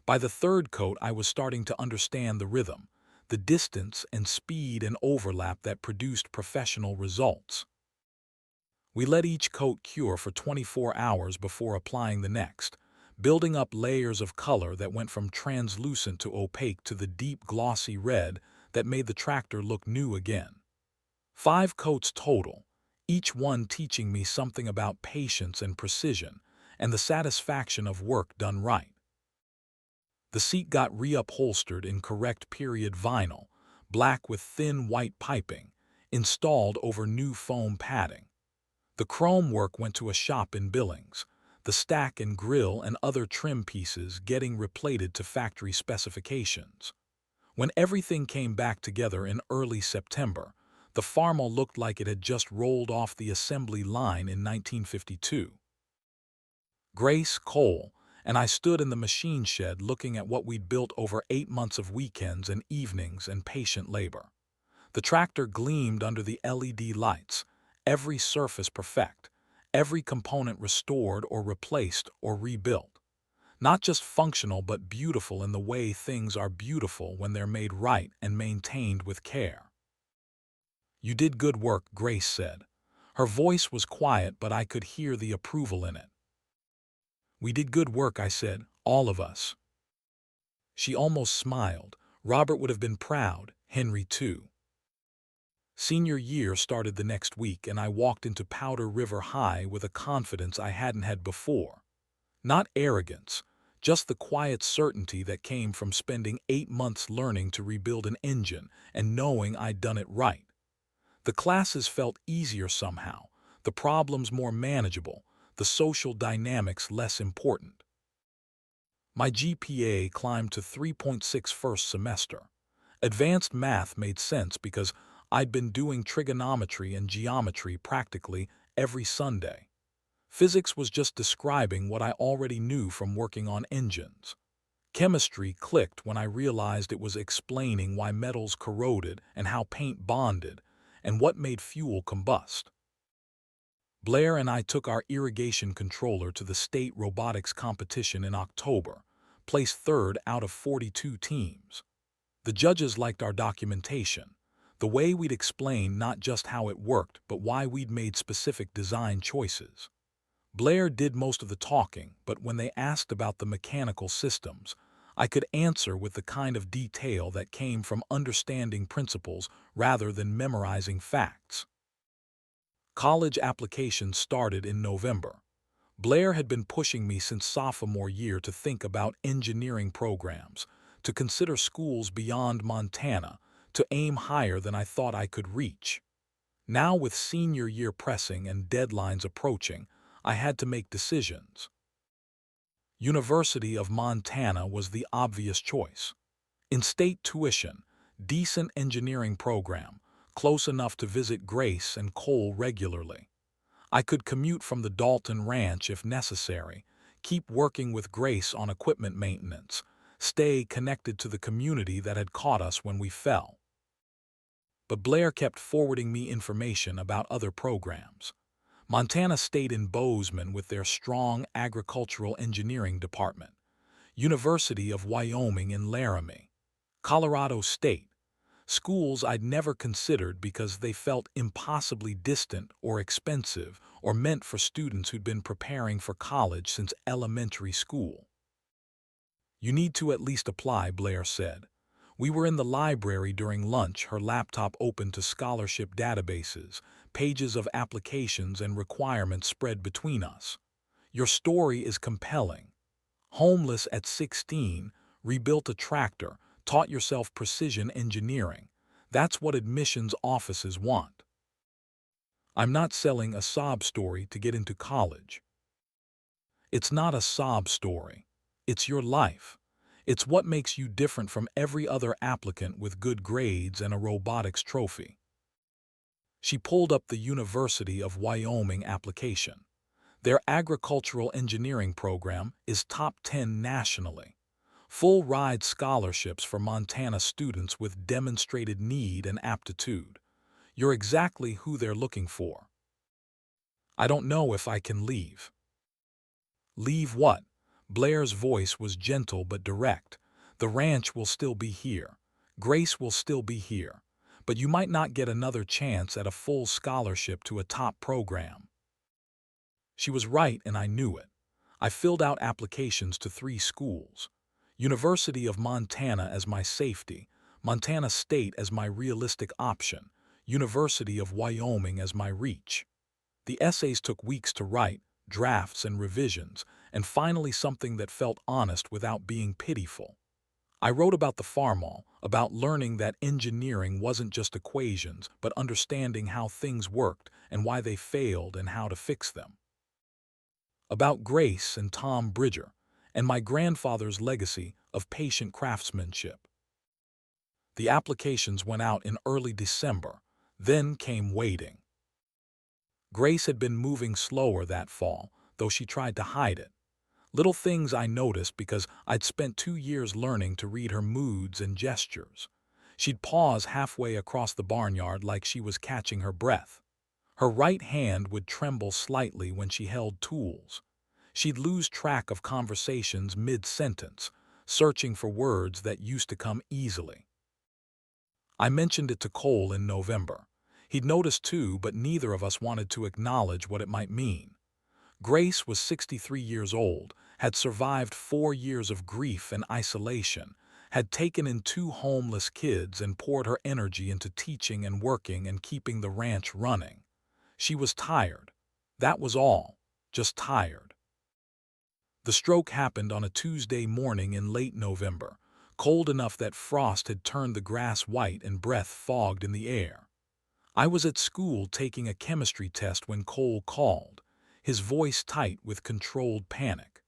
By the third coat I was starting to understand the rhythm, the distance and speed and overlap that produced professional results. We let each coat cure for 24 hours before applying the next, building up layers of color that went from translucent to opaque to the deep glossy red that made the tractor look new again. 5 coats total, each one teaching me something about patience and precision, and the satisfaction of work done right. The seat got reupholstered in correct period vinyl, black with thin white piping, installed over new foam padding. The chrome work went to a shop in Billings, the stack and grill and other trim pieces getting replated to factory specifications. When everything came back together in early September, the Farmall looked like it had just rolled off the assembly line in 1952. Grace, Cole, and I stood in the machine shed looking at what we'd built over 8 months of weekends and evenings and patient labor. The tractor gleamed under the LED lights, every surface perfect, every component restored or replaced or rebuilt. Not just functional but beautiful in the way things are beautiful when they're made right and maintained with care. "You did good work," Grace said. Her voice was quiet, but I could hear the approval in it. "We did good work," I said, "all of us." She almost smiled. Robert would have been proud, Henry too. Senior year started the next week, and I walked into Powder River High with a confidence I hadn't had before. Not arrogance, just the quiet certainty that came from spending 8 months learning to rebuild an engine and knowing I'd done it right. The classes felt easier somehow, the problems more manageable, the social dynamics less important. My GPA climbed to 3.6 first semester. Advanced math made sense because I'd been doing trigonometry and geometry practically every Sunday. Physics was just describing what I already knew from working on engines. Chemistry clicked when I realized it was explaining why metals corroded and how paint bonded and what made fuel combust. Blair and I took our irrigation controller to the state robotics competition in October, placed third out of 42 teams. The judges liked our documentation, the way we'd explained not just how it worked, but why we'd made specific design choices. Blair did most of the talking, but when they asked about the mechanical systems, I could answer with the kind of detail that came from understanding principles rather than memorizing facts. College applications started in November. Blair had been pushing me since sophomore year to think about engineering programs, to consider schools beyond Montana, to aim higher than I thought I could reach. Now, with senior year pressing and deadlines approaching, I had to make decisions. University of Montana was the obvious choice. In-state tuition, decent engineering program, close enough to visit Grace and Cole regularly. I could commute from the Dalton Ranch if necessary, keep working with Grace on equipment maintenance, stay connected to the community that had caught us when we fell. But Blair kept forwarding me information about other programs. Montana State in Bozeman with their strong agricultural engineering department. University of Wyoming in Laramie. Colorado State. Schools I'd never considered because they felt impossibly distant or expensive or meant for students who'd been preparing for college since elementary school. "You need to at least apply," Blair said. We were in the library during lunch, her laptop open to scholarship databases, pages of applications and requirements spread between us. "Your story is compelling. Homeless at 16, rebuilt a tractor, taught yourself precision engineering. That's what admissions offices want." I'm not selling a sob story to get into college. It's not a sob story. It's your life. It's what makes you different from every other applicant with good grades and a robotics trophy. She pulled up the University of Wyoming application. Their agricultural engineering program is top 10 nationally. Full-ride scholarships for Montana students with demonstrated need and aptitude. You're exactly who they're looking for. "I don't know if I can leave." "Leave what?" Blair's voice was gentle but direct. "The ranch will still be here. Grace will still be here. But you might not get another chance at a full scholarship to a top program." She was right, and I knew it. I filled out applications to 3 schools. University of Montana as my safety, Montana State as my realistic option, University of Wyoming as my reach. The essays took weeks to write, drafts and revisions, and finally something that felt honest without being pitiful. I wrote about the Farmall, about learning that engineering wasn't just equations, but understanding how things worked and why they failed and how to fix them. About Grace and Tom Bridger, and my grandfather's legacy of patient craftsmanship. The applications went out in early December, then came waiting. Grace had been moving slower that fall, though she tried to hide it. Little things I noticed because I'd spent 2 years learning to read her moods and gestures. She'd pause halfway across the barnyard like she was catching her breath. Her right hand would tremble slightly when she held tools. She'd lose track of conversations mid-sentence, searching for words that used to come easily. I mentioned it to Cole in November. He'd noticed too, but neither of us wanted to acknowledge what it might mean. Grace was 63 years old, had survived 4 years of grief and isolation, had taken in 2 homeless kids and poured her energy into teaching and working and keeping the ranch running. She was tired. That was all. Just tired. The stroke happened on a Tuesday morning in late November, cold enough that frost had turned the grass white and breath fogged in the air. I was at school taking a chemistry test when Cole called, his voice tight with controlled panic.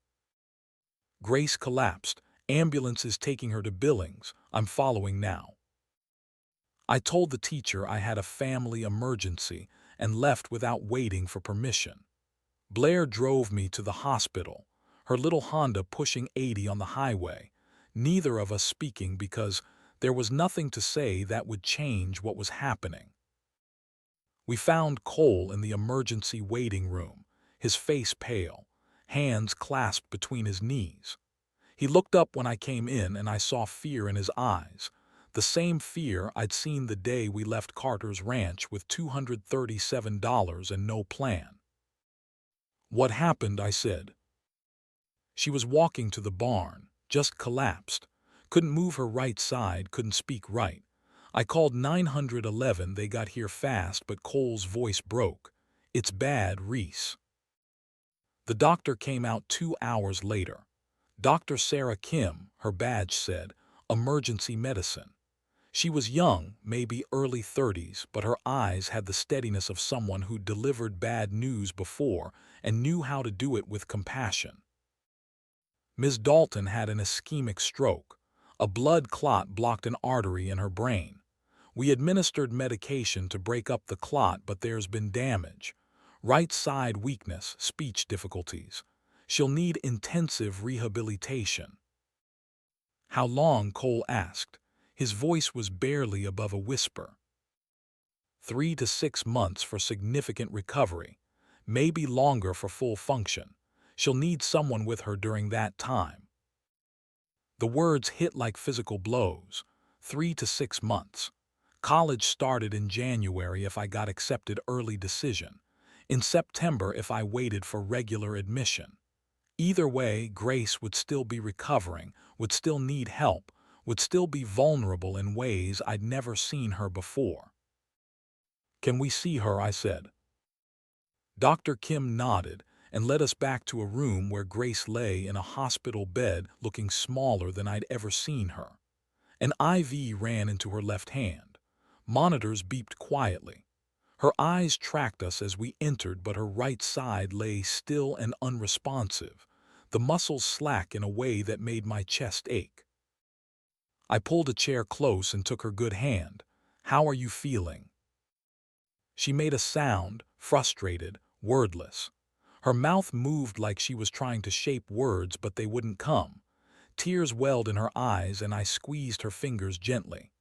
Grace collapsed. Ambulance is taking her to Billings. I'm following now. I told the teacher I had a family emergency and left without waiting for permission. Blair drove me to the hospital, her little Honda pushing 80 on the highway, neither of us speaking because there was nothing to say that would change what was happening. We found Cole in the emergency waiting room, his face pale, hands clasped between his knees. He looked up when I came in and I saw fear in his eyes, the same fear I'd seen the day we left Carter's ranch with $237 and no plan. "What happened?" I said. She was walking to the barn, just collapsed. Couldn't move her right side, couldn't speak right. I called 911, they got here fast, but Cole's voice broke. "It's bad, Reese." The doctor came out 2 hours later. Dr. Sarah Kim, her badge said, emergency medicine. She was young, maybe early 30s, but her eyes had the steadiness of someone who'd delivered bad news before and knew how to do it with compassion. Ms. Dalton had an ischemic stroke. A blood clot blocked an artery in her brain. We administered medication to break up the clot, but there's been damage. Right side weakness, speech difficulties. She'll need intensive rehabilitation. "How long?" Cole asked. His voice was barely above a whisper. 3 to 6 months for significant recovery, maybe longer for full function. She'll need someone with her during that time. The words hit like physical blows. 3 to 6 months. College started in January if I got accepted early decision. In September if I waited for regular admission. Either way, Grace would still be recovering, would still need help, would still be vulnerable in ways I'd never seen her before. "Can we see her?" I said. Dr. Kim nodded and led us back to a room where Grace lay in a hospital bed looking smaller than I'd ever seen her. An IV ran into her left hand. Monitors beeped quietly. Her eyes tracked us as we entered, but her right side lay still and unresponsive, the muscles slack in a way that made my chest ache. I pulled a chair close and took her good hand. "How are you feeling?" She made a sound, frustrated, wordless. Her mouth moved like she was trying to shape words, but they wouldn't come. Tears welled in her eyes and I squeezed her fingers gently.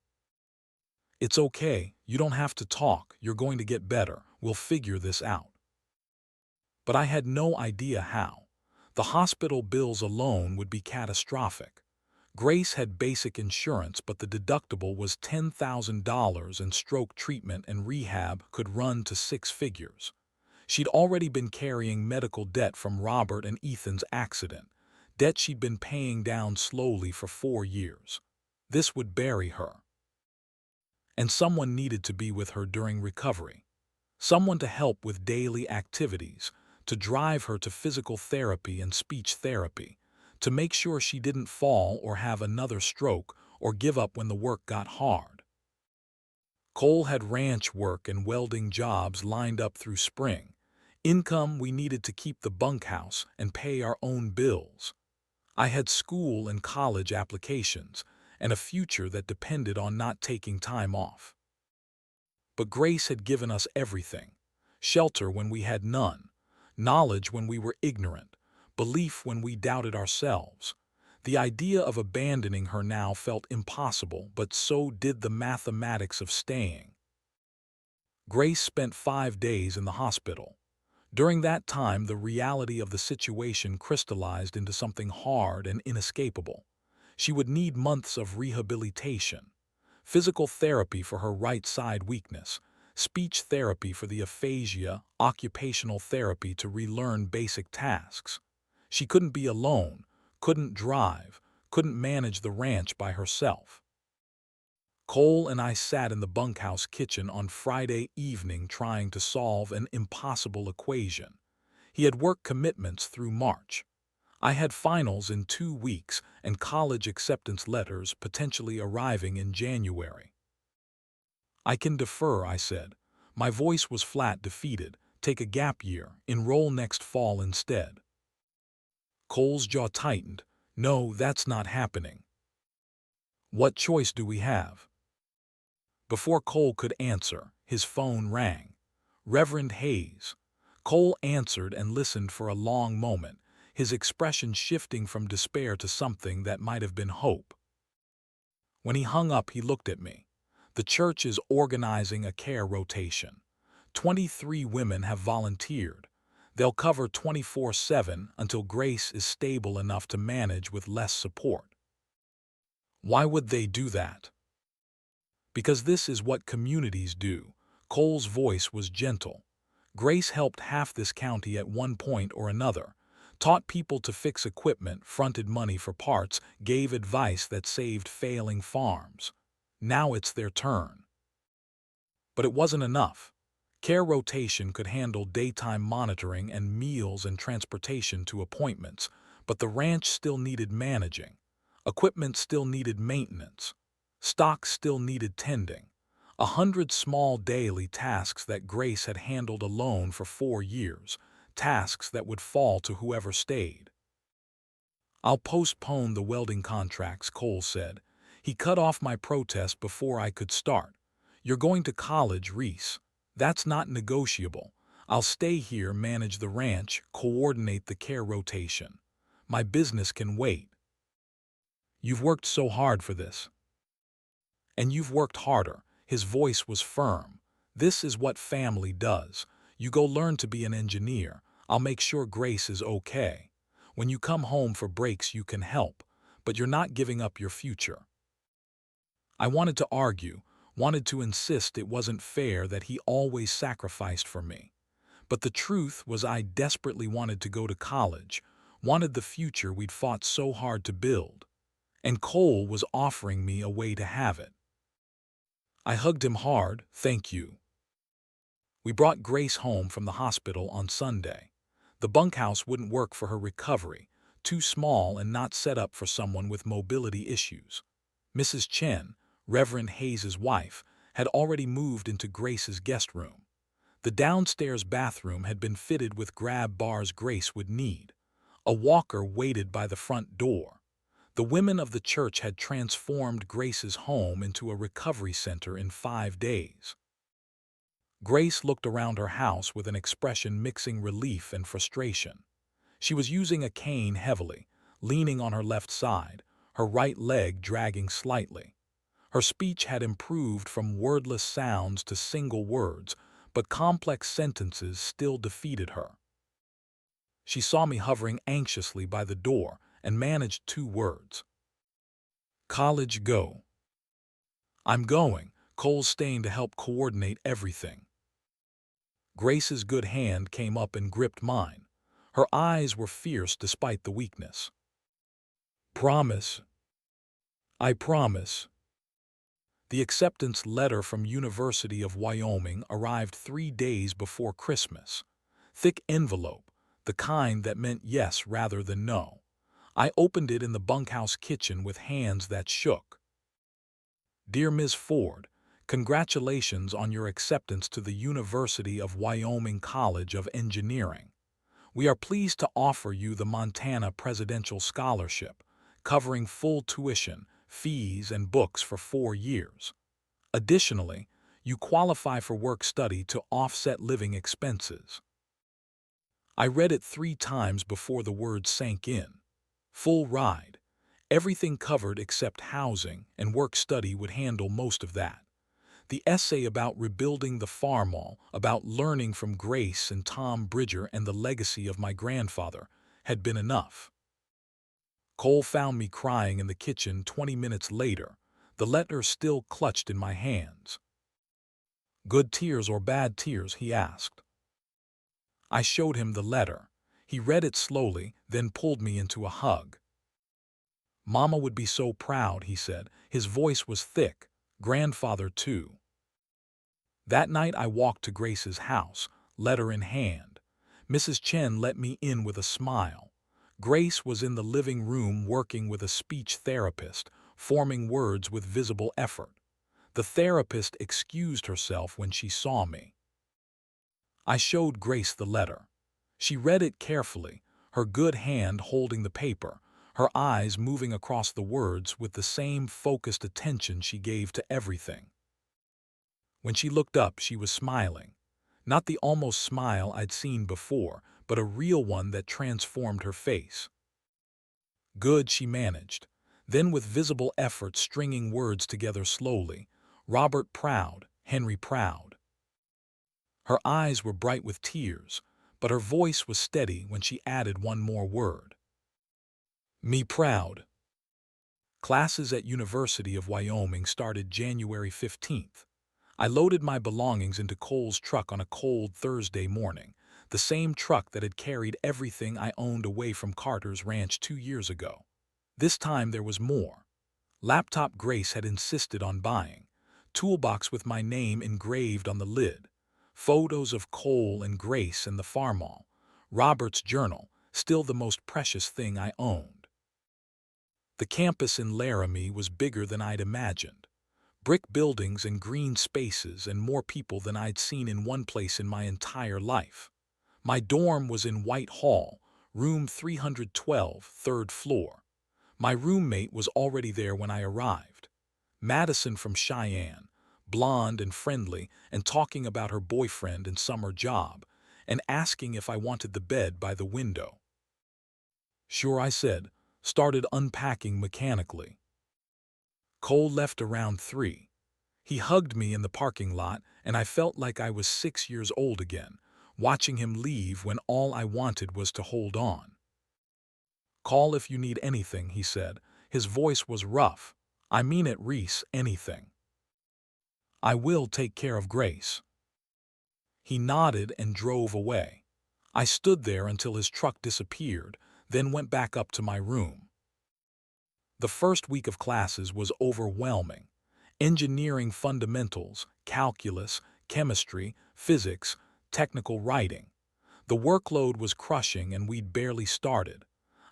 "It's okay, you don't have to talk, you're going to get better, we'll figure this out." But I had no idea how. The hospital bills alone would be catastrophic. Grace had basic insurance, but the deductible was $10,000 and stroke treatment and rehab could run to 6 figures. She'd already been carrying medical debt from Robert and Ethan's accident, debt she'd been paying down slowly for 4 years. This would bury her. And someone needed to be with her during recovery. Someone to help with daily activities, to drive her to physical therapy and speech therapy, to make sure she didn't fall or have another stroke or give up when the work got hard. Cole had ranch work and welding jobs lined up through spring, income we needed to keep the bunkhouse and pay our own bills. I had school and college applications and a future that depended on not taking time off. But Grace had given us everything: shelter when we had none, knowledge when we were ignorant, belief when we doubted ourselves. The idea of abandoning her now felt impossible, but so did the mathematics of staying. Grace spent 5 days in the hospital. During that time, the reality of the situation crystallized into something hard and inescapable. She would need months of rehabilitation, physical therapy for her right side weakness, speech therapy for the aphasia, occupational therapy to relearn basic tasks. She couldn't be alone, couldn't drive, couldn't manage the ranch by herself. Cole and I sat in the bunkhouse kitchen on Friday evening trying to solve an impossible equation. He had work commitments through March. I had finals in 2 weeks and college acceptance letters potentially arriving in January. I can defer, I said. My voice was flat, defeated. Take a gap year, enroll next fall instead. Cole's jaw tightened. No, that's not happening. What choice do we have? Before Cole could answer, his phone rang. Reverend Hayes. Cole answered and listened for a long moment, his expression shifting from despair to something that might have been hope. When he hung up, he looked at me. The church is organizing a care rotation. 23 women have volunteered. They'll cover 24/7 until Grace is stable enough to manage with less support. Why would they do that? Because this is what communities do. Cole's voice was gentle. Grace helped half this county at one point or another, taught people to fix equipment, fronted money for parts, gave advice that saved failing farms. Now it's their turn. But it wasn't enough. Care rotation could handle daytime monitoring and meals and transportation to appointments, but the ranch still needed managing. Equipment still needed maintenance. Stock still needed tending. 100 small daily tasks that Grace had handled alone for 4 years, tasks that would fall to whoever stayed. I'll postpone the welding contracts, Cole said. He cut off my protest before I could start. You're going to college, Reese. That's not negotiable. I'll stay here, manage the ranch, coordinate the care rotation. My business can wait. You've worked so hard for this. And you've worked harder. His voice was firm. This is what family does. You go learn to be an engineer. I'll make sure Grace is okay. When you come home for breaks, you can help, but you're not giving up your future. I wanted to argue, wanted to insist it wasn't fair that he always sacrificed for me. But the truth was I desperately wanted to go to college, wanted the future we'd fought so hard to build. And Cole was offering me a way to have it. I hugged him hard. Thank you. We brought Grace home from the hospital on Sunday. The bunkhouse wouldn't work for her recovery, too small and not set up for someone with mobility issues. Mrs. Chen, Reverend Hayes' wife, had already moved into Grace's guest room. The downstairs bathroom had been fitted with grab bars Grace would need. A walker waited by the front door. The women of the church had transformed Grace's home into a recovery center in 5 days. Grace looked around her house with an expression mixing relief and frustration. She was using a cane heavily, leaning on her left side, her right leg dragging slightly. Her speech had improved from wordless sounds to single words, but complex sentences still defeated her. She saw me hovering anxiously by the door and managed 2 words. College, go. I'm going. Cole's staying to help coordinate everything. Grace's good hand came up and gripped mine. Her eyes were fierce despite the weakness. Promise. I promise. The acceptance letter from University of Wyoming arrived 3 days before Christmas. Thick envelope, the kind that meant yes rather than no. I opened it in the bunkhouse kitchen with hands that shook. Dear Ms. Ford, congratulations on your acceptance to the University of Wyoming College of Engineering. We are pleased to offer you the Montana Presidential Scholarship, covering full tuition, fees, and books for 4 years. Additionally, you qualify for work-study to offset living expenses. I read it 3 times before the words sank in. Full ride. Everything covered except housing, and work-study would handle most of that. The essay about rebuilding the Farmall, about learning from Grace and Tom Bridger and the legacy of my grandfather, had been enough. Cole found me crying in the kitchen 20 minutes later, the letter still clutched in my hands. "Good tears or bad tears?" he asked. I showed him the letter. He read it slowly, then pulled me into a hug. "Mama would be so proud," he said. His voice was thick. "Grandfather, too." That night I walked to Grace's house, letter in hand. Mrs. Chen let me in with a smile. Grace was in the living room working with a speech therapist, forming words with visible effort. The therapist excused herself when she saw me. I showed Grace the letter. She read it carefully, her good hand holding the paper, her eyes moving across the words with the same focused attention she gave to everything. When she looked up, she was smiling. Not the almost smile I'd seen before, but a real one that transformed her face. "Good," she managed. Then with visible effort stringing words together slowly. "Robert Proud, Henry Proud." Her eyes were bright with tears, but her voice was steady when she added one more word. "Me proud." Classes at University of Wyoming started January 15th. I loaded my belongings into Cole's truck on a cold Thursday morning, the same truck that had carried everything I owned away from Carter's ranch 2 years ago. This time there was more. Laptop Grace had insisted on buying, toolbox with my name engraved on the lid, photos of Cole and Grace and the Farmall, Robert's journal, still the most precious thing I owned. The campus in Laramie was bigger than I'd imagined. Brick buildings and green spaces and more people than I'd seen in one place in my entire life. My dorm was in White Hall, room 312, third floor. My roommate was already there when I arrived. Madison from Cheyenne, blonde and friendly and talking about her boyfriend and summer job, and asking if I wanted the bed by the window. "Sure," I said, started unpacking mechanically. Cole left around 3. He hugged me in the parking lot, and I felt like I was 6 years old again, watching him leave when all I wanted was to hold on. "Call if you need anything," he said. His voice was rough. "I mean it, Reese, anything." "I will take care of Grace." He nodded and drove away. I stood there until his truck disappeared, then went back up to my room. The first week of classes was overwhelming. Engineering fundamentals, calculus, chemistry, physics, technical writing. The workload was crushing and we'd barely started.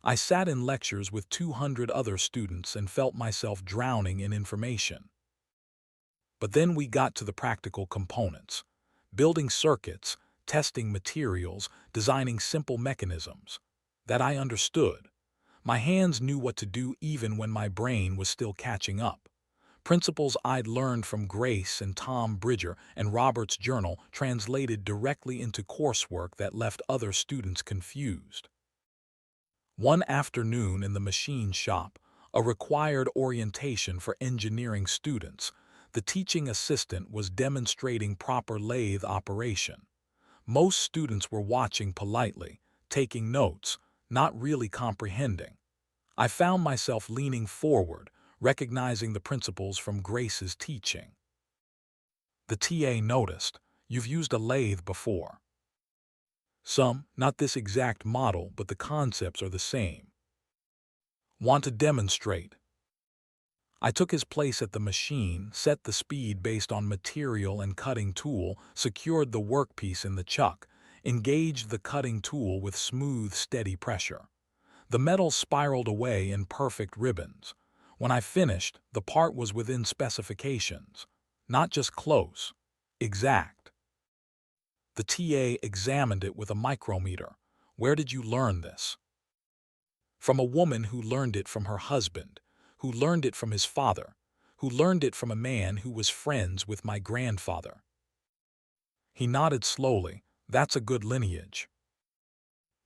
I sat in lectures with 200 other students and felt myself drowning in information. But then we got to the practical components. Building circuits, testing materials, designing simple mechanisms. That I understood. My hands knew what to do even when my brain was still catching up. Principles I'd learned from Grace and Tom Bridger and Robert's journal translated directly into coursework that left other students confused. One afternoon in the machine shop, a required orientation for engineering students, the teaching assistant was demonstrating proper lathe operation. Most students were watching politely, taking notes, not really comprehending. I found myself leaning forward, recognizing the principles from Grace's teaching. The TA noticed, "You've used a lathe before." "Some, not this exact model, but the concepts are the same." "Want to demonstrate?" I took his place at the machine, set the speed based on material and cutting tool, secured the workpiece in the chuck, engaged the cutting tool with smooth, steady pressure. The metal spiraled away in perfect ribbons. When I finished, the part was within specifications. Not just close, exact. The TA examined it with a micrometer. "Where did you learn this?" "From a woman who learned it from her husband, who learned it from his father, who learned it from a man who was friends with my grandfather." He nodded slowly. "That's a good lineage."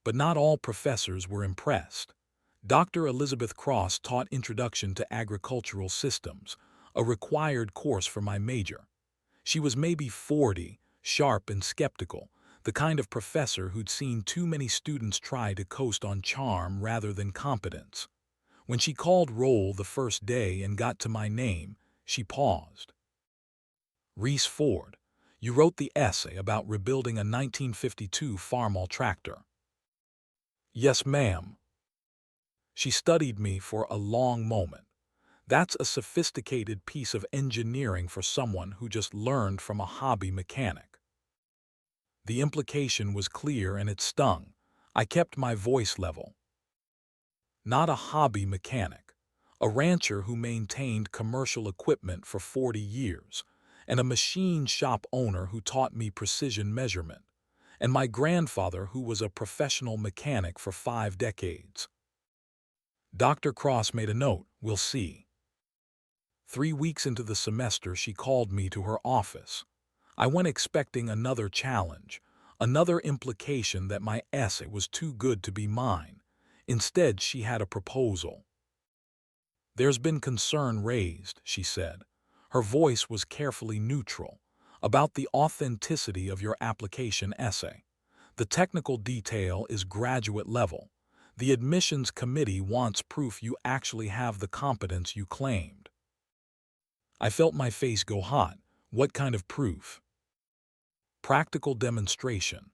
But not all professors were impressed. Dr. Elizabeth Cross taught Introduction to Agricultural Systems, a required course for my major. She was maybe 40, sharp and skeptical, the kind of professor who'd seen too many students try to coast on charm rather than competence. When she called roll the first day and got to my name, she paused. "Reese Ford, you wrote the essay about rebuilding a 1952 Farmall tractor." "Yes, ma'am." She studied me for a long moment. That's a sophisticated piece of engineering for someone who just learned from a hobby mechanic. The implication was clear and it stung. I kept my voice level. Not a hobby mechanic, a rancher who maintained commercial equipment for 40 years, and a machine shop owner who taught me precision measurement, and my grandfather who was a professional mechanic for 5 decades. Dr. Cross made a note, "We'll see." 3 weeks into the semester, she called me to her office. I went expecting another challenge, another implication that my essay was too good to be mine. Instead, she had a proposal. "There's been concern raised," she said. Her voice was carefully neutral, "about the authenticity of your application essay. The technical detail is graduate level. The admissions committee wants proof you actually have the competence you claimed." I felt my face go hot. What kind of proof? "Practical demonstration.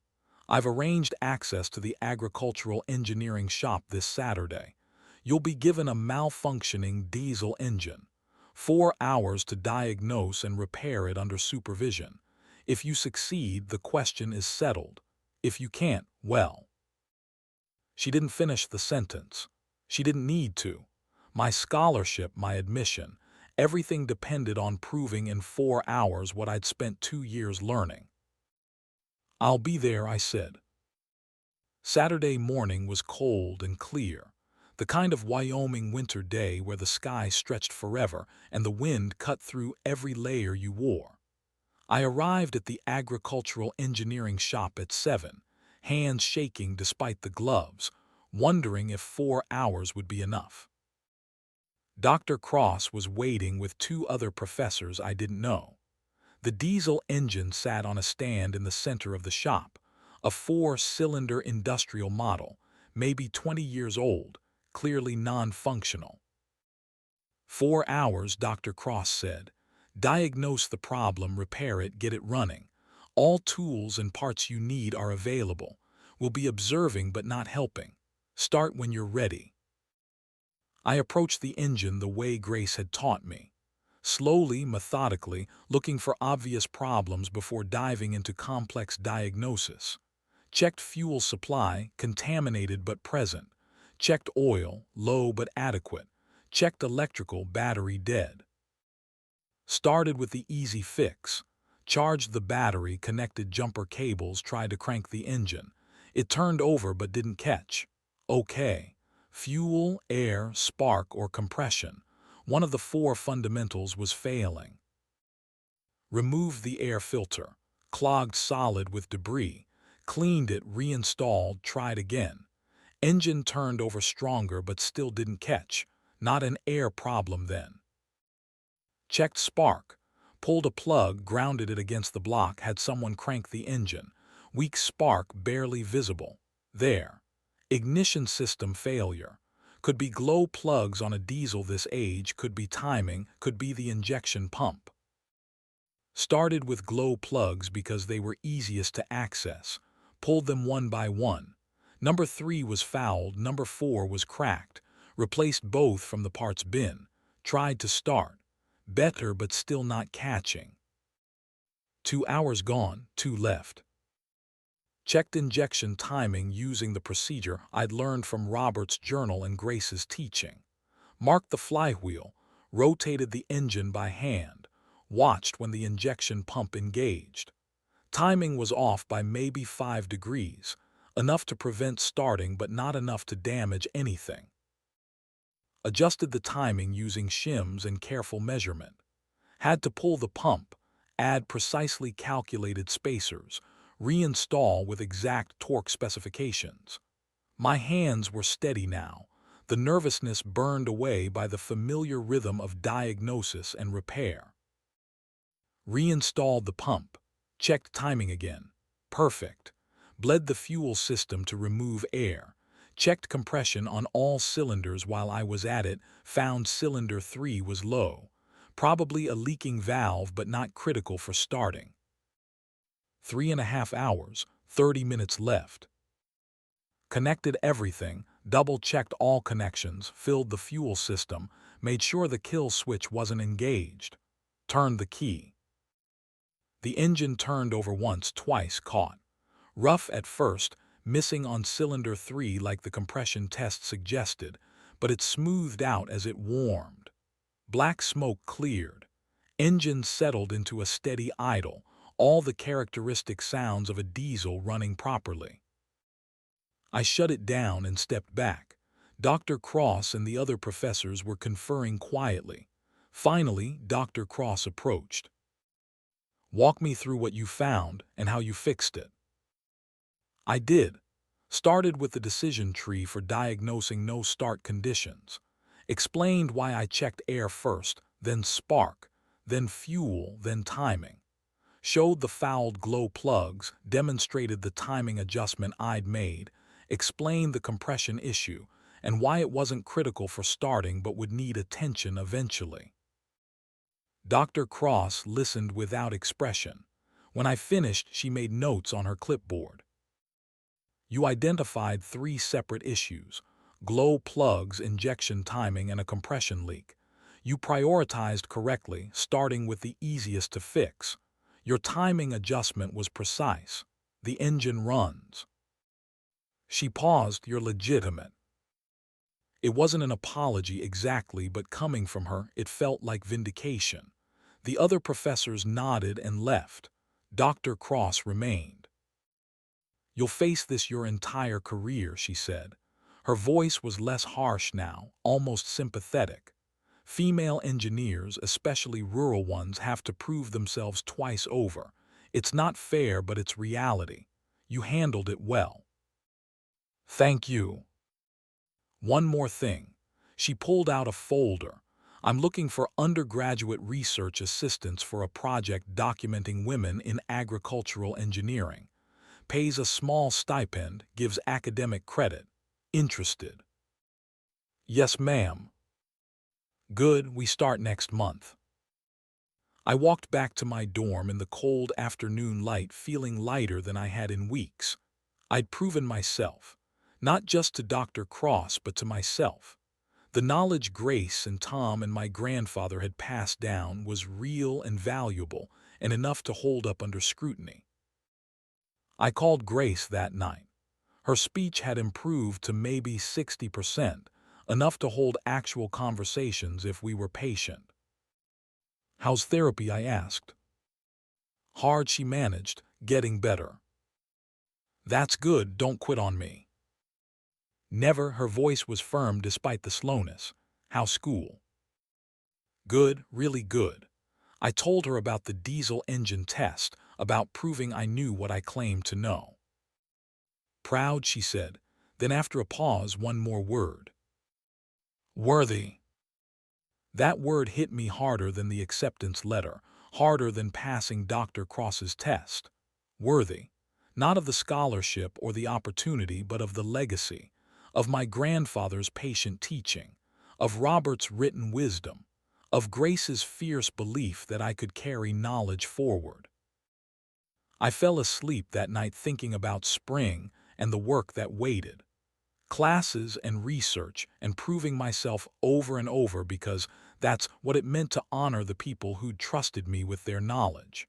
I've arranged access to the agricultural engineering shop this Saturday. You'll be given a malfunctioning diesel engine. 4 hours to diagnose and repair it under supervision. If you succeed, the question is settled. If you can't, well." She didn't finish the sentence. She didn't need to. My scholarship, my admission, everything depended on proving in 4 hours what I'd spent 2 years learning. "I'll be there," I said. Saturday morning was cold and clear, the kind of Wyoming winter day where the sky stretched forever and the wind cut through every layer you wore. I arrived at the agricultural engineering shop at 7, hands shaking despite the gloves, wondering if 4 hours would be enough. Dr. Cross was waiting with 2 other professors I didn't know. The diesel engine sat on a stand in the center of the shop, a 4-cylinder industrial model, maybe 20 years old, clearly non-functional. 4 hours, Dr. Cross said. Diagnose the problem, repair it, get it running. All tools and parts you need are available. We'll be observing but not helping. Start when you're ready. I approached the engine the way Grace had taught me. Slowly, methodically, looking for obvious problems before diving into complex diagnosis. Checked fuel supply, contaminated but present. Checked oil, low but adequate. Checked electrical, battery dead. Started with the easy fix. Charged the battery, connected jumper cables, tried to crank the engine. It turned over but didn't catch. Okay. Fuel, air, spark, or compression. One of the 4 fundamentals was failing. Removed the air filter. Clogged solid with debris. Cleaned it, reinstalled, tried again. Engine turned over stronger but still didn't catch. Not an air problem then. Checked spark. Pulled a plug, grounded it against the block, had someone crank the engine. Weak spark, barely visible. There. Ignition system failure. Could be glow plugs on a diesel this age, could be timing, could be the injection pump. Started with glow plugs because they were easiest to access. Pulled them one by one. Number 3 was fouled, number 4 was cracked. Replaced both from the parts bin. Tried to start. Better but still not catching. 2 hours gone, 2 left. Checked injection timing using the procedure I'd learned from Robert's journal and Grace's teaching. Marked the flywheel, rotated the engine by hand, watched when the injection pump engaged. Timing was off by maybe 5 degrees, enough to prevent starting but not enough to damage anything. Adjusted the timing using shims and careful measurement. Had to pull the pump, add precisely calculated spacers, reinstall with exact torque specifications. My hands were steady now, the nervousness burned away by the familiar rhythm of diagnosis and repair. Reinstalled the pump. Checked timing again. Perfect. Bled the fuel system to remove air. Checked compression on all cylinders while I was at it, found cylinder 3 was low. Probably a leaking valve but not critical for starting. 3.5 hours, 30 minutes left. Connected everything, double-checked all connections, filled the fuel system, made sure the kill switch wasn't engaged. Turned the key. The engine turned over once, twice, caught. Rough at first, missing on cylinder 3 like the compression test suggested, but it smoothed out as it warmed. Black smoke cleared. Engine settled into a steady idle, all the characteristic sounds of a diesel running properly. I shut it down and stepped back. Dr. Cross and the other professors were conferring quietly. Finally, Dr. Cross approached. "Walk me through what you found and how you fixed it." I did. Started with the decision tree for diagnosing no-start conditions. Explained why I checked air first, then spark, then fuel, then timing. Showed the fouled glow plugs, demonstrated the timing adjustment I'd made, explained the compression issue, and why it wasn't critical for starting but would need attention eventually. Dr. Cross listened without expression. When I finished, she made notes on her clipboard. "You identified 3 separate issues: glow plugs, injection timing, and a compression leak. You prioritized correctly, starting with the easiest to fix. Your timing adjustment was precise. The engine runs." She paused. "You're legitimate." It wasn't an apology exactly, but coming from her, it felt like vindication. The other professors nodded and left. Dr. Cross remained. "You'll face this your entire career," she said. Her voice was less harsh now, almost sympathetic. "Female engineers, especially rural ones, have to prove themselves twice over. It's not fair, but it's reality. You handled it well." "Thank you." "One more thing." She pulled out a folder. "I'm looking for undergraduate research assistants for a project documenting women in agricultural engineering. Pays a small stipend, gives academic credit. Interested?" "Yes, ma'am." "Good, we start next month." I walked back to my dorm in the cold afternoon light, feeling lighter than I had in weeks. I'd proven myself, not just to Dr. Cross, but to myself. The knowledge Grace and Tom and my grandfather had passed down was real and valuable, and enough to hold up under scrutiny. I called Grace that night. Her speech had improved to maybe 60%, enough to hold actual conversations if we were patient. "How's therapy?" I asked. "Hard," she managed, "getting better." "That's good, don't quit on me." "Never." Her voice was firm despite the slowness. "How's school?" "Good, really good." I told her about the diesel engine test, about proving I knew what I claimed to know. "Proud," she said. Then after a pause, one more word. "Worthy." That word hit me harder than the acceptance letter, harder than passing Dr. Cross's test. Worthy. Not of the scholarship or the opportunity, but of the legacy, of my grandfather's patient teaching, of Robert's written wisdom, of Grace's fierce belief that I could carry knowledge forward. I fell asleep that night thinking about spring and the work that waited. Classes and research and proving myself over and over, because that's what it meant to honor the people who'd trusted me with their knowledge.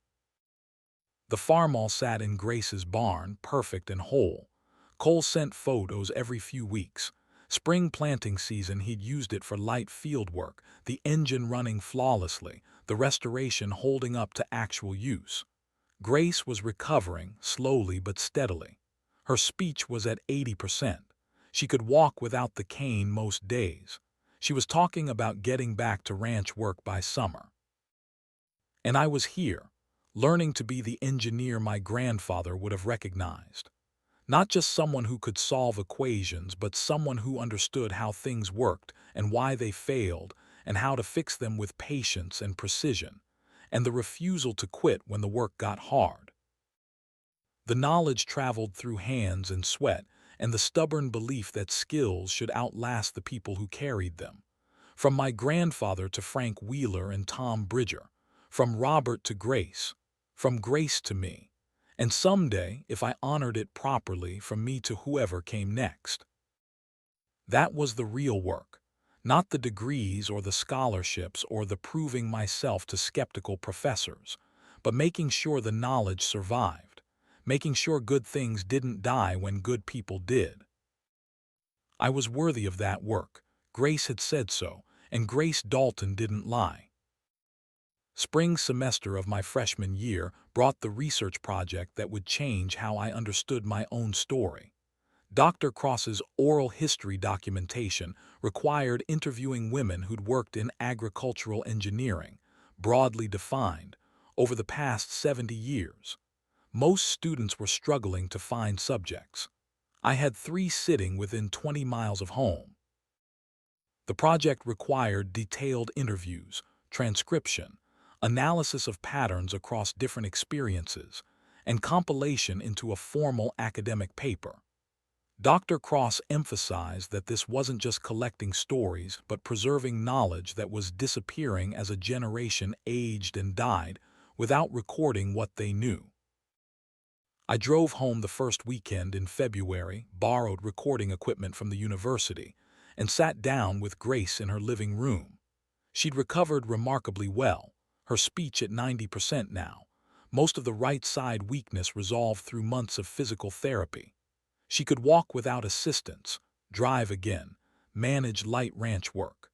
The Farmall sat in Grace's barn, perfect and whole. Cole sent photos every few weeks. Spring planting season, he'd used it for light field work, the engine running flawlessly, the restoration holding up to actual use. Grace was recovering, slowly but steadily. Her speech was at 80%. She could walk without the cane most days. She was talking about getting back to ranch work by summer. And I was here, learning to be the engineer my grandfather would have recognized. Not just someone who could solve equations, but someone who understood how things worked and why they failed and how to fix them with patience and precision. and the refusal to quit when the work got hard. The knowledge traveled through hands and sweat, and the stubborn belief that skills should outlast the people who carried them. From my grandfather to Frank Wheeler and Tom Bridger, from Robert to Grace, from Grace to me, and someday, if I honored it properly, from me to whoever came next. That was the real work, not the degrees or the scholarships or the proving myself to skeptical professors, but making sure the knowledge survived, making sure good things didn't die when good people did. I was worthy of that work. Grace had said so, and Grace Dalton didn't lie. Spring semester of my freshman year brought the research project that would change how I understood my own story. Dr. Cross's oral history documentation required interviewing women who'd worked in agricultural engineering, broadly defined, over the past 70 years. Most students were struggling to find subjects. I had 3 sitting within 20 miles of home. The project required detailed interviews, transcription, analysis of patterns across different experiences, and compilation into a formal academic paper. Dr. Cross emphasized that this wasn't just collecting stories, but preserving knowledge that was disappearing as a generation aged and died without recording what they knew. I drove home the first weekend in February, borrowed recording equipment from the university, and sat down with Grace in her living room. She'd recovered remarkably well, her speech at 90% now, most of the right side weakness resolved through months of physical therapy. She could walk without assistance, drive again, manage light ranch work.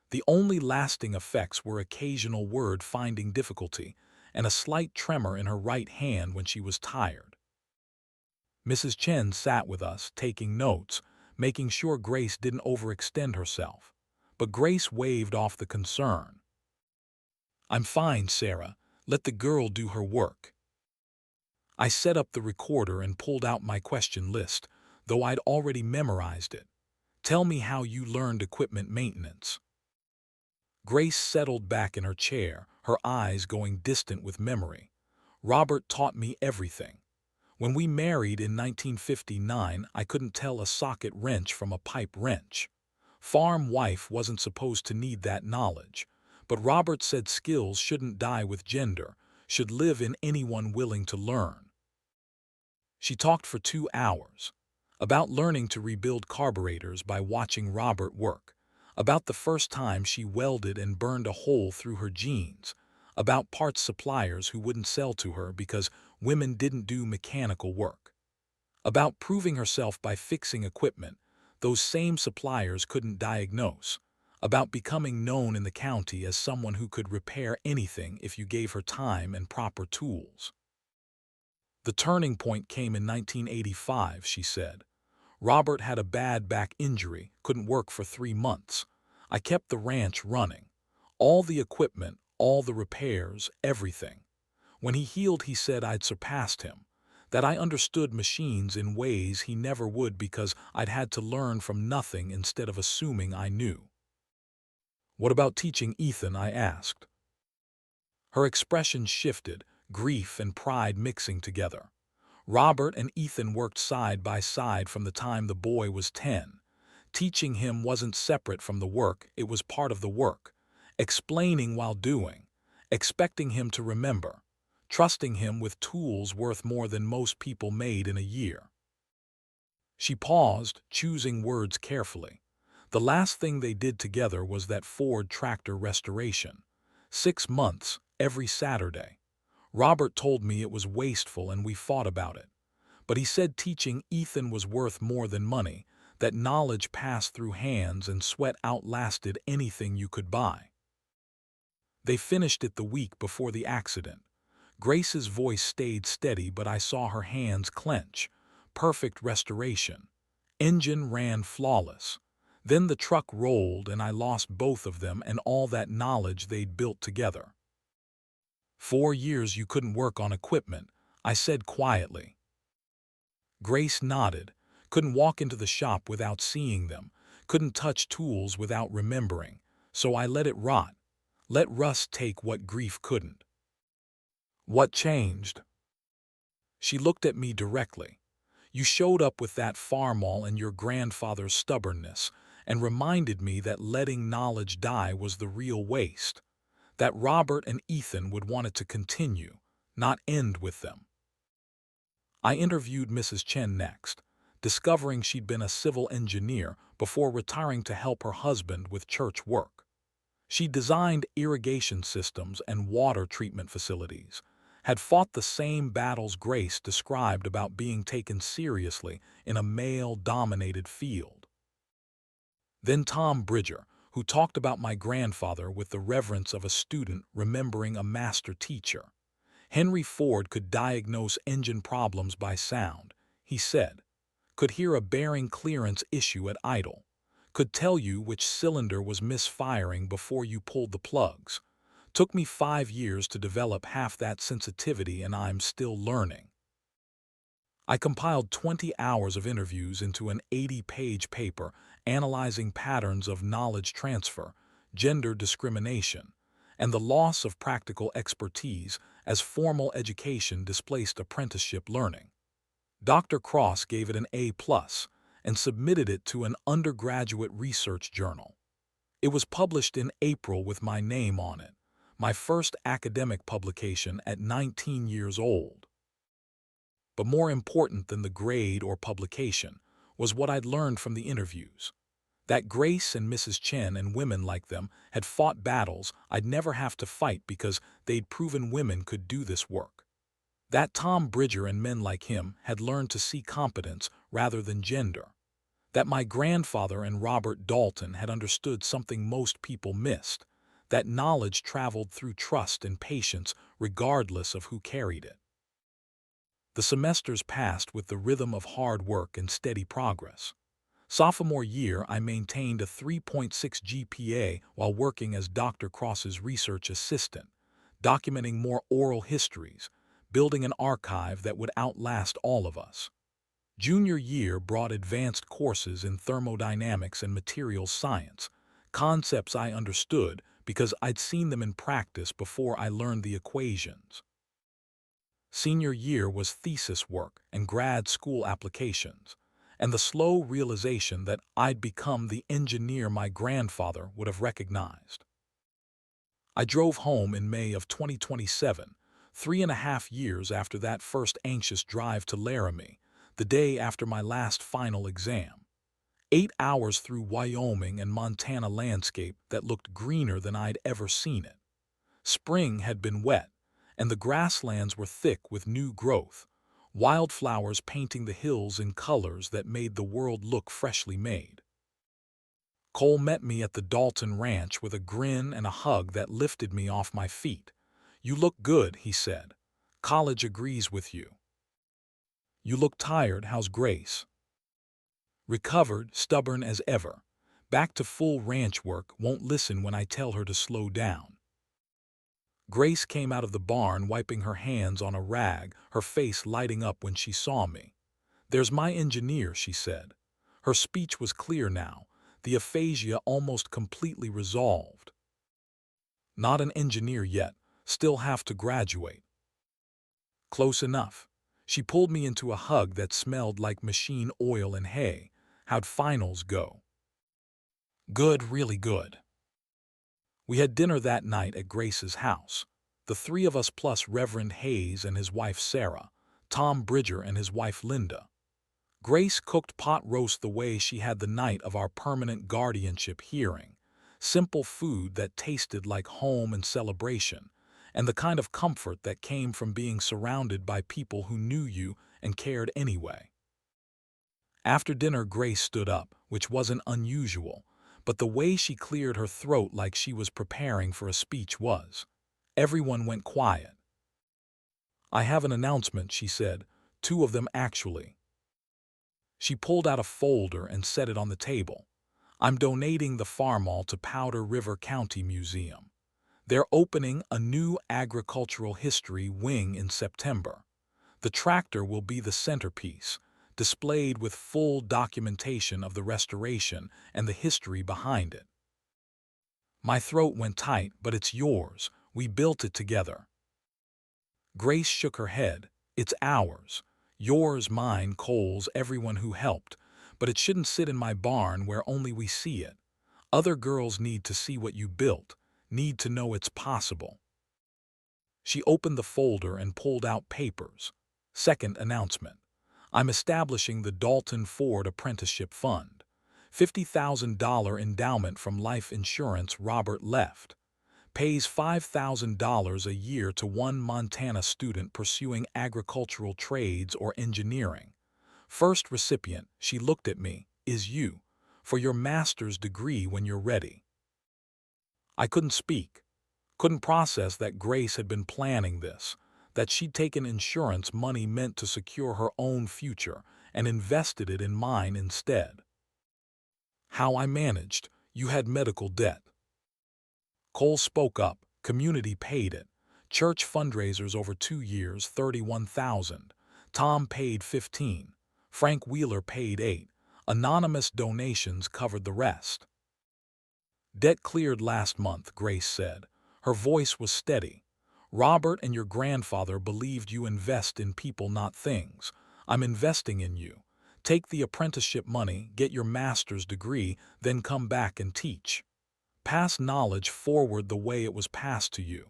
The only lasting effects were occasional word-finding difficulty and a slight tremor in her right hand when she was tired. Mrs. Chen sat with us, taking notes, making sure Grace didn't overextend herself. But Grace waved off the concern. "I'm fine, Sarah. Let the girl do her work." I set up the recorder and pulled out my question list, though I'd already memorized it. "Tell me how you learned equipment maintenance." Grace settled back in her chair, her eyes going distant with memory. "Robert taught me everything. When we married in 1959, I couldn't tell a socket wrench from a pipe wrench. Farm wife wasn't supposed to need that knowledge, but Robert said skills shouldn't die with gender, should live in anyone willing to learn." She talked for 2 hours. About learning to rebuild carburetors by watching Robert work. About the first time she welded and burned a hole through her jeans. About parts suppliers who wouldn't sell to her because women didn't do mechanical work. About proving herself by fixing equipment those same suppliers couldn't diagnose. About becoming known in the county as someone who could repair anything if you gave her time and proper tools. "The turning point came in 1985, she said. Robert had a bad back injury, couldn't work for 3 months. I kept the ranch running. All the equipment, all the repairs, everything. When he healed, he said I'd surpassed him, that I understood machines in ways he never would because I'd had to learn from nothing instead of assuming I knew." "What about teaching Ethan?" I asked. Her expression shifted, grief and pride mixing together. "Robert and Ethan worked side by side from the time the boy was 10. Teaching him wasn't separate from the work, it was part of the work. Explaining while doing. Expecting him to remember. Trusting him with tools worth more than most people made in a year." She paused, choosing words carefully. "The last thing they did together was that Ford tractor restoration. 6 months, every Saturday. Robert told me it was wasteful and we fought about it. But he said teaching Ethan was worth more than money, that knowledge passed through hands and sweat outlasted anything you could buy." They finished it the week before the accident. Grace's voice stayed steady, but I saw her hands clench. Perfect restoration. Engine ran flawless. Then the truck rolled and I lost both of them and all that knowledge they'd built together. 4 years you couldn't work on equipment, I said quietly. Grace nodded. Couldn't walk into the shop without seeing them. Couldn't touch tools without remembering. So I let it rot. Let rust take what grief couldn't. What changed? She looked at me directly. You showed up with that Farmall and your grandfather's stubbornness, and reminded me that letting knowledge die was the real waste, that Robert and Ethan would want it to continue, not end with them. I interviewed Mrs. Chen next, discovering she'd been a civil engineer before retiring to help her husband with church work. She designed irrigation systems and water treatment facilities, had fought the same battles Grace described about being taken seriously in a male-dominated field. Then Tom Bridger, who talked about my grandfather with the reverence of a student remembering a master teacher. Henry Ford could diagnose engine problems by sound, he said, could hear a bearing clearance issue at idle, could tell you which cylinder was misfiring before you pulled the plugs. Took me 5 years to develop half that sensitivity, and I'm still learning. I compiled 20 hours of interviews into an 80-page paper analyzing patterns of knowledge transfer, gender discrimination, and the loss of practical expertise as formal education displaced apprenticeship learning. Dr. Cross gave it an A+ and submitted it to an undergraduate research journal. It was published in April with my name on it, my first academic publication at 19 years old. But more important than the grade or publication was what I'd learned from the interviews. That Grace and Mrs. Chen and women like them had fought battles I'd never have to fight because they'd proven women could do this work. That Tom Bridger and men like him had learned to see competence rather than gender. That my grandfather and Robert Dalton had understood something most people missed, that knowledge traveled through trust and patience regardless of who carried it. The semesters passed with the rhythm of hard work and steady progress. Sophomore year, I maintained a 3.6 GPA while working as Dr. Cross's research assistant, documenting more oral histories, building an archive that would outlast all of us. Junior year brought advanced courses in thermodynamics and materials science, concepts I understood because I'd seen them in practice before I learned the equations. Senior year was thesis work and grad school applications, and the slow realization that I'd become the engineer my grandfather would have recognized. I drove home in May of 2027, 3.5 years after that first anxious drive to Laramie, the day after my last final exam. 8 hours through Wyoming and Montana landscape that looked greener than I'd ever seen it. Spring had been wet, and the grasslands were thick with new growth, wildflowers painting the hills in colors that made the world look freshly made. Cole met me at the Dalton Ranch with a grin and a hug that lifted me off my feet. "You look good," he said. "College agrees with you." "You look tired. How's Grace?" "Recovered, stubborn as ever. Back to full ranch work, won't listen when I tell her to slow down." Grace came out of the barn wiping her hands on a rag, her face lighting up when she saw me. "There's my engineer," she said. Her speech was clear now, the aphasia almost completely resolved. "Not an engineer yet, still have to graduate." "Close enough." She pulled me into a hug that smelled like machine oil and hay. "How'd finals go?" "Good, really good." We had dinner that night at Grace's house. The three of us plus Reverend Hayes and his wife Sarah, Tom Bridger and his wife Linda. Grace cooked pot roast the way she had the night of our permanent guardianship hearing. Simple food that tasted like home and celebration, and the kind of comfort that came from being surrounded by people who knew you and cared anyway. After dinner, Grace stood up, which wasn't unusual, but the way she cleared her throat like she was preparing for a speech was. Everyone went quiet. "I have an announcement," she said. "2 of them, actually." She pulled out a folder and set it on the table. "I'm donating the Farmall to Powder River County Museum. They're opening a new agricultural history wing in September. The tractor will be the centerpiece, displayed with full documentation of the restoration and the history behind it." My throat went tight, "But it's yours. We built it together." Grace shook her head. It's ours. Yours, mine, Cole's, everyone who helped. But it shouldn't sit in my barn where only we see it. Other girls need to see what you built, need to know it's possible. She opened the folder and pulled out papers. Second announcement. I'm establishing the Dalton Ford Apprenticeship Fund. $50,000 endowment from life insurance Robert left. Pays $5,000 a year to one Montana student pursuing agricultural trades or engineering. First recipient, she looked at me, is you, for your master's degree when you're ready. I couldn't speak, couldn't process that Grace had been planning this, that she'd taken insurance money meant to secure her own future and invested it in mine instead. How I managed, you had medical debt. Cole spoke up, community paid it. Church fundraisers over 2 years, 31,000. Tom paid 15. Frank Wheeler paid 8. Anonymous donations covered the rest. Debt cleared last month, Grace said. Her voice was steady. Robert and your grandfather believed you invest in people, not things. I'm investing in you. Take the apprenticeship money, get your master's degree, then come back and teach. Pass knowledge forward the way it was passed to you.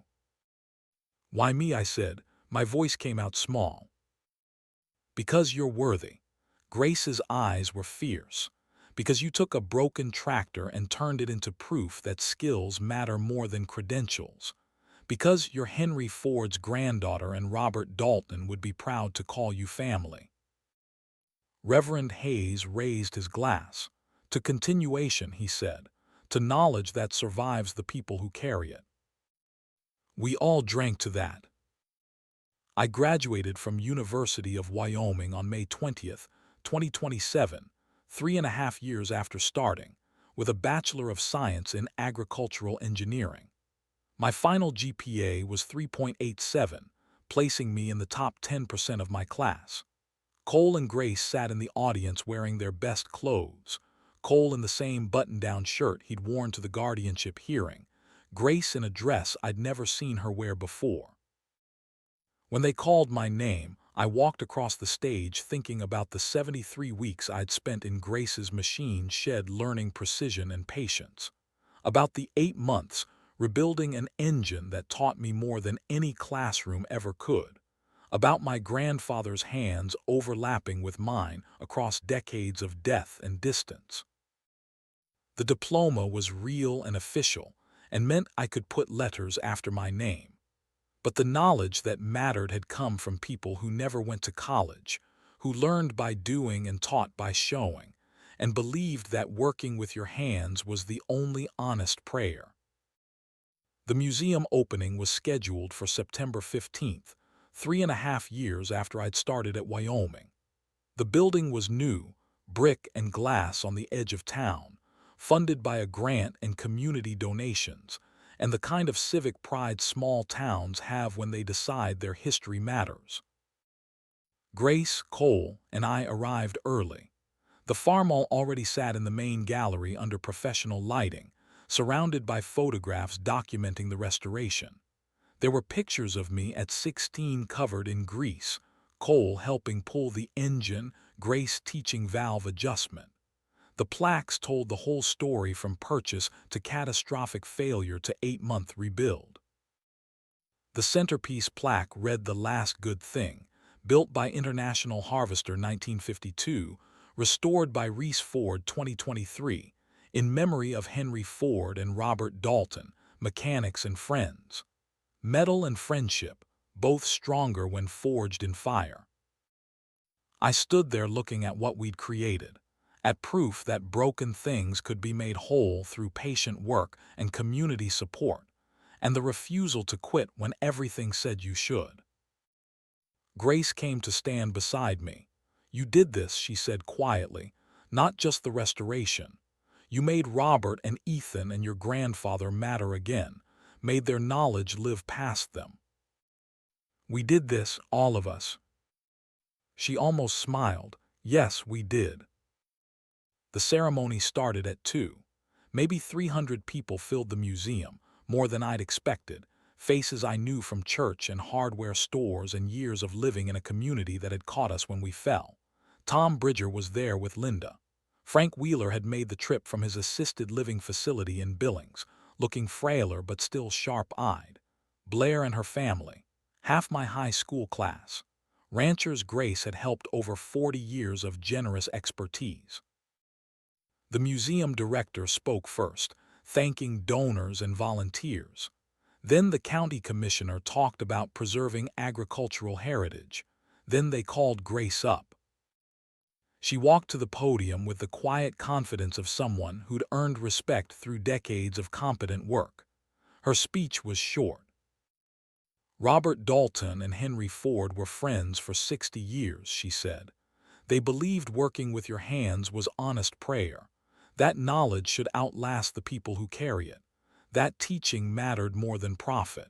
Why me, I said. My voice came out small. Because you're worthy. Grace's eyes were fierce. Because you took a broken tractor and turned it into proof that skills matter more than credentials. Because you're Henry Ford's granddaughter and Robert Dalton would be proud to call you family. Reverend Hayes raised his glass. To continuation, he said. To knowledge that survives the people who carry it. We all drank to that. I graduated from University of Wyoming on May 20th, 2027, 3.5 years after starting, with a Bachelor of Science in Agricultural Engineering. My final GPA was 3.87, placing me in the top 10% of my class. Cole and Grace sat in the audience wearing their best clothes. Cole in the same button-down shirt he'd worn to the guardianship hearing. Grace in a dress I'd never seen her wear before. When they called my name, I walked across the stage thinking about the 73 weeks I'd spent in Grace's machine shed learning precision and patience. About the 8 months rebuilding an engine that taught me more than any classroom ever could. About my grandfather's hands overlapping with mine across decades of death and distance. The diploma was real and official, and meant I could put letters after my name. But the knowledge that mattered had come from people who never went to college, who learned by doing and taught by showing, and believed that working with your hands was the only honest prayer. The museum opening was scheduled for September 15th, 3.5 years after I'd started at Wyoming. The building was new, brick and glass on the edge of town, funded by a grant and community donations, and the kind of civic pride small towns have when they decide their history matters. Grace, Cole, and I arrived early. The Farmall already sat in the main gallery under professional lighting, surrounded by photographs documenting the restoration. There were pictures of me at 16 covered in grease, Cole helping pull the engine, Grace teaching valve adjustment. The plaques told the whole story from purchase to catastrophic failure to 8-month rebuild. The centerpiece plaque read "The Last Good Thing," built by International Harvester 1952, restored by Reese Ford 2023, in memory of Henry Ford and Robert Dalton, mechanics and friends. Metal and friendship, both stronger when forged in fire. I stood there looking at what we'd created, at proof that broken things could be made whole through patient work and community support, and the refusal to quit when everything said you should. Grace came to stand beside me. You did this, she said quietly, not just the restoration. You made Robert and Ethan and your grandfather matter again, made their knowledge live past them. We did this, all of us. She almost smiled. Yes, we did. The ceremony started at 2. Maybe 300 people filled the museum, more than I'd expected. faces I knew from church and hardware stores and years of living in a community that had caught us when we fell. Tom Bridger was there with Linda. Frank Wheeler had made the trip from his assisted living facility in Billings, looking frailer but still sharp-eyed. Blair and her family, half my high school class. Rancher's Grace had helped over 40 years of generous expertise. The museum director spoke first, thanking donors and volunteers. Then the county commissioner talked about preserving agricultural heritage. Then they called Grace up. She walked to the podium with the quiet confidence of someone who'd earned respect through decades of competent work. Her speech was short. Robert Dalton and Henry Ford were friends for 60 years, she said. They believed working with your hands was honest prayer. That knowledge should outlast the people who carry it. That teaching mattered more than profit.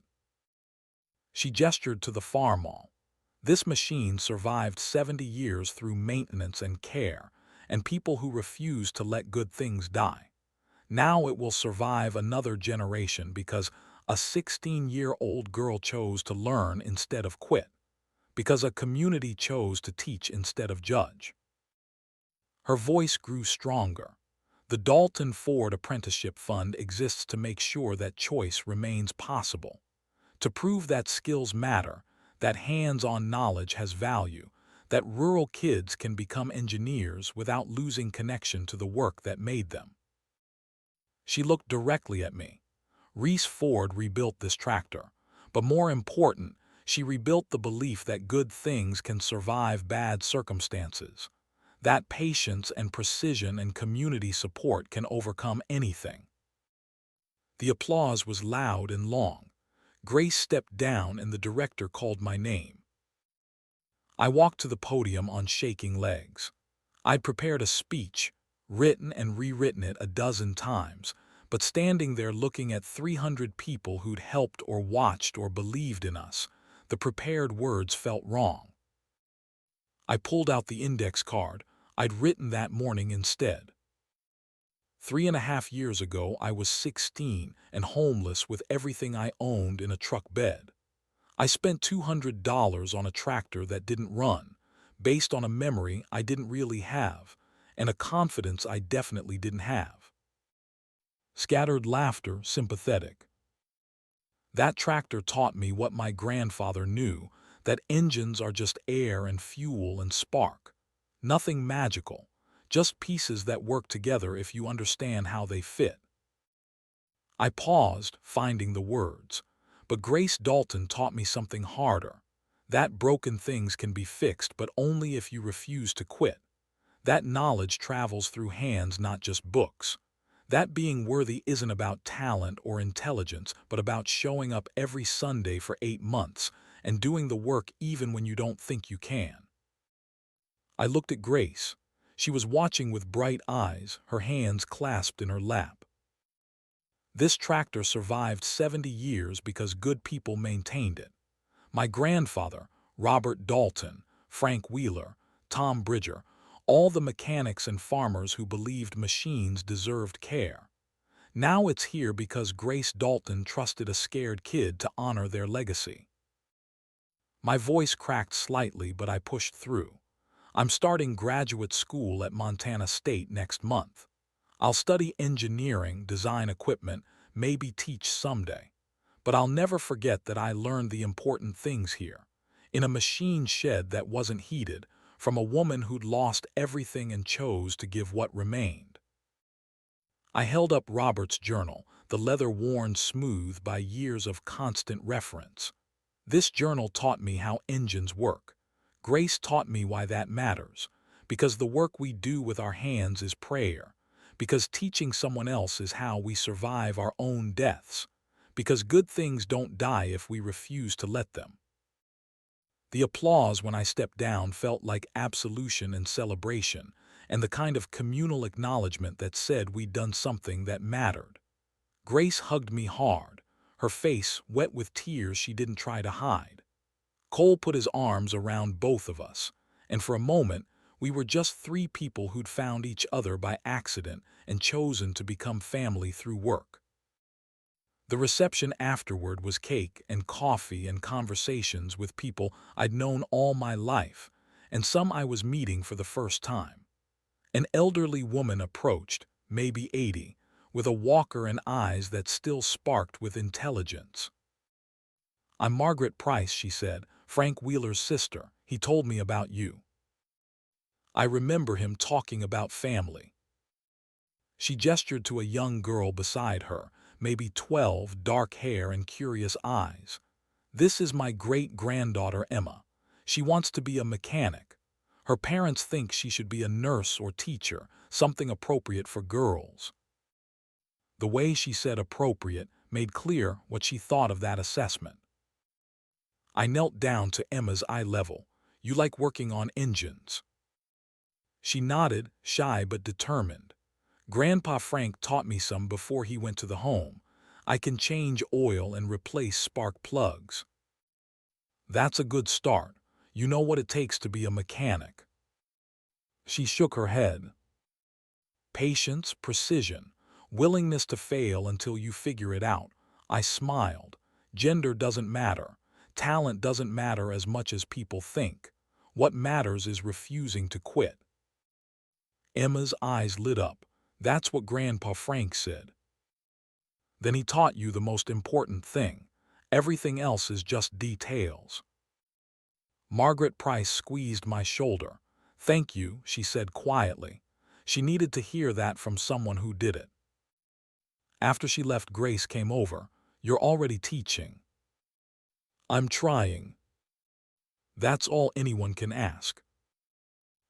She gestured to the Farmall. This machine survived 70 years through maintenance and care, and people who refused to let good things die. Now it will survive another generation because a 16-year-old girl chose to learn instead of quit, because a community chose to teach instead of judge. Her voice grew stronger. The Dalton Ford Apprenticeship Fund exists to make sure that choice remains possible, to prove that skills matter, that hands-on knowledge has value, that rural kids can become engineers without losing connection to the work that made them. She looked directly at me. Reese Ford rebuilt this tractor, but more important, she rebuilt the belief that good things can survive bad circumstances, that patience and precision and community support can overcome anything. The applause was loud and long. Grace stepped down and the director called my name. I walked to the podium on shaking legs. I'd prepared a speech, written and rewritten it a dozen times, but standing there looking at 300 people who'd helped or watched or believed in us, the prepared words felt wrong. I pulled out the index card I'd written that morning instead. 3.5 years ago, I was 16 and homeless with everything I owned in a truck bed. I spent $200 on a tractor that didn't run, based on a memory I didn't really have, and a confidence I definitely didn't have. Scattered laughter, sympathetic. That tractor taught me what my grandfather knew, that engines are just air and fuel and spark. Nothing magical, just pieces that work together if you understand how they fit. I paused, finding the words, but Grace Dalton taught me something harder. That broken things can be fixed, but only if you refuse to quit. That knowledge travels through hands, not just books. That being worthy isn't about talent or intelligence, but about showing up every Sunday for 8 months and doing the work even when you don't think you can. I looked at Grace. She was watching with bright eyes, her hands clasped in her lap. This tractor survived 70 years because good people maintained it. My grandfather, Robert Dalton, Frank Wheeler, Tom Bridger, all the mechanics and farmers who believed machines deserved care. Now it's here because Grace Dalton trusted a scared kid to honor their legacy. My voice cracked slightly, but I pushed through. I'm starting graduate school at Montana State next month. I'll study engineering, design equipment, maybe teach someday. But I'll never forget that I learned the important things here, in a machine shed that wasn't heated, from a woman who'd lost everything and chose to give what remained. I held up Robert's journal, the leather worn smooth by years of constant reference. This journal taught me how engines work. Grace taught me why that matters, because the work we do with our hands is prayer, because teaching someone else is how we survive our own deaths, because good things don't die if we refuse to let them. The applause when I stepped down felt like absolution and celebration, and the kind of communal acknowledgement that said we'd done something that mattered. Grace hugged me hard, her face wet with tears she didn't try to hide. Cole put his arms around both of us, and for a moment, we were just 3 people who'd found each other by accident and chosen to become family through work. The reception afterward was cake and coffee and conversations with people I'd known all my life, and some I was meeting for the first time. An elderly woman approached, maybe 80, with a walker and eyes that still sparked with intelligence. "I'm Margaret Price," she said, "Frank Wheeler's sister. He told me about you." I remember him talking about family. She gestured to a young girl beside her, maybe 12, dark hair and curious eyes. "This is my great-granddaughter Emma. She wants to be a mechanic. Her parents think she should be a nurse or teacher, something appropriate for girls." The way she said appropriate made clear what she thought of that assessment. I knelt down to Emma's eye level. "You like working on engines?" She nodded, shy but determined. "Grandpa Frank taught me some before he went to the home. I can change oil and replace spark plugs." "That's a good start. You know what it takes to be a mechanic." She shook her head. "Patience, precision, willingness to fail until you figure it out." I smiled. "Gender doesn't matter. Talent doesn't matter as much as people think. What matters is refusing to quit." Emma's eyes lit up. "That's what Grandpa Frank said." "Then he taught you the most important thing. Everything else is just details." Margaret Price squeezed my shoulder. "Thank you," she said quietly. She needed to hear that from someone who did it. After she left, Grace came over. "You're already teaching." "I'm trying." That's all anyone can ask.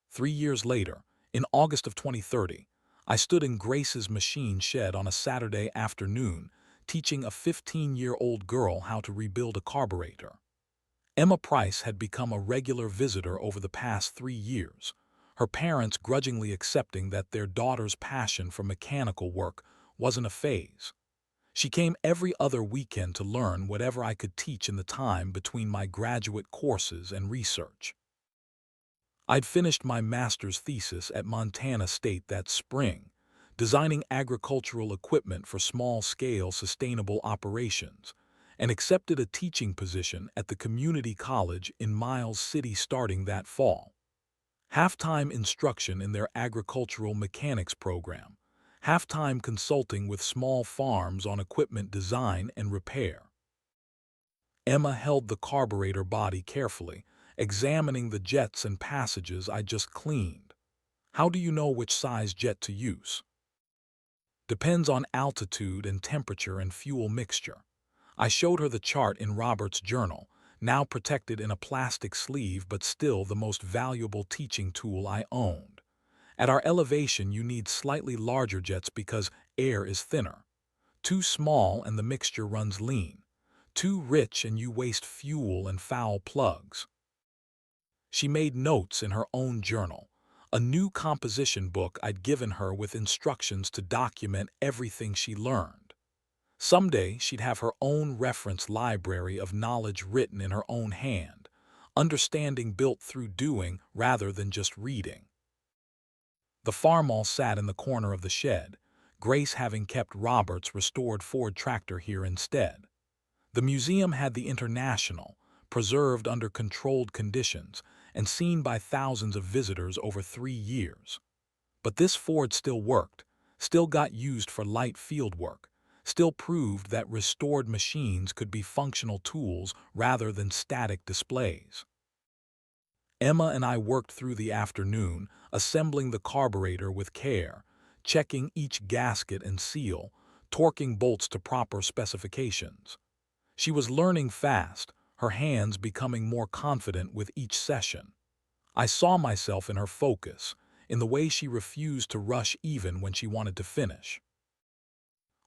3 years later, in August of 2030, I stood in Grace's machine shed on a Saturday afternoon, teaching a 15-year-old girl how to rebuild a carburetor. Emma Price had become a regular visitor over the past 3 years, her parents grudgingly accepting that their daughter's passion for mechanical work wasn't a phase. She came every other weekend to learn whatever I could teach in the time between my graduate courses and research. I'd finished my master's thesis at Montana State that spring, designing agricultural equipment for small-scale sustainable operations, and accepted a teaching position at the community college in Miles City starting that fall. Half-time instruction in their agricultural mechanics program, half-time consulting with small farms on equipment design and repair. Emma held the carburetor body carefully, examining the jets and passages I just cleaned. "How do you know which size jet to use?" "Depends on altitude and temperature and fuel mixture." I showed her the chart in Robert's journal, now protected in a plastic sleeve but still the most valuable teaching tool I owned. "At our elevation you need slightly larger jets because air is thinner. Too small and the mixture runs lean. Too rich and you waste fuel and foul plugs." She made notes in her own journal, a new composition book I'd given her with instructions to document everything she learned. Someday she'd have her own reference library of knowledge written in her own hand, understanding built through doing rather than just reading. The Farmall sat in the corner of the shed, Grace having kept Robert's restored Ford tractor here instead. The museum had the International, preserved under controlled conditions and seen by thousands of visitors over 3 years. But this Ford still worked, still got used for light field work, still proved that restored machines could be functional tools rather than static displays. Emma and I worked through the afternoon, assembling the carburetor with care, checking each gasket and seal, torquing bolts to proper specifications. She was learning fast, her hands becoming more confident with each session. I saw myself in her focus, in the way she refused to rush even when she wanted to finish.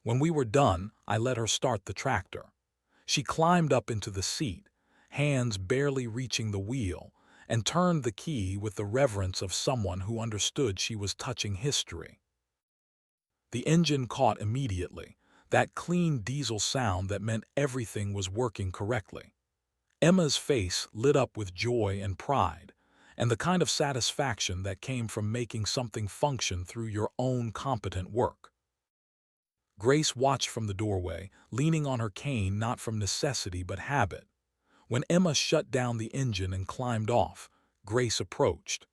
When we were done, I let her start the tractor. She climbed up into the seat, hands barely reaching the wheel, and turned the key with the reverence of someone who understood she was touching history. The engine caught immediately, that clean diesel sound that meant everything was working correctly. Emma's face lit up with joy and pride, and the kind of satisfaction that came from making something function through your own competent work. Grace watched from the doorway, leaning on her cane not from necessity but habit. When Emma shut down the engine and climbed off, Grace approached.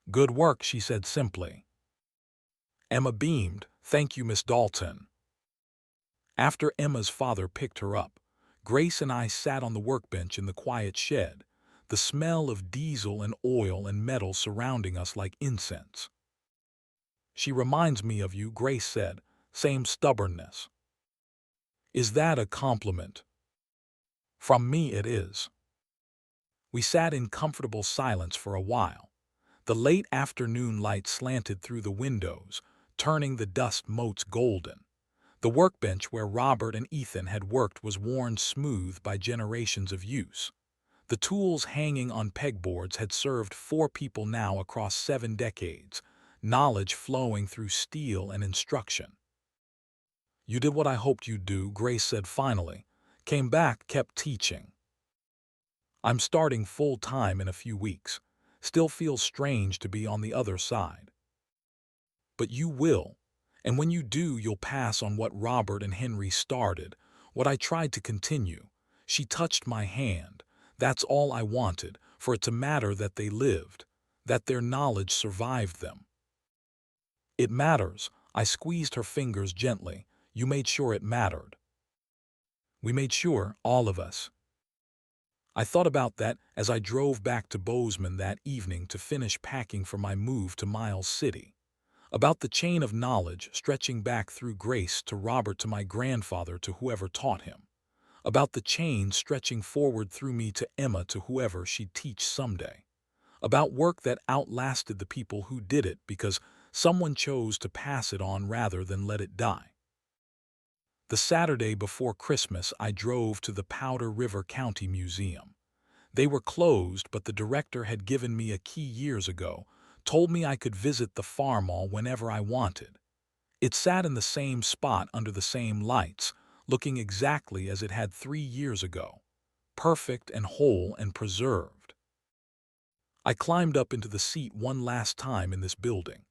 "Good work," she said simply. Emma beamed. "Thank you, Miss Dalton." After Emma's father picked her up, Grace and I sat on the workbench in the quiet shed, the smell of diesel and oil and metal surrounding us like incense. "She reminds me of you," Grace said. "Same stubbornness." "Is that a compliment?" "From me it is." We sat in comfortable silence for a while. The late afternoon light slanted through the windows, turning the dust motes golden. The workbench where Robert and Ethan had worked was worn smooth by generations of use. The tools hanging on pegboards had served 4 people now across 7 decades, knowledge flowing through steel and instruction. "You did what I hoped you'd do," Grace said finally. "Came back, kept teaching." "I'm starting full-time in a few weeks. Still feels strange to be on the other side." "But you will. And when you do, you'll pass on what Robert and Henry started, what I tried to continue." She touched my hand. "That's all I wanted, for it to matter that they lived, that their knowledge survived them." "It matters." I squeezed her fingers gently. "You made sure it mattered." "We made sure, all of us." I thought about that as I drove back to Bozeman that evening to finish packing for my move to Miles City. About the chain of knowledge stretching back through Grace to Robert to my grandfather to whoever taught him. About the chain stretching forward through me to Emma to whoever she'd teach someday. About work that outlasted the people who did it because someone chose to pass it on rather than let it die. The Saturday before Christmas, I drove to the Powder River County Museum. They were closed, but the director had given me a key years ago, told me I could visit the Farmall whenever I wanted. It sat in the same spot under the same lights, looking exactly as it had 3 years ago, perfect and whole and preserved. I climbed up into the seat one last time in this building.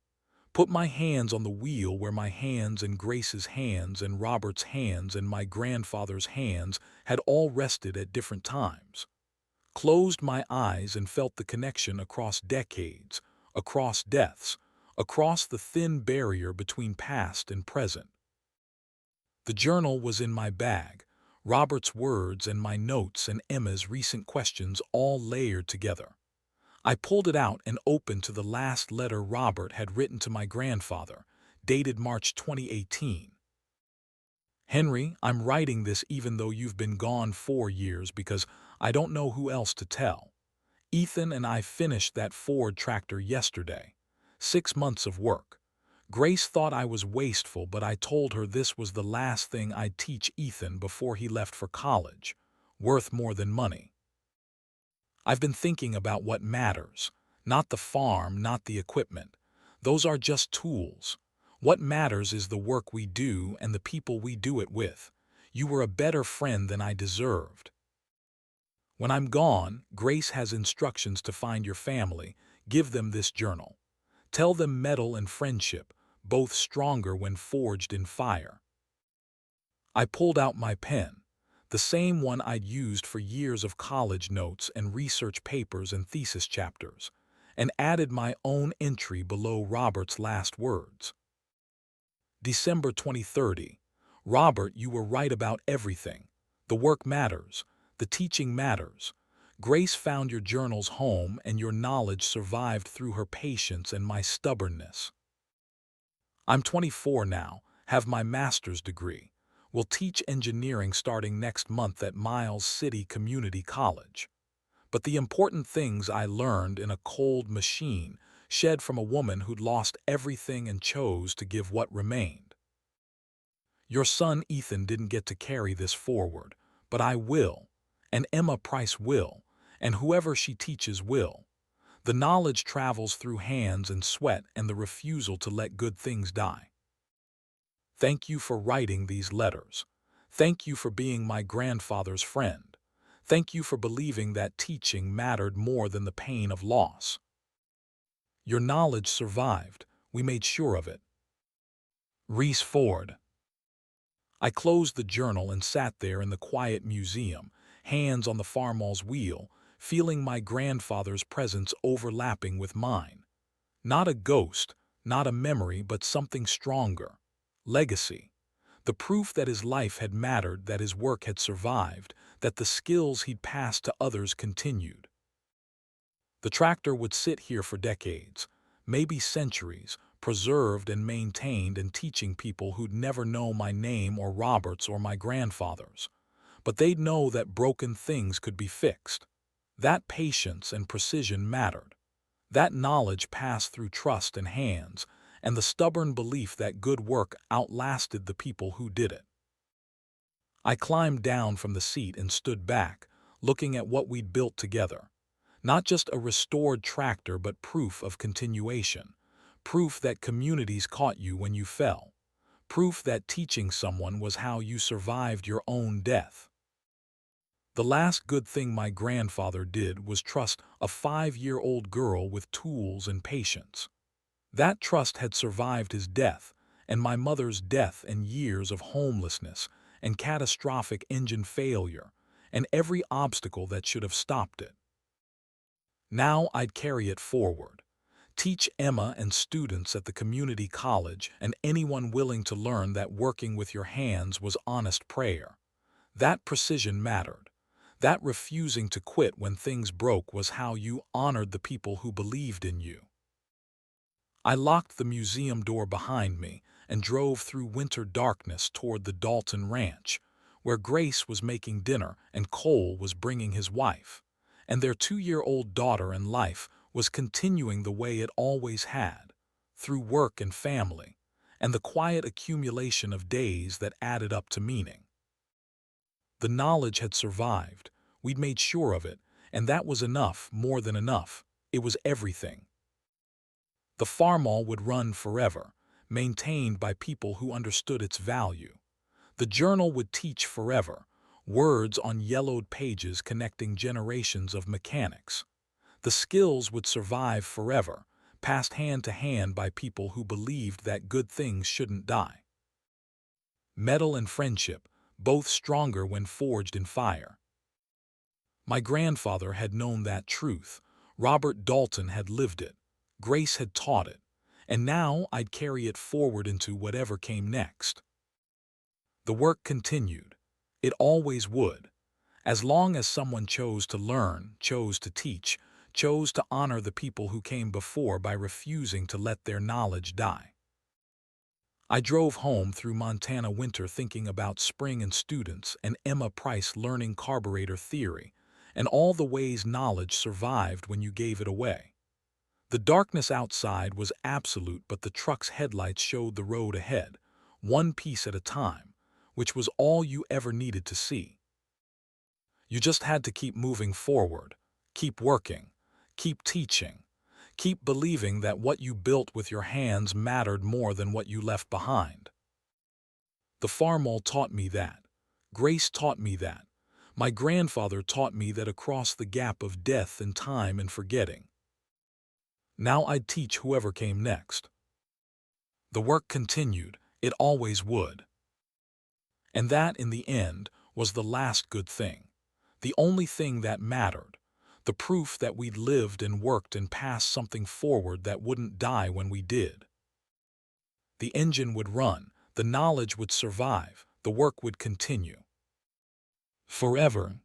Put my hands on the wheel where my hands and Grace's hands and Robert's hands and my grandfather's hands had all rested at different times. Closed my eyes and felt the connection across decades, across deaths, across the thin barrier between past and present. The journal was in my bag, Robert's words and my notes and Emma's recent questions all layered together. I pulled it out and opened to the last letter Robert had written to my grandfather, dated March 2018. "Henry, I'm writing this even though you've been gone 4 years because I don't know who else to tell. Ethan and I finished that Ford tractor yesterday. 6 months of work. Grace thought I was wasteful, but I told her this was the last thing I'd teach Ethan before he left for college, worth more than money. I've been thinking about what matters, not the farm, not the equipment. Those are just tools. What matters is the work we do and the people we do it with. You were a better friend than I deserved. When I'm gone, Grace has instructions to find your family. Give them this journal. Tell them metal and friendship, both stronger when forged in fire." I pulled out my pen, the same one I'd used for years of college notes and research papers and thesis chapters, and added my own entry below Robert's last words. December 2030. "Robert, you were right about everything. The work matters. The teaching matters. Grace found your journal's home and your knowledge survived through her patience and my stubbornness. I'm 24 now, have my master's degree. Will teach engineering starting next month at Miles City Community College. But the important things I learned in a cold machine shed from a woman who'd lost everything and chose to give what remained. Your son Ethan didn't get to carry this forward, but I will, and Emma Price will, and whoever she teaches will. The knowledge travels through hands and sweat and the refusal to let good things die. Thank you for writing these letters. Thank you for being my grandfather's friend. Thank you for believing that teaching mattered more than the pain of loss. Your knowledge survived. We made sure of it." Reese Ford. I closed the journal and sat there in the quiet museum, hands on the Farmall's wheel, feeling my grandfather's presence overlapping with mine. Not a ghost, not a memory, but something stronger. Legacy. The proof that his life had mattered, that his work had survived, that the skills he'd passed to others continued. The tractor would sit here for decades, maybe centuries, preserved and maintained and teaching people who'd never know my name or Robert's or my grandfather's. But they'd know that broken things could be fixed. That patience and precision mattered. That knowledge passed through trust and hands, and the stubborn belief that good work outlasted the people who did it. I climbed down from the seat and stood back, looking at what we'd built together. Not just a restored tractor, but proof of continuation. Proof that communities caught you when you fell. Proof that teaching someone was how you survived your own death. The last good thing my grandfather did was trust a 5-year-old girl with tools and patience. That trust had survived his death, and my mother's death, and years of homelessness, and catastrophic engine failure, and every obstacle that should have stopped it. Now I'd carry it forward. Teach Emma and students at the community college and anyone willing to learn that working with your hands was honest prayer. That precision mattered. That refusing to quit when things broke was how you honored the people who believed in you. I locked the museum door behind me and drove through winter darkness toward the Dalton Ranch, where Grace was making dinner and Cole was bringing his wife, and their 2-year-old daughter, and life was continuing the way it always had, through work and family, and the quiet accumulation of days that added up to meaning. The knowledge had survived, we'd made sure of it, and that was enough, more than enough. It was everything. The Farmall would run forever, maintained by people who understood its value. The journal would teach forever, words on yellowed pages connecting generations of mechanics. The skills would survive forever, passed hand to hand by people who believed that good things shouldn't die. Metal and friendship, both stronger when forged in fire. My grandfather had known that truth. Robert Dalton had lived it. Grace had taught it. And now I'd carry it forward into whatever came next. The work continued. It always would. As long as someone chose to learn, chose to teach, chose to honor the people who came before by refusing to let their knowledge die. I drove home through Montana winter thinking about spring and students and Emma Price learning carburetor theory, and all the ways knowledge survived when you gave it away. The darkness outside was absolute, but the truck's headlights showed the road ahead, one piece at a time, which was all you ever needed to see. You just had to keep moving forward, keep working, keep teaching, keep believing that what you built with your hands mattered more than what you left behind. The Farmall taught me that. Grace taught me that. My grandfather taught me that across the gap of death and time and forgetting. Now I'd teach whoever came next. The work continued, it always would. And that, in the end, was the last good thing. The only thing that mattered. The proof that we'd lived and worked and passed something forward that wouldn't die when we did. The engine would run, the knowledge would survive, the work would continue. Forever.